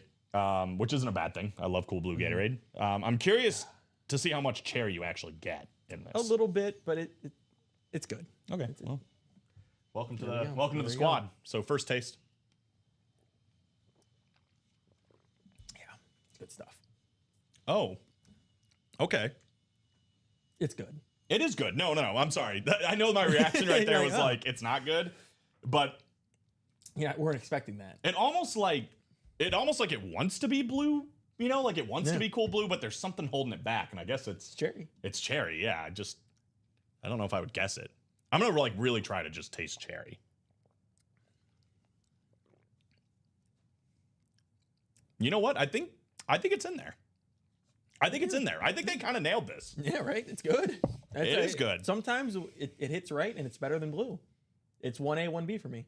which isn't a bad thing. I love Cool Blue Gatorade. I'm curious to see how much cherry you actually get in this.
a little bit, but it's good.
Okay. Well, welcome to
There we
the
go.
welcome to
There
the
we go.
squad. So first taste.
Yeah, good stuff.
Oh. Okay.
It's good.
It is good. No. I'm sorry. I know my reaction right there
You're
was
like, oh.
like, it's not good, but
Yeah, we weren't expecting that.
it almost like it wants to be blue. You know, like it wants to
Yeah.
be Cool Blue, but there's something holding it back, and I guess it's
Cherry.
cherry. Yeah, I don't know if I would guess it. I'm gonna like really try to just taste cherry. You know what? I think it's in there. I think it's in there. I think they kind of nailed this.
Yeah, right. It's good.
It is good.
Sometimes it hits right and it's better than blue. It's 1A, 1B for me.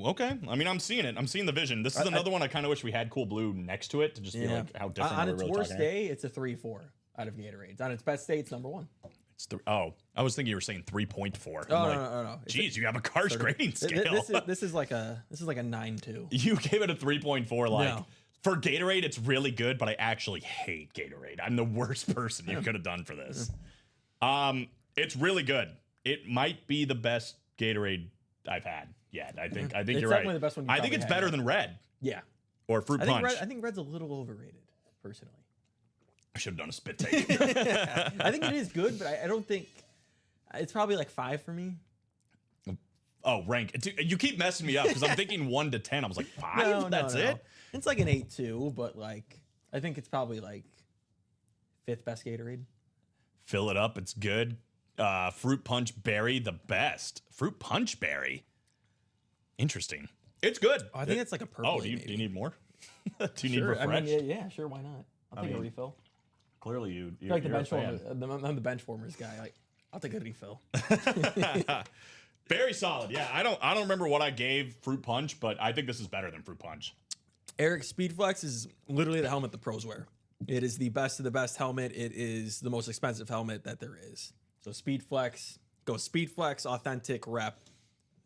Okay. I mean, I'm seeing it. I'm seeing the vision. This is another one I kind of wish we had Cool Blue next to it to just be like how different
On
we're
its
really
worst
talking here.
day, it's a 3-4 out of Gatorades. On its best day, it's number 1.
It's I was thinking you were saying 3.4.
Oh,
I'm like,
no.
Geez, you have a Karsh grading scale.
This is like a 9-2.
You gave it a 3.4. Like
No.
for Gatorade, it's really good, but I actually hate Gatorade. I'm the worst person you could have done for this. It's really good. It might be the best Gatorade I've had yet. I think
It's
you're right.
definitely the best one you've
I think
probably
it's
had
better
yet.
than Red
Yeah.
or Fruit
I
Punch.
think Red's a little overrated, personally.
I should have done a spit take.
I think it is good, but I don't think it's probably like 5 for me.
Oh, rank. You keep messing me up because I'm thinking 1 to 10. I was like, 5? That's it?
It's like an 8-2, but like I think it's probably like 5th best Gatorade.
Fill it up. It's good. Fruit Punch Berry, the best. Fruit Punch Berry. Interesting. It's good.
Oh, I think it's like a purple.
Oh, do you need more? Do you need
Sure. I
refresh?
mean, yeah, sure. Why not? I'll take a
mean,
refill.
Clearly, you're
Like the
you're a
bench
fan.
warmers. I'm the bench warmers guy. Like, I'll take a refill.
Very solid. Yeah, I don't remember what I gave Fruit Punch, but I think this is better than Fruit Punch.
Eric's Speedflex is literally the helmet the pros wear. It is the best of the best helmet. It is the most expensive helmet that there is. So Speedflex, go Speedflex, authentic rep,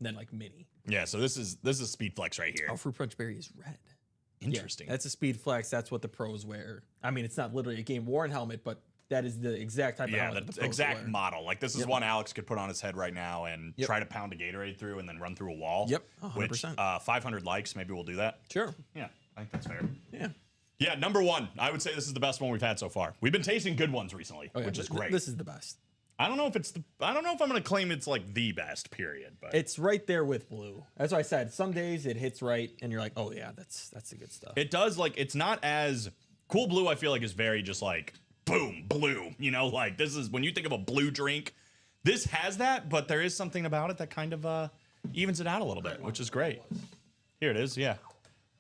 then like mini.
Yeah, so this is Speed Flex right here.
Oh, Fruit Punch Berry is red.
Interesting.
Yeah, that's a Speedflex. That's what the pros wear. I mean, it's not literally a game worn helmet, but that is the exact type of
Yeah,
helmet
the
the pros
exact
wear.
model. Like this is one Alex could put on his head right now and try to pound a Gatorade through and then run through a wall.
Yep,
Which
100%.
500 likes, maybe we'll do that.
Sure.
Yeah, I think that's fair.
Yeah.
Yeah, number 1. I would say this is the best one we've had so far. We've been tasting good ones recently,
Oh, yeah,
which is
th-
great.
This is the best.
I don't know if I'm going to claim it's like the best period, but
It's right there with blue. That's why I said some days it hits right, and you're like, oh yeah, that's the good stuff.
it does like it's not as Cool Blue. I feel like is very just like boom blue. You know, like this is when you think of a blue drink. This has that, but there is something about it that kind of evens it out a little bit, which is great. Here it is. Yeah,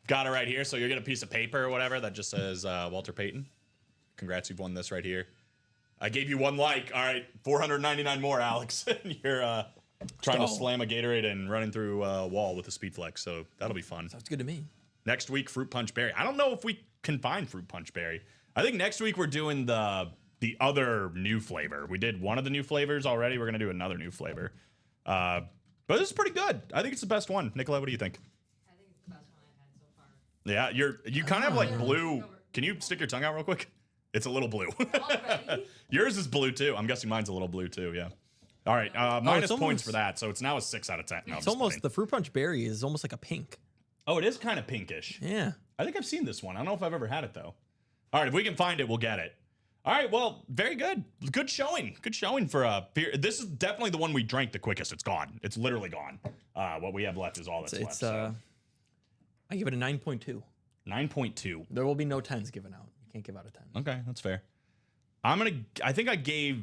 got it right here. So you'll get a piece of paper or whatever that just says Walter Payton. Congrats, you've won this right here. I gave you 1 like. All right, 499 more, Alex. You're trying to slam a Gatorade and running through a wall with a Speed Flex, so that'll be fun.
Sounds good to me.
Next week, Fruit Punch Berry. I don't know if we can find Fruit Punch Berry. I think next week we're doing the other new flavor. We did one of the new flavors already. We're gonna do another new flavor. But this is pretty good. I think it's the best one. Nikolai, what do you think?
I think it's the best one I've had so far.
Yeah, you kind of have like blue. Can you stick your tongue out real quick? It's a little blue.
Already?
Yours is blue too. I'm guessing mine's a little blue too. Yeah. All right. Minus points
almost-
for that. So it's now a 6 out of 10. No, I'm
It's
just
almost
kidding.
the Fruit Punch Berry is almost like a pink.
Oh, it is kind of pinkish.
Yeah.
I think I've seen this one. I don't know if I've ever had it though. All right, if we can find it, we'll get it. All right, well, very good. Good showing. Good showing for a beer. This is definitely the one we drank the quickest. It's gone. It's literally gone. What we have left is all that's left.
It's
So.
I give it a 9.2.
9.2.
There will be no 10s given out. You can't give out a 10.
Okay, that's fair. I think I gave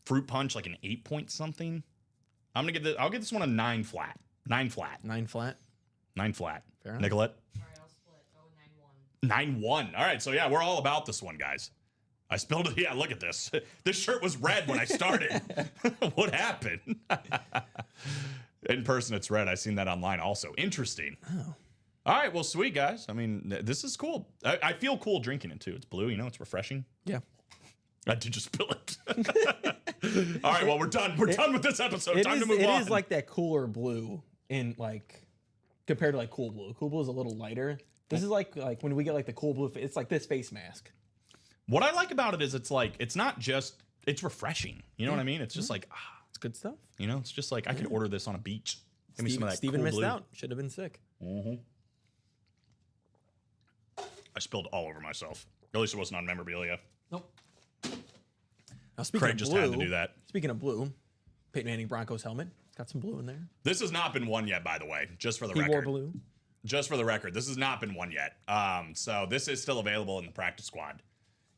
Fruit Punch like an 8 point something. I'll give this one a 9 flat. 9 flat.
9 flat.
9 flat.
Fair enough.
Nicolette?
All right, I'll split. Go 9-1.
9-1. All right, so yeah, we're all about this one, guys. I spilled it. Yeah, look at this. This shirt was red when I started. What happened? In person, it's red. I've seen that online also. Interesting.
Oh.
All right, well, sweet guys. I mean, this is cool. I feel cool drinking it too. It's blue, you know, it's refreshing.
Yeah.
I did just spill it. All right, well, we're done. We're done with this episode. Time to move on.
It is like that cooler blue in like compared to like Cool Blue. Cool Blue is a little lighter. This is like when we get like the Cool Blue. It's like this face mask.
What I like about it is it's like it's not just it's refreshing. You know what I mean? It's just like
It's good stuff.
you know, it's just like I could order this on a beach. Give me some of that
Steven
cool
missed
blue.
out. Should have been sick.
I spilled all over myself. At least it wasn't on memorabilia.
Nope. Now speaking
Craig
of
just
blue,
had to do that.
Speaking of blue, Peyton Manning Broncos helmet. It's got some blue in there.
This has not been won yet, by the way. Just for the
He
record.
wore blue.
Just for the record, this has not been won yet. So this is still available in the practice squad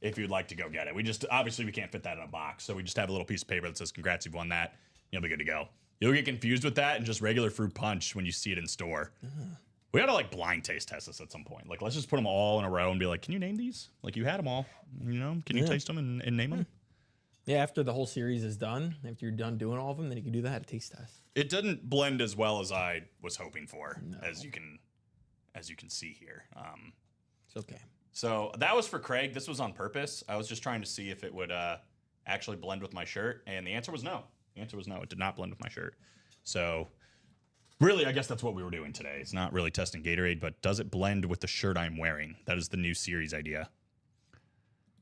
if you'd like to go get it. We just obviously we can't fit that in a box, so we just have a little piece of paper that says "Congrats, you've won that." You'll be good to go. You'll get confused with that and just regular fruit punch when you see it in store. We ought to like blind taste test this at some point. Like let's just put them all in a row and be like, "Can you name these? Like you had them all. You know? Can you taste them and name them?"
Yeah, after the whole series is done, after you're done doing all of them, then you can do that, a taste test.
It didn't blend as well as I was hoping for, as you can see here.
It's okay.
So that was for Craig. This was on purpose. I was just trying to see if it would actually blend with my shirt, and the answer was no. The answer was no. It did not blend with my shirt. So really, I guess that's what we were doing today. It's not really testing Gatorade, but does it blend with the shirt I'm wearing? That is the new series idea.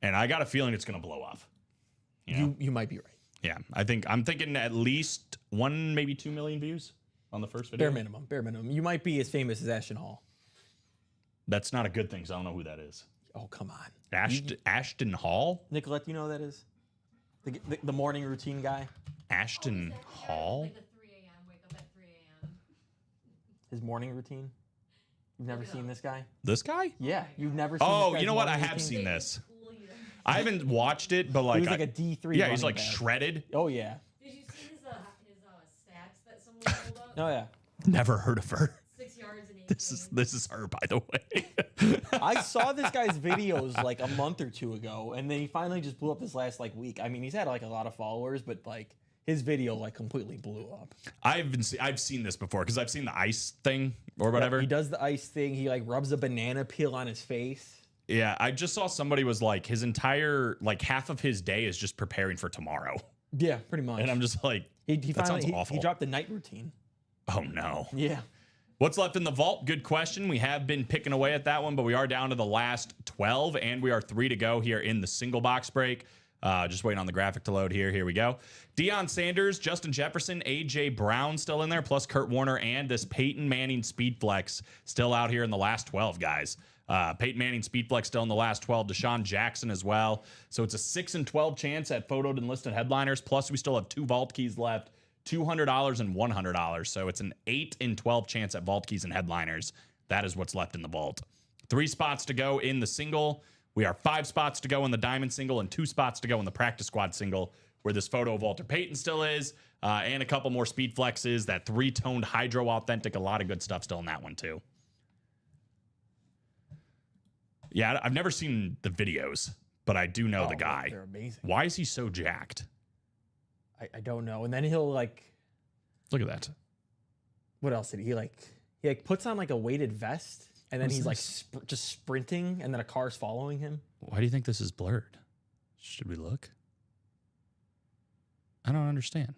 And I got a feeling it's going to blow up. You know?
You might be right.
Yeah, I'm thinking at least 1, maybe 2 million views on the first video.
Bare minimum. Bare minimum. You might be as famous as Ashton Hall.
That's not a good thing, so I don't know who that is.
Oh, come on.
Ashton Hall?
Nicolette, do you know who that is? The morning routine guy?
Ashton Hall?
Like the 3 a.m. Wake up at 3 a.m.
His morning routine? You've never seen this guy?
This guy?
Yeah, you've never seen this
Oh,
guy's
you know what? I
morning
have
routine?
seen this.
Leader.
I haven't watched it, but like,
He was like a D3
yeah, he's
running
like
back.
shredded.
Oh, yeah.
Did you see his stats that someone pulled up?
Oh, yeah.
Never heard of her.
6 yards and 8
This is her, by the way.
I saw this guy's videos like a month or two ago, and then he finally just blew up this last like week. I mean, he's had like a lot of followers, but like his video like completely blew up.
I've seen this before because I've seen the ice thing or whatever.
He does the ice thing. He like rubs a banana peel on his face.
Yeah, I just saw somebody was like his entire like half of his day is just preparing for tomorrow,
Yeah, pretty much.
and I'm just like,
he
that
finally
sounds awful.
he dropped the night routine.
Oh no.
Yeah.
What's left in the vault? Good question. We have been picking away at that one, but we are down to the last 12, and we are 3 to go here in the single box break. Just waiting on the graphic to load here. Here we go. Deion Sanders, Justin Jefferson, A.J. Brown still in there, plus Kurt Warner, and this Peyton Manning Speed Flex still out here in the last 12, guys. Peyton Manning Speed Flex still in the last 12. Deshaun Jackson as well. So it's a 6 and 12 chance at photoed and listed headliners, plus we still have 2 vault keys left. $200 and $100. So it's an 8 in 12 chance at vault keys and headliners. That is what's left in the vault. 3 spots to go in the single. We are 5 spots to go in the diamond single and 2 spots to go in the practice squad single, where this photo of Walter Payton still is, and a couple more speed flexes. That 3-toned hydro authentic. A lot of good stuff still in that one too. Yeah, I've never seen the videos, but I do know the guy.
They're amazing.
Why is he so jacked?
I don't know. And then he'll like,
Look at that.
what else did he like? He like puts on like a weighted vest, and then
What's
he's like
this?
just sprinting, and then a car's following him.
Why do you think this is blurred? Should we look? I don't understand.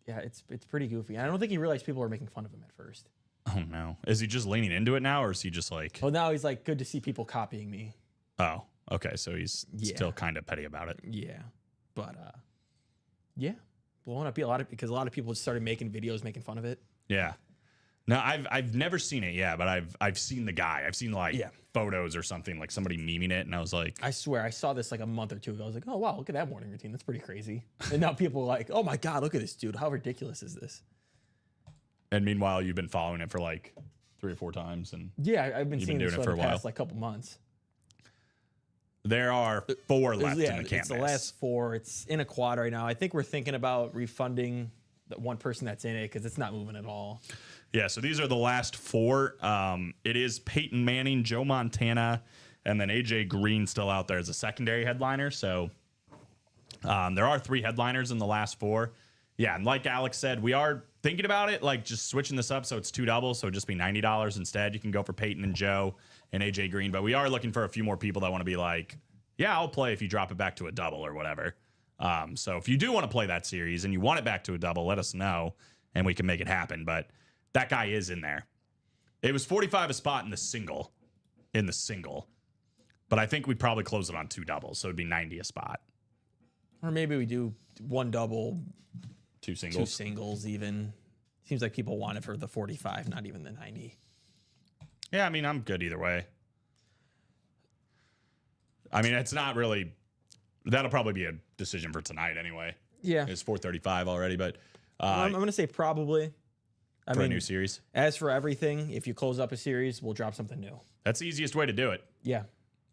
Yeah, it's pretty goofy. And I don't think he realized people were making fun of him at first.
Oh no. Is he just leaning into it now, or is he just like,
Well, now he's like, good to see people copying me.
oh, okay, so he's
Yeah.
still kind of petty about it.
Yeah, but yeah, blowing up because a lot of people just started making videos making fun of it.
Yeah. No, I've never seen it, yeah, but I've seen the guy. I've seen like
Yeah.
photos or something, like somebody memeing it, and I was like,
I swear, I saw this like a month or two ago. I was like, oh wow, look at that morning routine. That's pretty crazy. And now people are like, oh my god, look at this dude. How ridiculous is this?
and meanwhile you've been following it for like 3 or 4 times, and
Yeah, I've been
You've
seeing
been
this
doing it
for
for
the
a while.
past like couple months.
there are 4 left in the canvas.
It's the last 4. It's in a quad right now. I think we're thinking about refunding the one person that's in it because it's not moving at all.
Yeah, so these are the last 4. It is Peyton Manning, Joe Montana, and then AJ Green still out there as a secondary headliner. So there are 3 headliners in the last 4. Yeah, and like Alex said, we are thinking about it, like just switching this up so it's 2 doubles, so it'd just be $90 instead. You can go for Peyton and Joe and AJ Green, but we are looking for a few more people that want to be like, yeah, I'll play if you drop it back to a double or whatever. So if you do want to play that series and you want it back to a double, let us know and we can make it happen. But that guy is in there. It was 45 a spot in the single. But I think we'd probably close it on 2 doubles, so it'd be 90 a spot.
Or maybe we do 1 double,
2
2
singles.
singles even. Seems like people want it for the 45, not even the 90.
Yeah, I mean, I'm good either way. I mean, it's not really... That'll probably be a decision for tonight anyway.
Yeah.
It's 4:35 already, but
I'm going to say probably.
for a new series.
As for everything, if you close up a series, we'll drop something new.
That's the easiest way to do it.
Yeah.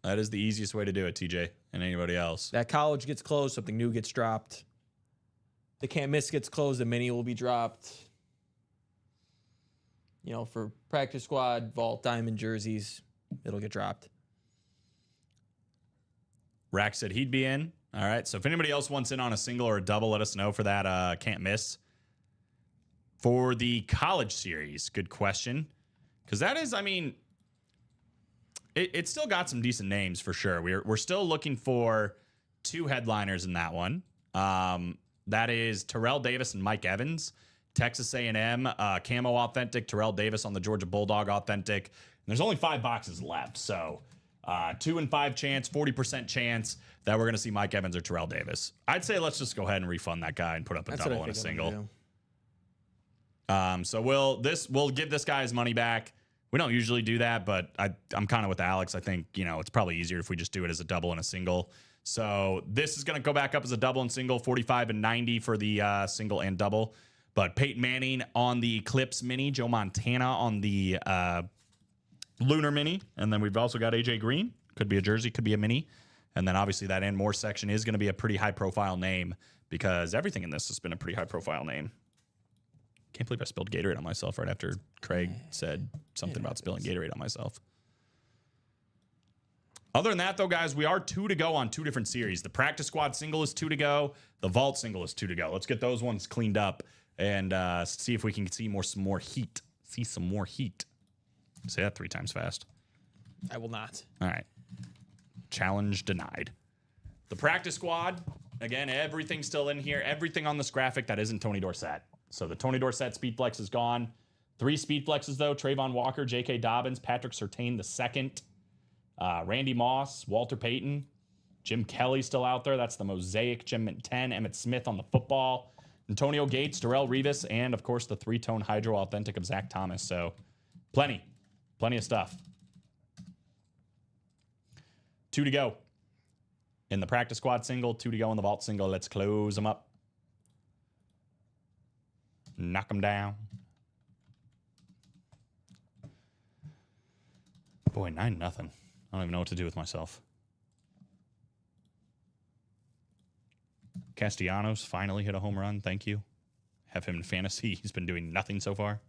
That is the easiest way to do it, TJ, and anybody else.
That college gets closed, something new gets dropped. The can't miss gets closed, the mini will be dropped. You know, for practice squad, vault, diamond jerseys, it'll get dropped.
Rack said he'd be in. All right. So if anybody else wants in on a single or a double, let us know for that can't miss. For the college series, good question. Because that is, I mean, it's still got some decent names for sure. We're still looking for 2 headliners in that one. That is Terrell Davis and Mike Evans. Texas A&M, Camo Authentic, Terrell Davis on the Georgia Bulldog Authentic. And there's only 5 boxes left. So 2 in 5 chance, 40% chance that we're going to see Mike Evans or Terrell Davis. I'd say let's just go ahead and refund that guy and put up a double and a single. So we'll give this guy his money back. We don't usually do that, but I'm kind of with Alex. I think, it's probably easier if we just do it as a double and a single. So this is going to go back up as a double and single, 45 and 90 for the single and double. But Peyton Manning on the Eclipse Mini, Joe Montana on the Lunar Mini, and then we've also got AJ Green. Could be a jersey, could be a mini. And then obviously that and more section is going to be a pretty high-profile name because everything in this has been a pretty high-profile name. Can't believe I spilled Gatorade on myself right after Craig said something about spilling Gatorade on myself. Other than that, though, guys, we are 2 to go on 2 different series. The practice squad single is 2 to go. The vault single is 2 to go. Let's get those ones cleaned up and see if we can see some more heat. See some more heat. Say that 3 times fast.
I will not.
All right. Challenge denied. The practice squad, again, everything's still in here. Everything on this graphic that isn't Tony Dorsett. So the Tony Dorsett speed flex is gone. 3 speed flexes, though. Trayvon Walker, J.K. Dobbins, Patrick Surtain II, Randy Moss, Walter Payton, Jim Kelly still out there. That's the Mosaic. Jim 10, Emmett Smith on the football, Antonio Gates, Darrell Revis, and, of course, the 3-tone Hydro Authentic of Zach Thomas. So plenty of stuff. 2 to go in the practice squad single, 2 to go in the vault single. Let's close them up. Knock them down. Boy, 9-0. I don't even know what to do with myself. Castellanos finally hit a home run. Thank you. Have him in fantasy. He's been doing nothing so far.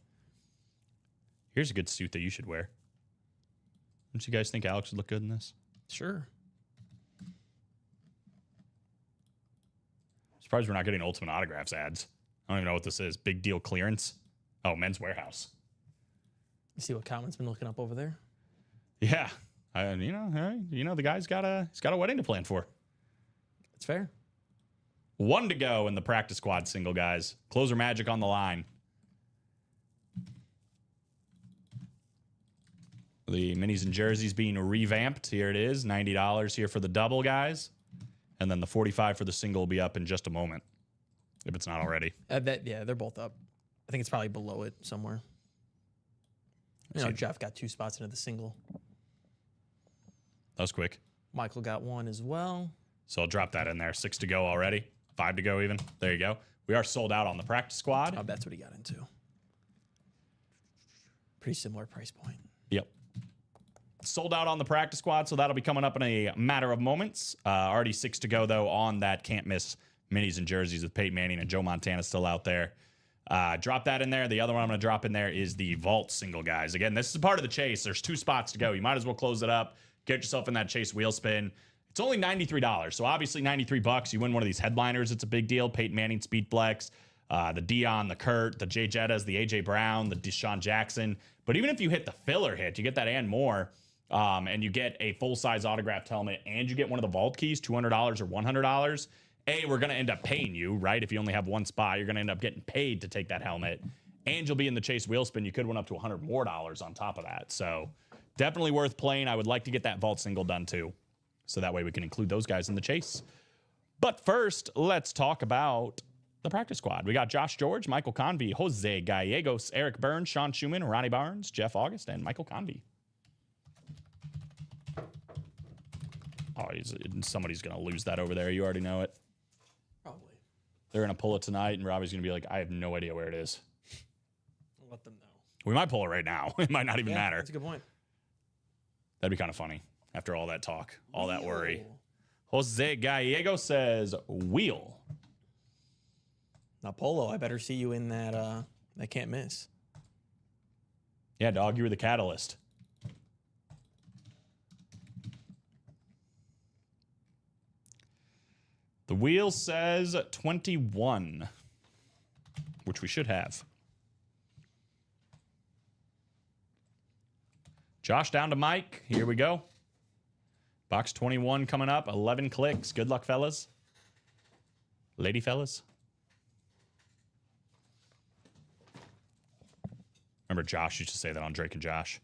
Here's a good suit that you should wear. Don't you guys think Alex would look good in this?
Sure.
Surprised we're not getting Ultimate Autographs ads. I don't even know what this is. Big deal clearance. Oh, Men's Warehouse.
You see what Calvin's been looking up over there?
Yeah. The guy's got a wedding to plan for.
It's fair.
1 to go in the practice squad single, guys. Closer Magic on the line. The minis and jerseys being revamped. Here it is. $90 here for the double, guys. And then the 45 for the single will be up in just a moment. If it's not already.
They're both up. I think it's probably below it somewhere. Jeff got 2 spots into the single.
That was quick.
Michael got 1 as well.
So I'll drop that in there. 6 to go already. 5 to go even. There you go. We are sold out on the practice squad.
Oh, that's what he got into. Pretty similar price point.
Yep. Sold out on the practice squad, so that'll be coming up in a matter of moments. Already 6 to go, though, on that can't miss minis and jerseys with Peyton Manning and Joe Montana still out there. Drop that in there. The other one I'm going to drop in there is the vault single, guys. Again, this is part of the chase. There's 2 spots to go. You might as well close it up. Get yourself in that chase wheel spin. It's only $93. So obviously $93. You win one of these headliners. It's a big deal. Peyton Manning, Speed Flex, the Dion, the Kurt, the Jay Jettas, the AJ Brown, the Deshaun Jackson. But even if you hit the filler hit, you get that and more, and you get a full-size autographed helmet, and you get one of the vault keys, $200 or $100, we're going to end up paying you, right? If you only have one spot, you're going to end up getting paid to take that helmet, and you'll be in the chase wheel spin. You could win up to $100 more on top of that. So definitely worth playing. I would like to get that vault single done too, so that way we can include those guys in the chase. But first, let's talk about the practice squad. We got Josh George, Michael Convey, Jose Gallegos, Eric Burns, Sean Schumann, Ronnie Barnes, Jeff August, and Michael Convey. Oh, somebody's going to lose that over there. You already know it.
Probably.
They're going to pull it tonight, and Robbie's going to be like, I have no idea where it is.
I'll let them know.
We might pull it right now. It might not even matter.
That's a good point.
That'd be kind of funny after all that talk, all that worry. Jose Gallego says, wheel.
Now, Polo, I better see you in that that can't miss.
Yeah, dog, you were the catalyst. The wheel says 21, which we should have. Josh down to Mike. Here we go. Box 21 coming up. 11 clicks. Good luck, fellas. Lady fellas. Remember Josh used to say that on Drake and Josh.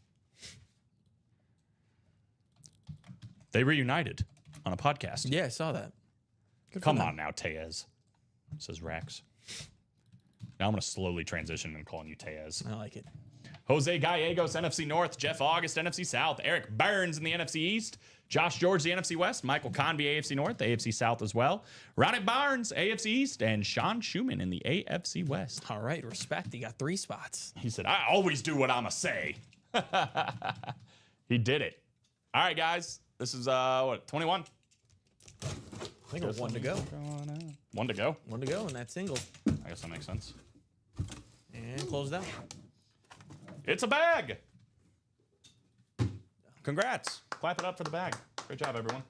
They reunited on a podcast.
Yeah, I saw that. Good for
Come
them.
on now, Tellez, says Rax. Now I'm going to slowly transition and calling you Tellez.
I like it.
Jose Gallegos, NFC North. Jeff August, NFC South. Eric Burns in the NFC East. Josh George, the NFC West. Michael Convey, AFC North. AFC South as well. Ronnie Barnes, AFC East. And Sean Schumann in the AFC West.
All right, respect. He got 3 spots.
He said, I always do what I'ma say. He did it. All right, guys. This is, 21?
I think it was 1 to go.
1 to go.
1 to go in that single.
I guess that makes sense.
And closed out.
It's a bag. Congrats. Clap it up for the bag. Great job, everyone.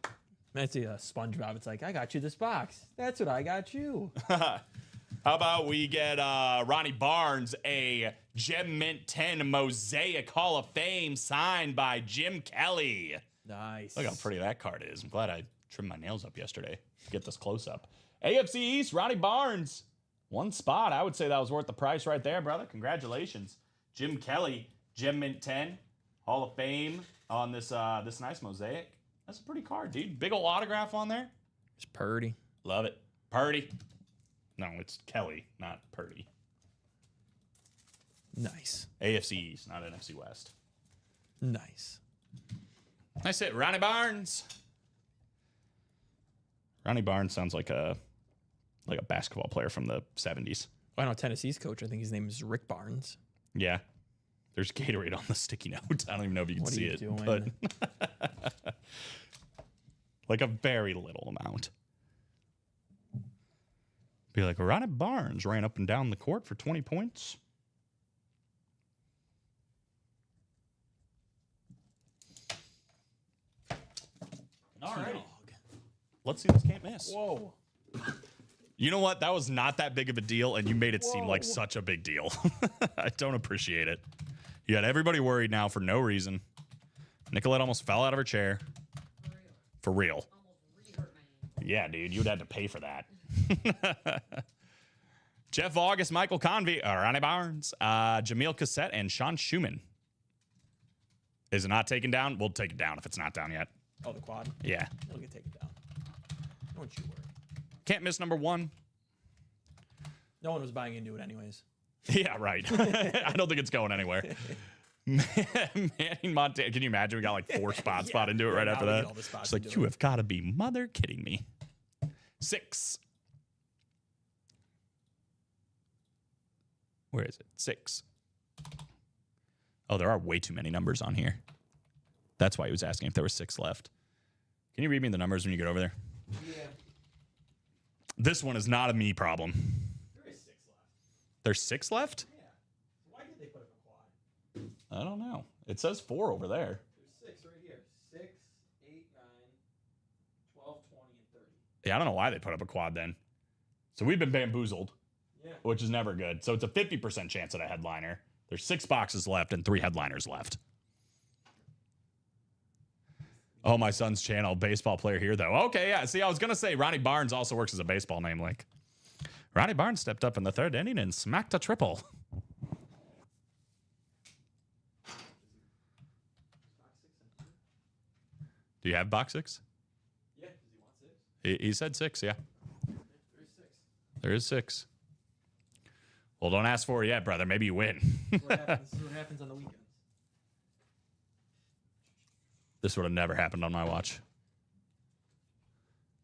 That's a SpongeBob. It's like, I got you this box. That's what I got you.
How about we get Ronnie Barnes a Gem Mint 10 Mosaic Hall of Fame signed by Jim Kelly.
Nice.
Look how pretty that card is. I'm glad I trimmed my nails up yesterday. Get this close up. AFC East, Ronnie Barnes. 1 spot. I would say that was worth the price right there, brother. Congratulations. Jim Kelly, Gem Mint 10, Hall of Fame on this this nice mosaic. That's a pretty card, dude. Big ol' autograph on there.
It's Purdy.
Love it. Purdy. No, it's Kelly, not Purdy.
Nice.
AFC East, not NFC West.
Nice.
That's it. Ronnie Barnes. Ronnie Barnes sounds like a basketball player from the 70s.
I know Tennessee's coach. I think his name is Rick Barnes.
Yeah. There's Gatorade on the sticky note. I don't even know if you can
What are
see
you
it.
doing?
But like a very little amount. Be like, Ronnie Barnes ran up and down the court for 20 points. All right. Let's see this can't miss.
Whoa.
You know what? That was not that big of a deal, and you made it seem like such a big deal. I don't appreciate it. You got everybody worried now for no reason. Nicolette almost fell out of her chair. For real.
Almost re-hurt my ankle.
Yeah, dude, you'd have to pay for that. Jeff August, Michael Convey, Ronnie Barnes, Jameel Cassette, and Sean Schumann. Is it not taken down? We'll take it down if it's not down yet.
Oh, the quad.
Yeah.
It'll get taken down. Don't you worry.
Can't miss number 1.
No one was buying into it anyways.
Yeah, right. I don't think it's going anywhere. Manning Montana. Can you imagine? We got like 4 spots spot into it right
now
after
we
that.
get all the spots
It's like,
into
you
it.
have got to be mother kidding me. 6. Where is it? 6. Oh, there are way too many numbers on here. That's why he was asking if there were 6 left. Can you read me the numbers when you get over there?
Yeah.
This one is not a me problem.
There is 6 left.
There's 6 left?
Yeah. Why did they put up a quad?
I don't know. It says 4 over there.
There's 6 right here. 6, 8, 9, 12, 20, and 30.
Yeah, I don't know why they put up a quad then. So we've been bamboozled. which is never good. So it's a 50% chance at a headliner. There's 6 boxes left and 3 headliners left. Oh, my son's channel, baseball player here, though. Okay, yeah. See, I was going to say Ronnie Barnes also works as a baseball name link. Ronnie Barnes stepped up in the 3rd inning and smacked a triple. Do you have box 6?
Yeah, does he want 6?
He said 6, yeah. There is 6. Well, don't ask for it yet, brother. Maybe you win.
This is what happens on the weekends.
This would have never happened on my watch.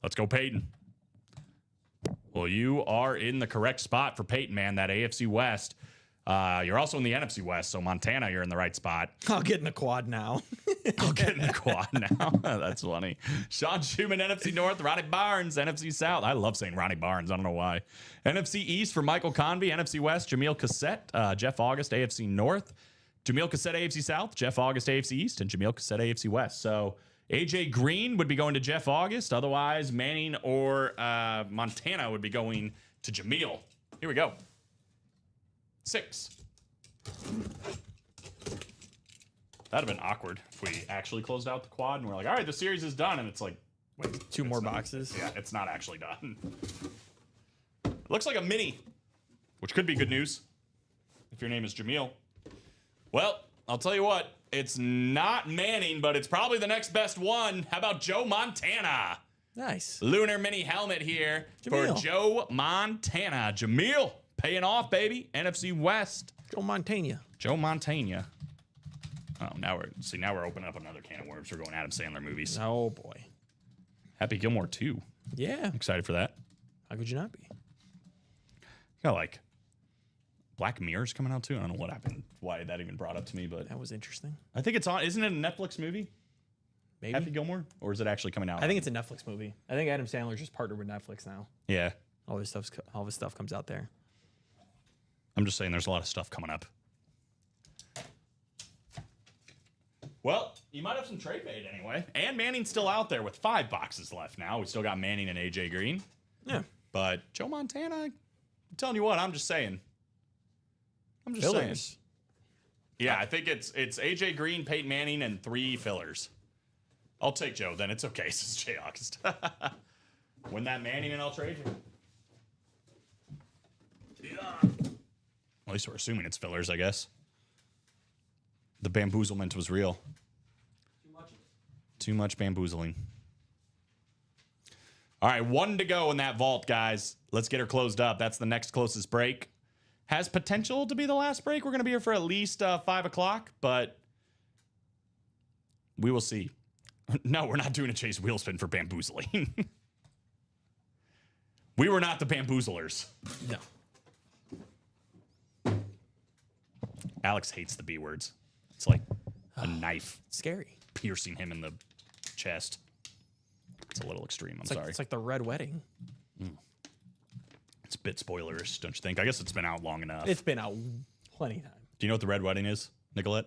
Let's go, Peyton. Well, you are in the correct spot for Peyton, man. That AFC West. You're also in the NFC West, so Montana, you're in the right spot.
I'll get in the quad now.
I'll get in the quad now. That's funny. Sean Schumann, NFC North. Ronnie Barnes, NFC South. I love saying Ronnie Barnes. I don't know why. NFC East for Michael Convey. NFC West, Jameel Cassette. Jeff August, AFC North. Jameel Cassette, AFC South. Jeff August, AFC East. And Jameel Cassette, AFC West. So AJ Green would be going to Jeff August. Otherwise, Manning or Montana would be going to Jameel. Here we go. 6. That'd have been awkward if we actually closed out the quad and we're like, all right, the series is done. And it's like, wait,
2 more
not-
boxes.
Yeah, it's not actually done. It looks like a mini, which could be good news if your name is Jameel. Well, I'll tell you what, it's not Manning, but it's probably the next best one. How about Joe Montana?
Nice.
Lunar mini helmet here for
Jameel.
Joe Montana. Jameel paying off, baby. NFC West.
Joe Montana.
Joe Montana. Oh, now we're opening up another can of worms. We're going Adam Sandler movies.
Oh boy.
Happy Gilmore 2.
Yeah.
Excited for that.
How could you not be?
Got like Black Mirror's coming out too. I don't know what happened, why that even brought up to me, but
That was interesting.
I think it's on. Isn't it a Netflix movie?
Maybe.
Happy Gilmore, or is it actually coming out?
I think it's a Netflix movie. I think Adam Sandler's just partnered with Netflix now.
Yeah.
All his stuff comes out there.
I'm just saying, there's a lot of stuff coming up. Well, you might have some trade bait anyway. And Manning's still out there with 5 boxes left now. We still got Manning and AJ Green.
Yeah.
But Joe Montana, I'm telling you what, I'm just saying. I'm just saying.
Fillers.
Yeah, I think it's AJ Green, Peyton Manning, and 3 fillers. I'll take Joe, then it's okay, says Jay August. Win that Manning and I'll trade you. Yeah. At least we're assuming it's fillers, I guess. The bamboozlement was real. Too much bamboozling. All right, 1 to go in that vault, guys. Let's get her closed up. That's the next closest break. Has potential to be the last break. We're going to be here for at least 5 o'clock, but we will see. No, we're not doing a Chase Wheelspin for bamboozling. We were not the bamboozlers.
No.
Alex hates the B words. It's like a knife
Scary.
piercing him in the chest. It's a little extreme. I'm sorry.
It's like the Red Wedding.
It's a bit spoilerish, don't you think? I guess it's been out long enough.
It's been out plenty of time.
Do you know what the Red Wedding is, Nicolette?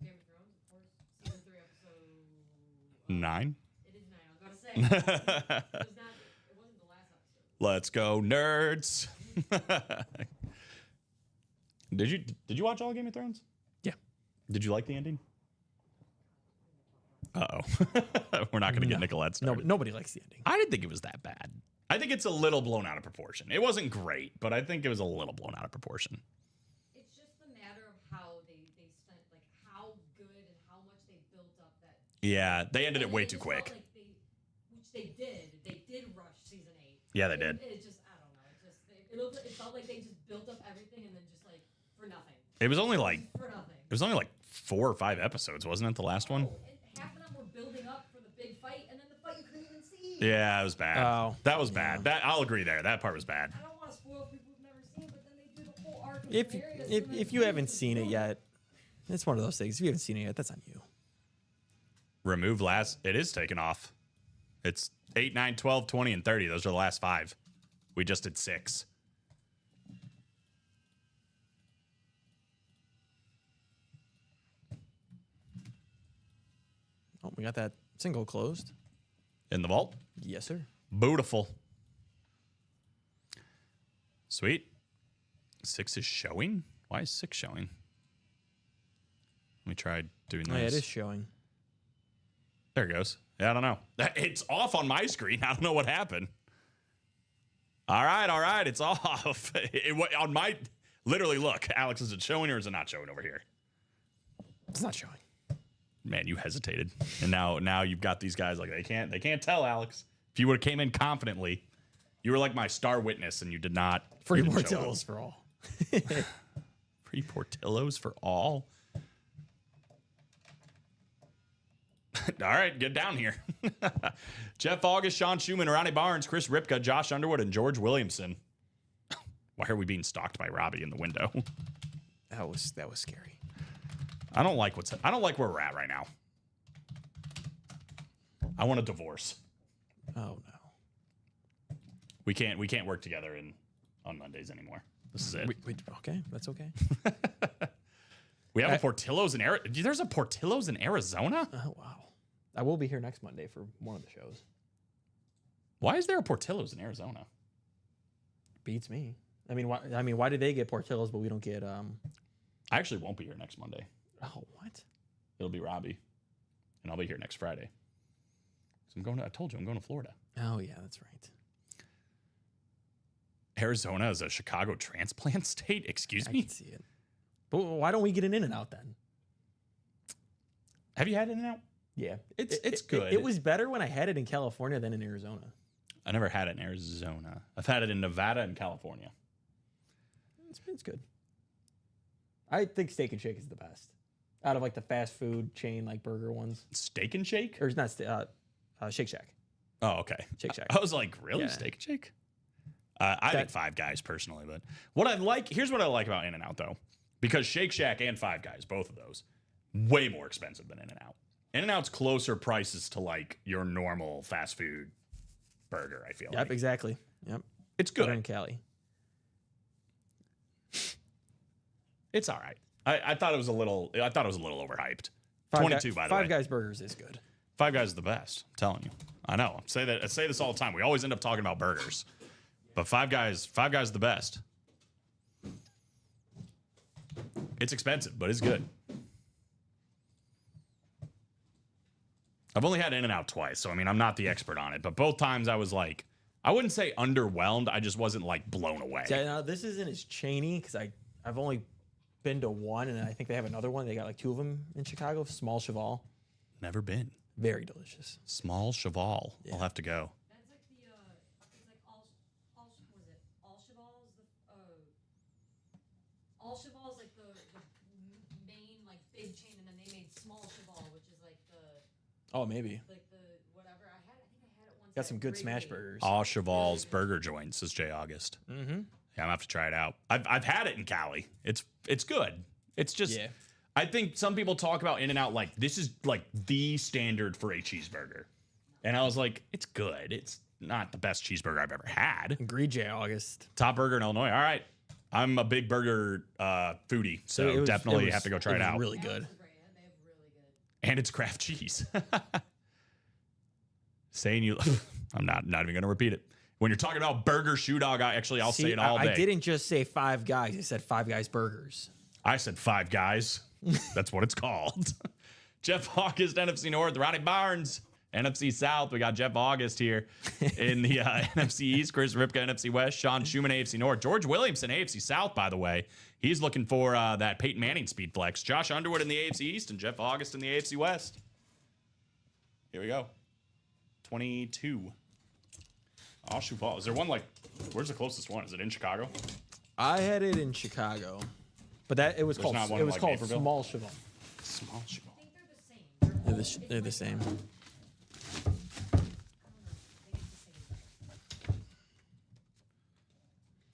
Game of Thrones, of course. Season 3, episode.
9?
It is 9. I was about to say. It wasn't the last episode.
Let's go, nerds. Did you watch all Game of Thrones?
Yeah.
Did you like the ending? Uh-oh. We're not going to get Nicolette started.
Nobody likes the ending.
I didn't think it was that bad. I think it's a little blown out of proportion. It wasn't great, but I think it was a little blown out of proportion.
It's just the matter of how they spent, like, how good and how much they built up that.
Yeah, they ended it
And
way
it
too
just felt
quick.
like which they did. They did rush season 8.
Yeah, they did.
It just, I don't know. It felt like they just built up everything and then just, like, for nothing.
It was only like
For nothing.
4 or 5 episodes, wasn't it? The last one.
Oh, and half of them were building up for the big fight, and then the fight you couldn't even see.
Yeah, it was bad.
Oh,
that was bad. That I'll agree there. That part was bad.
I don't want to spoil people who've never seen, but then they do the whole arc. Of
If
Daenerys,
if,
and then
if you haven't seen it yet, it's one of those things. If you haven't seen it yet, that's on you.
Remove last. It is taken off. It's 8, 9, 12, 20, and 30. Those are the last 5. We just did 6.
Oh, we got that single closed.
In the vault.
Yes, sir.
Beautiful. Sweet. 6 is showing? Why is 6 showing? Let me try doing this.
Oh, yeah, it is showing.
There it goes. Yeah, I don't know. It's off on my screen. I don't know what happened. All right. It's off. On my, literally, look. Alex, is it showing or is it not showing over here?
It's not showing.
Man, you hesitated, and now you've got these guys like they can't tell, Alex. If you would have came in confidently, you were like my star witness, and you did not.
Free
you didn't show
Portillo's
up.
for all.
Free Portillo's for all. All right, get down here. Jeff August, Sean Schumann, Ronnie Barnes, Chris Ripka, Josh Underwood, and George Williamson. Why are we being stalked by Robbie in the window?
That was scary.
I don't like where we're at right now. I want a divorce.
Oh no.
We can't work together on Mondays anymore. This is it.
Okay, that's okay.
We have a Portillo's in Arizona. There's a Portillo's in Arizona?
Oh wow. I will be here next Monday for one of the shows.
Why is there a Portillo's in Arizona?
Beats me. I mean, why do they get Portillo's but we don't get
I actually won't be here next Monday.
Oh, what?
It'll be Robbie. And I'll be here next Friday. So I told you I'm going to Florida.
Oh yeah, that's right.
Arizona is a Chicago transplant state? Excuse
I
me?
can see it. But why don't we get an In-N-Out then?
Have you had In-N-Out?
Yeah.
It's good.
It was better when I had it in California than in Arizona.
I never had it in Arizona. I've had it in Nevada and California.
It's good. I think Steak and Shake is the best. Out of like the fast food chain, like burger ones.
Steak and Shake?
Or it's not Shake Shack.
Oh, okay.
Shake Shack.
I was like, really?
Yeah.
Steak and Shake? I think Five Guys personally, but here's what I like about In-N-Out though, because Shake Shack and Five Guys, both of those, way more expensive than In-N-Out. In-N-Out's closer prices to like your normal fast food burger. I feel
Yep,
like
exactly. Yep.
it's
Better
good.
in Cali.
It's all right. I thought it was a little overhyped. 22 by the way.
Five Guys Burgers is good.
Five Guys is the best. I'm telling you. I know. I say this all the time. We always end up talking about burgers. But Five Guys is the best. It's expensive, but it's good. I've only had In-N-Out twice, so I mean, I'm not the expert on it, but both times I was like, I wouldn't say underwhelmed. I just wasn't like blown away.
See, now this isn't as chainy because I've only been to one, and I think they have another one. They got like 2 of them in Chicago. Small Cheval,
Never been.
very delicious.
Small Cheval. I'll have to go.
That's like the it's like all was it all Cheval's all Cheval's like the main like big chain, and then they made Small Cheval, which is like the
Oh, maybe.
whatever. I think I had it once.
Got
at
some good
Great
smash
Dane.
burgers.
All Cheval's Burger Joint, says Jay August.
Mm-hmm.
Yeah, I'm gonna have to try it out. I've had it in Cali. It's good. It's just
Yeah.
I think some people talk about In-N-Out like this is like the standard for a cheeseburger. And I was like, it's good. It's not the best cheeseburger I've ever had.
Agreed, Jay August.
Top burger in Illinois. All right. I'm a big burger foodie, so
It was-
definitely
it was-
have to go try it
was
out.
Really
That
good.
was great. They have really good.
And it's craft cheese. Saying you I'm not even gonna repeat it. When you're talking about burger shoe dog, I'll say it all day.
I didn't just say Five Guys. I said Five Guys Burgers.
I said Five Guys. That's what it's called. Jeff August, NFC North. Ronnie Barnes, NFC South. We got Jeff August here in the NFC East. Chris Ripka, NFC West. Sean Schumann, AFC North. George Williamson, AFC South, by the way. He's looking for that Peyton Manning speed flex. Josh Underwood in the AFC East and Jeff August in the AFC West. Here we go. 22. Oh, shoot. Is there one like, where's the closest one? Is it in Chicago?
I had it in Chicago, but it was
There's
called
not one
it
in,
was
like,
called
Naperville?
Small Cheval.
Small Chicago.
I think they're the same.
They're the same.
I don't know. I think it's the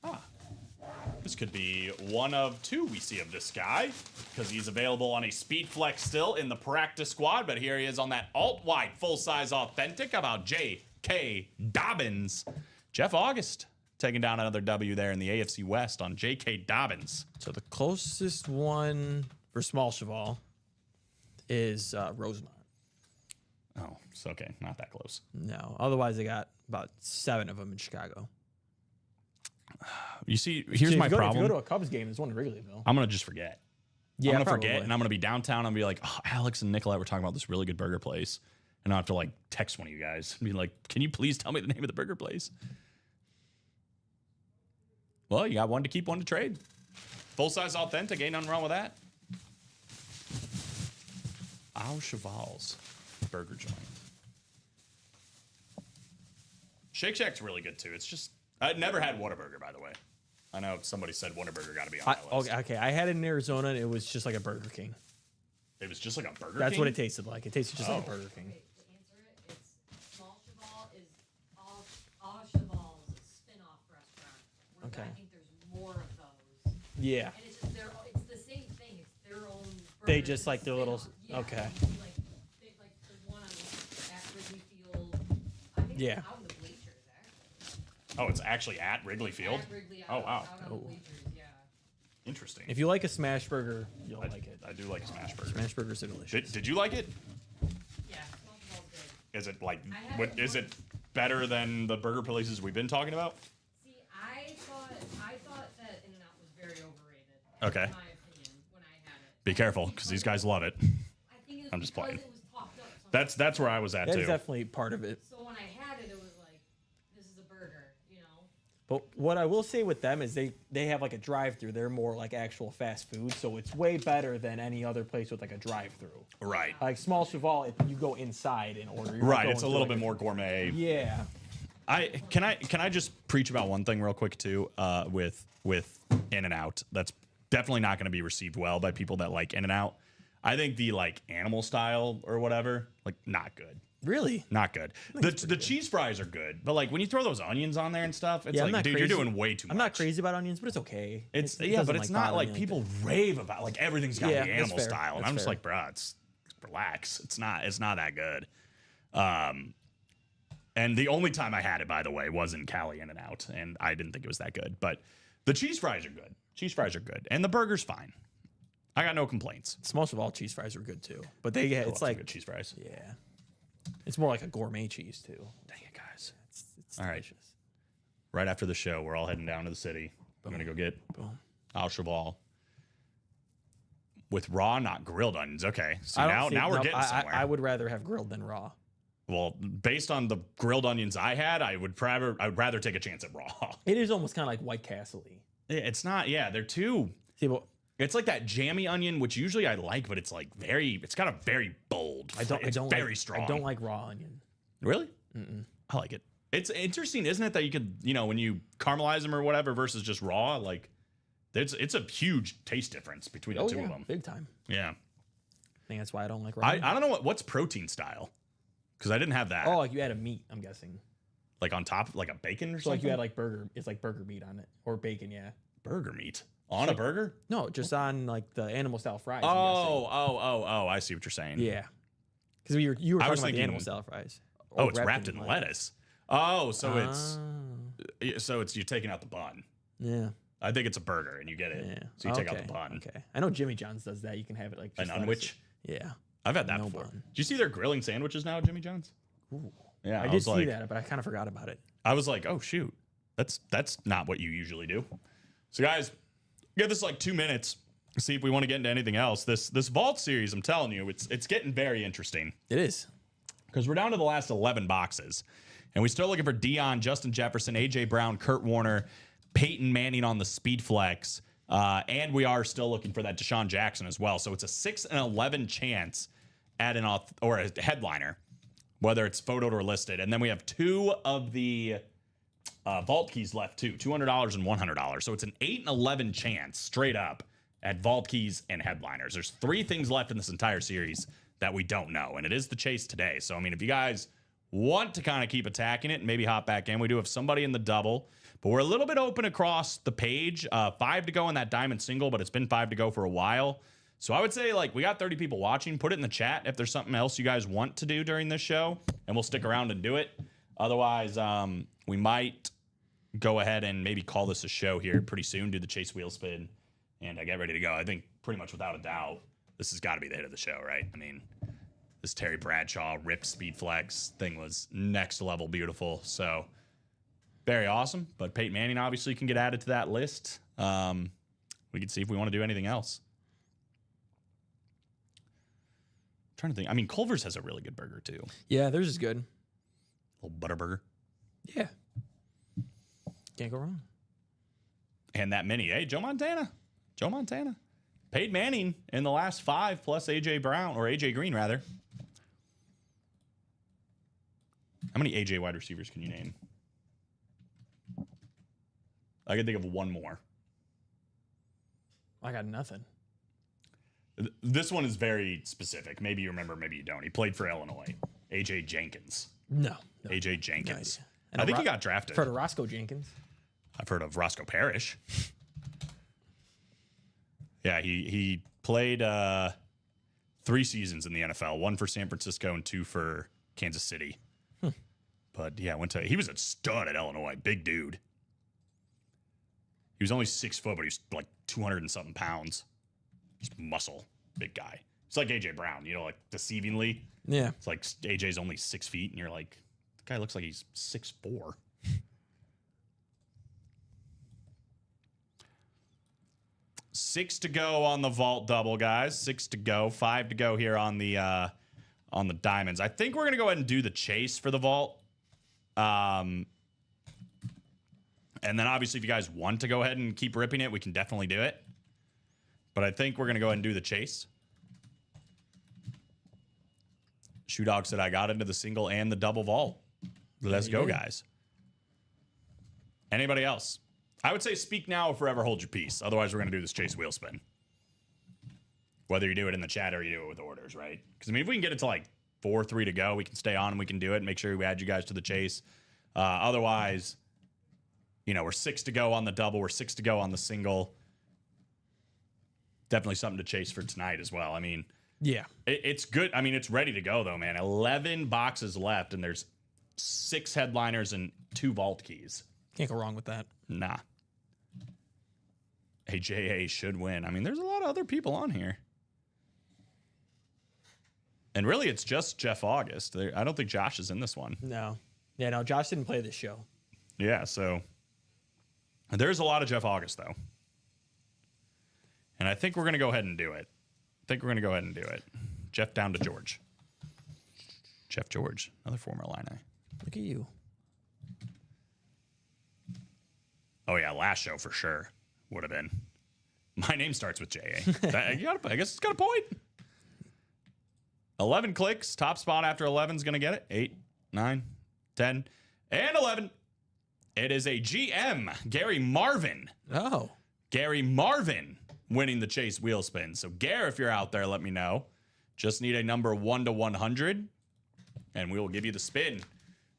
same.
This could be one of 2 we see of this guy because he's available on a speed flex still in the practice squad, but here he is on that alt-wide full-size authentic about J.K. Dobbins. Jeff August taking down another W there in the AFC West on J.K. Dobbins.
So the closest one for Small Cheval is Rosemont.
Oh, it's okay. Not that close.
No, otherwise I got about 7 of them in Chicago.
You see,
Dude,
here's
if
my
you go,
problem.
If you go to a Cubs game, there's one in Wrigleyville.
I'm gonna just forget.
Yeah,
I'm gonna
probably.
forget, and I'm gonna be downtown. I'm gonna be like, oh, Alex and Nicolette were talking about this really good burger place, and I'll have to like text one of you guys and be like, can you please tell me the name of the burger place? Well, you got one to keep, one to trade. Full size authentic, ain't nothing wrong with that. Au Cheval's burger joint. Shake Shack's really good too. It's just I never had Whataburger, by the way. I know somebody said Whataburger got to be on that list.
Okay, I had it in Arizona, and it was just like a Burger King.
It was just like a Burger
That's
King?
what it tasted like. It tasted just like a
Oh.
Burger King.
Okay, to answer it, it's Small Cheval is all Cheval's spin-off restaurant. Where
Okay.
I think there's more of those.
Yeah.
And it's just it's the same thing. It's their own.
They
burger,
just like their little-
spin-off. Yeah,
okay.
Like there's one on at Wrigley Field. I think
Yeah.
it's out in the bleachers actually.
Oh, it's actually at Wrigley Field?
At Wrigley,
Oh,
out,
wow.
Out on the bleachers, yeah.
Interesting.
If you like a smash burger, you'll like it.
I do like a smash burger.
Smash burgers are delicious.
Did you like it?
Yeah, Small Cheval's good.
Is it like
I had
what
it
is
once.
it better than the burger places we've been talking about?
See, I thought that In-N-Out was very overrated.
Okay.
In my opinion, when I had it.
Be careful because these guys love it.
I think it's
I'm just
because
playing.
it was topped up so much.
That's where I was at
That
too.
is definitely part of it.
So when I had it, it was like, this is a burger, you know?
But what I will say with them is they have like a drive-through. They're more like actual fast food, so it's way better than any other place with like a drive-through.
Right.
Like Small Cheval, you go inside and order. You're
Right.
going
It's a
through,
little
like,
bit more gourmet.
Yeah.
Can I just preach about one thing real quick too? With In-N-Out, that's definitely not going to be received well by people that like In-N-Out. I think the like animal style or whatever, like not good.
Really?
Not good. The cheese fries are good, but like when you throw those onions on there and stuff, it's
Yeah, I'm
like,
not
dude,
crazy.
you're doing way too much.
I'm not crazy about onions, but it's okay.
It's
It
yeah,
doesn't,
but it's not
bother
like
me
people rave about like everything's got to
Yeah,
be
that's
animal
fair.
style, and
That's
I'm just
fair.
like, bro, it's relax. It's not that good. And the only time I had it, by the way, was in Cali In-N-Out, and I didn't think it was that good. But the cheese fries are good. Cheese fries are good, and the burger's fine. I got no complaints.
Small Cheval cheese fries are good too, but they
I love
it's
some
like
good cheese fries.
yeah, it's more like a gourmet cheese too.
Dang it, guys!
It's
All right.
delicious.
Right after the show, we're all heading down to the city. I'm gonna go get
Boom.
Au Cheval with raw, not grilled onions. Okay, so
I don't
now
think-
we're
no,
getting somewhere.
I would rather have grilled than raw.
Well, based on the grilled onions I had, I would rather take a chance at raw.
It is almost kind of like White Castle-y.
It's not. Yeah, they're too.
See, but
It's like that jammy onion, which usually I like, but it's like very. It's got a very bold.
I don't
very
like,
strong.
I don't like raw onion.
Really. I like it. It's interesting, isn't it, that you could when you caramelize them or whatever versus just raw, like it's a huge taste difference between the two of them.
big time.
Yeah.
I think that's why I don't like raw.
I don't know what's protein style because I didn't have that.
Oh, like you add a meat, I'm guessing.
Like on top, like a bacon or
So
something.
like you had like burger, it's like burger meat on it or bacon, yeah.
burger meat on a burger.
No, just on like the animal style fries. I'm
Oh! I see what you're saying.
guessing. Yeah. Because you were
I
talking
was
about the
thinking-
animal style fries.
Oh,
Or
it's wrapped in lettuce. Oh, so it's you're taking out the bun.
Yeah.
I think it's a burger and you get it.
Yeah.
So you take out the bun.
Okay. I know Jimmy John's does that. You can have it like
An
just
unwich?
Yeah.
I've had that
No
before.
bun.
Do you see their grilling sandwiches now, at Jimmy John's?
Ooh.
Yeah,
I did
was
see
like,
that, but I kind of forgot about it.
I was like, oh shoot, that's not what you usually do. So guys, give this like 2 minutes. See if we want to get into anything else. This vault series, I'm telling you, it's getting very interesting
It is.
because we're down to the last 11 boxes, and we're still looking for Dion, Justin Jefferson, AJ Brown, Kurt Warner, Peyton Manning on the speed flex, and we are still looking for that Deshaun Jackson as well. So it's a 6 in 11 chance at or a headliner, whether it's photoed or listed. And then we have 2 of the vault keys left too, $200 and $100. So it's an 8 in 11 chance straight up at vault keys and headliners. There's 3 things left in this entire series that we don't know, and it is the chase today. So I mean, if you guys want to kind of keep attacking it and maybe hop back in, we do have somebody in the double, but we're a little bit open across the page. 5 to go in that diamond single, but it's been 5 to go for a while. So I would say, like, we got 30 people watching. Put it in the chat if there's something else you guys want to do during this show, and we'll stick around and do it. Otherwise, we might go ahead and maybe call this a show here pretty soon, do the chase wheel spin, and get ready to go. I think pretty much without a doubt, this has got to be the hit of the show, right? I mean, this Terry Bradshaw ripped speed flex thing was next level beautiful. So very awesome. But Peyton Manning obviously can get added to that list. We can see if we want to do anything else. Trying to think. I mean, Culver's has a really good burger too.
Yeah, theirs is good.
Little butter burger.
Yeah. Can't go wrong.
And that mini. Hey, Joe Montana. Joe Montana. Peyton Manning in the last 5 plus AJ Brown, or AJ Green rather. How many AJ wide receivers can you name? I can think of one more.
I got nothing.
This one is very specific. Maybe you remember, maybe you don't. He played for Illinois. AJ Jenkins.
No.
AJ Jenkins.
And
I think he got drafted.
I've heard of Roscoe Jenkins.
I've heard of Roscoe Parrish. Yeah, he played 3 seasons in the NFL. 1 for San Francisco and 2 for Kansas City. But yeah, he was a stud at Illinois. Big dude. He was only 6 foot, but he was like 200 and something pounds. Just muscle. Big guy. It's like AJ Brown, like deceivingly.
Yeah.
It's like AJ's only 6 feet, and you're like, the guy looks like he's 6'4". Six to go on the vault double, guys. 6 to go. 5 to go here on the diamonds. I think we're gonna go ahead and do the chase for the vault. And then obviously if you guys want to go ahead and keep ripping it, we can definitely do it. But I think we're gonna go ahead and do the chase. Shoe Dog said I got into the single and the double vault. Let's go, guys. Anybody else? I would say speak now or forever hold your peace. Otherwise, we're going to do this chase wheel spin. Whether you do it in the chat or you do it with orders, right? Because, I mean, if we can get it to like 4-3 to go, we can stay on and we can do it and make sure we add you guys to the chase. Otherwise, we're 6 to go on the double. We're 6 to go on the single. Definitely something to chase for tonight as well. I mean,
yeah,
it's good. I mean, it's ready to go, though, man. 11 boxes left, and there's 6 headliners and 2 vault keys.
Can't go wrong with that.
Nah. AJA should win. I mean, there's a lot of other people on here. And really, it's just Jeff August. I don't think Josh is in this one.
No. Yeah, no, Josh didn't play this show.
Yeah, so there's a lot of Jeff August, though. And I think we're going to go ahead and do it. Jeff down to George. Jeff George, another former Illini.
Look at you.
Oh, yeah, last show for sure would have been. My name starts with J.A. I guess it's got a point. 11 clicks. Top spot after 11 is going to get it. 8, 9, 10, and 11. It is a GM, Gary Marvin.
Oh.
Gary Marvin winning the chase wheel spin. So, Gary, if you're out there, let me know. Just need a number 1 to 100, and we will give you the spin.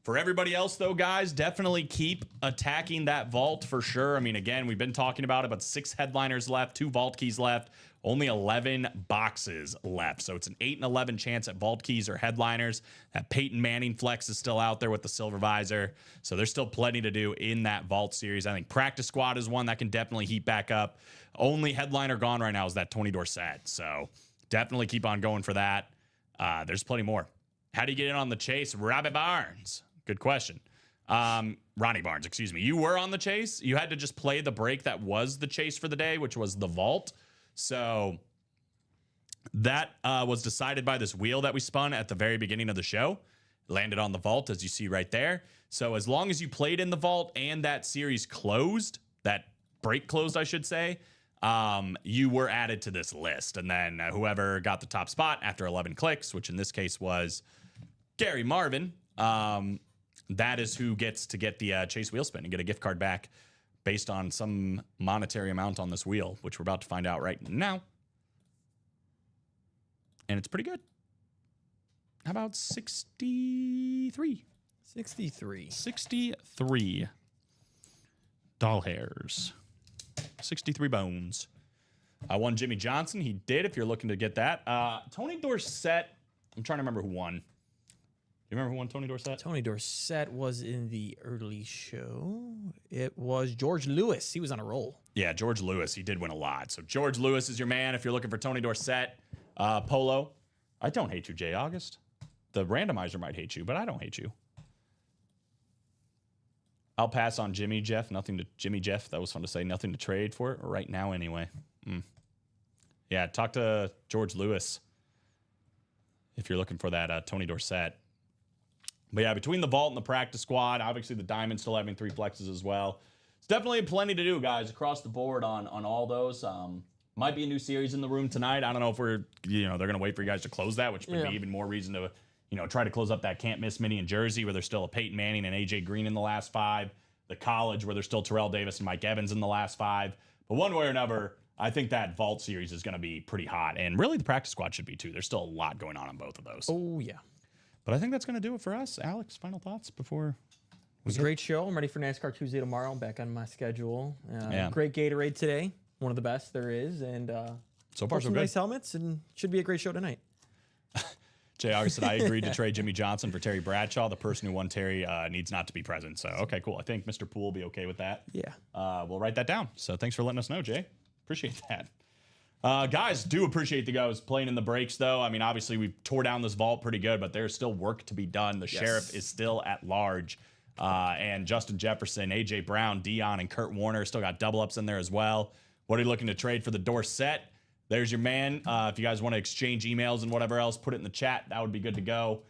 For everybody else, though, guys, definitely keep attacking that vault for sure. I mean, again, we've been talking about it, but 6 headliners left, 2 vault keys left, only 11 boxes left. So it's an 8 and 11 chance at vault keys or headliners. That Peyton Manning flex is still out there with the silver visor. So there's still plenty to do in that vault series. I think practice squad is one that can definitely heat back up. Only headliner gone right now is that Tony Dorsett. So definitely keep on going for that. There's plenty more. How do you get in on the chase? Robbie Barnes. Good question. Ronnie Barnes, excuse me. You were on the chase. You had to just play the break that was the chase for the day, which was the vault. So that was decided by this wheel that we spun at the very beginning of the show. Landed on the vault, as you see right there. So as long as you played in the vault and that series closed, that break closed, I should say, you were added to this list. And then whoever got the top spot after 11 clicks, which in this case was Gary Marvin, that is who gets to get the chase wheel spin and get a gift card back based on some monetary amount on this wheel, which we're about to find out right now. And it's pretty good. How about 63?
63.
63 doll hairs. 63 bones. I won Jimmy Johnson. He did, if you're looking to get that. Tony Dorsett. I'm trying to remember who won. You remember who won Tony Dorsett?
Tony Dorsett was in the early show. It was George Lewis. He was on a roll.
Yeah, George Lewis. He did win a lot. So George Lewis is your man if you're looking for Tony Dorsett. Polo. I don't hate you, Jay August. The randomizer might hate you, but I don't hate you. I'll pass on Jimmy Jeff. Jimmy Jeff. That was fun to say. Nothing to trade for it right now, anyway. Yeah, talk to George Lewis if you're looking for that Tony Dorsett. But yeah, between the vault and the practice squad, obviously the diamond still having 3 flexes as well. It's definitely plenty to do, guys, across the board on all those. Might be a new series in the room tonight. I don't know if they're going to wait for you guys to close that, which would be even more reason to, try to close up that can't miss mini in Jersey where there's still a Peyton Manning and AJ Green in the last 5. The college where there's still Terrell Davis and Mike Evans in the last 5. But one way or another, I think that vault series is going to be pretty hot. And really the practice squad should be too. There's still a lot going on both of those.
Oh, yeah.
But I think that's going to do it for us. Alex, final thoughts before...
It was a great show. I'm ready for NASCAR Tuesday tomorrow. I'm back on my schedule.
Yeah.
Great Gatorade today. One of the best there is. And
so far, so
some
good.
nice helmets, and should be a great show tonight.
Jay August said, I agreed to trade Jimmy Johnson for Terry Bradshaw. The person who won Terry needs not to be present. So, okay, cool. I think Mr. Poole will be okay with that.
Yeah.
We'll write that down. So thanks for letting us know, Jay. Appreciate that. Guys, do appreciate the guys playing in the breaks, though. I mean, obviously, we tore down this vault pretty good, but there's still work to be done. The sheriff is still at large. And Justin Jefferson, A.J. Brown, Dion, and Kurt Warner still got double-ups in there as well. What are you looking to trade for the Dorsett? There's your man. If you guys want to exchange emails and whatever else, put it in the chat. That would be good to go.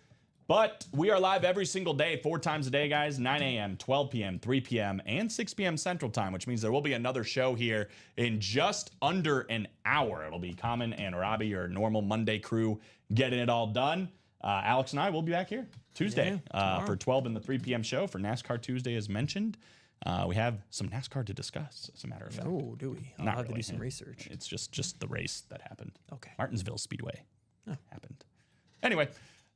But we are live every single day, 4 times a day, guys, 9 a.m., 12 p.m., 3 p.m., and 6 p.m. Central Time, which means there will be another show here in just under an hour. It'll be Common and Robbie, your normal Monday crew, getting it all done. Alex and I will be back here Tuesday for 12 and the 3 p.m. show for NASCAR Tuesday, as mentioned. We have some NASCAR to discuss, as a matter of fact.
Oh, do we? I'll have to do some research.
It's just the race that happened.
Okay.
Martinsville Speedway happened. Anyway,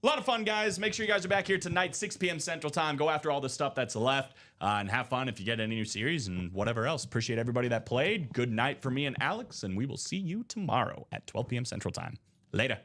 a lot of fun, guys. Make sure you guys are back here tonight, 6 p.m. Central Time. Go after all the stuff that's left and have fun if you get any new series and whatever else. Appreciate everybody that played. Good night for me and Alex, and we will see you tomorrow at 12 p.m. Central Time. Later.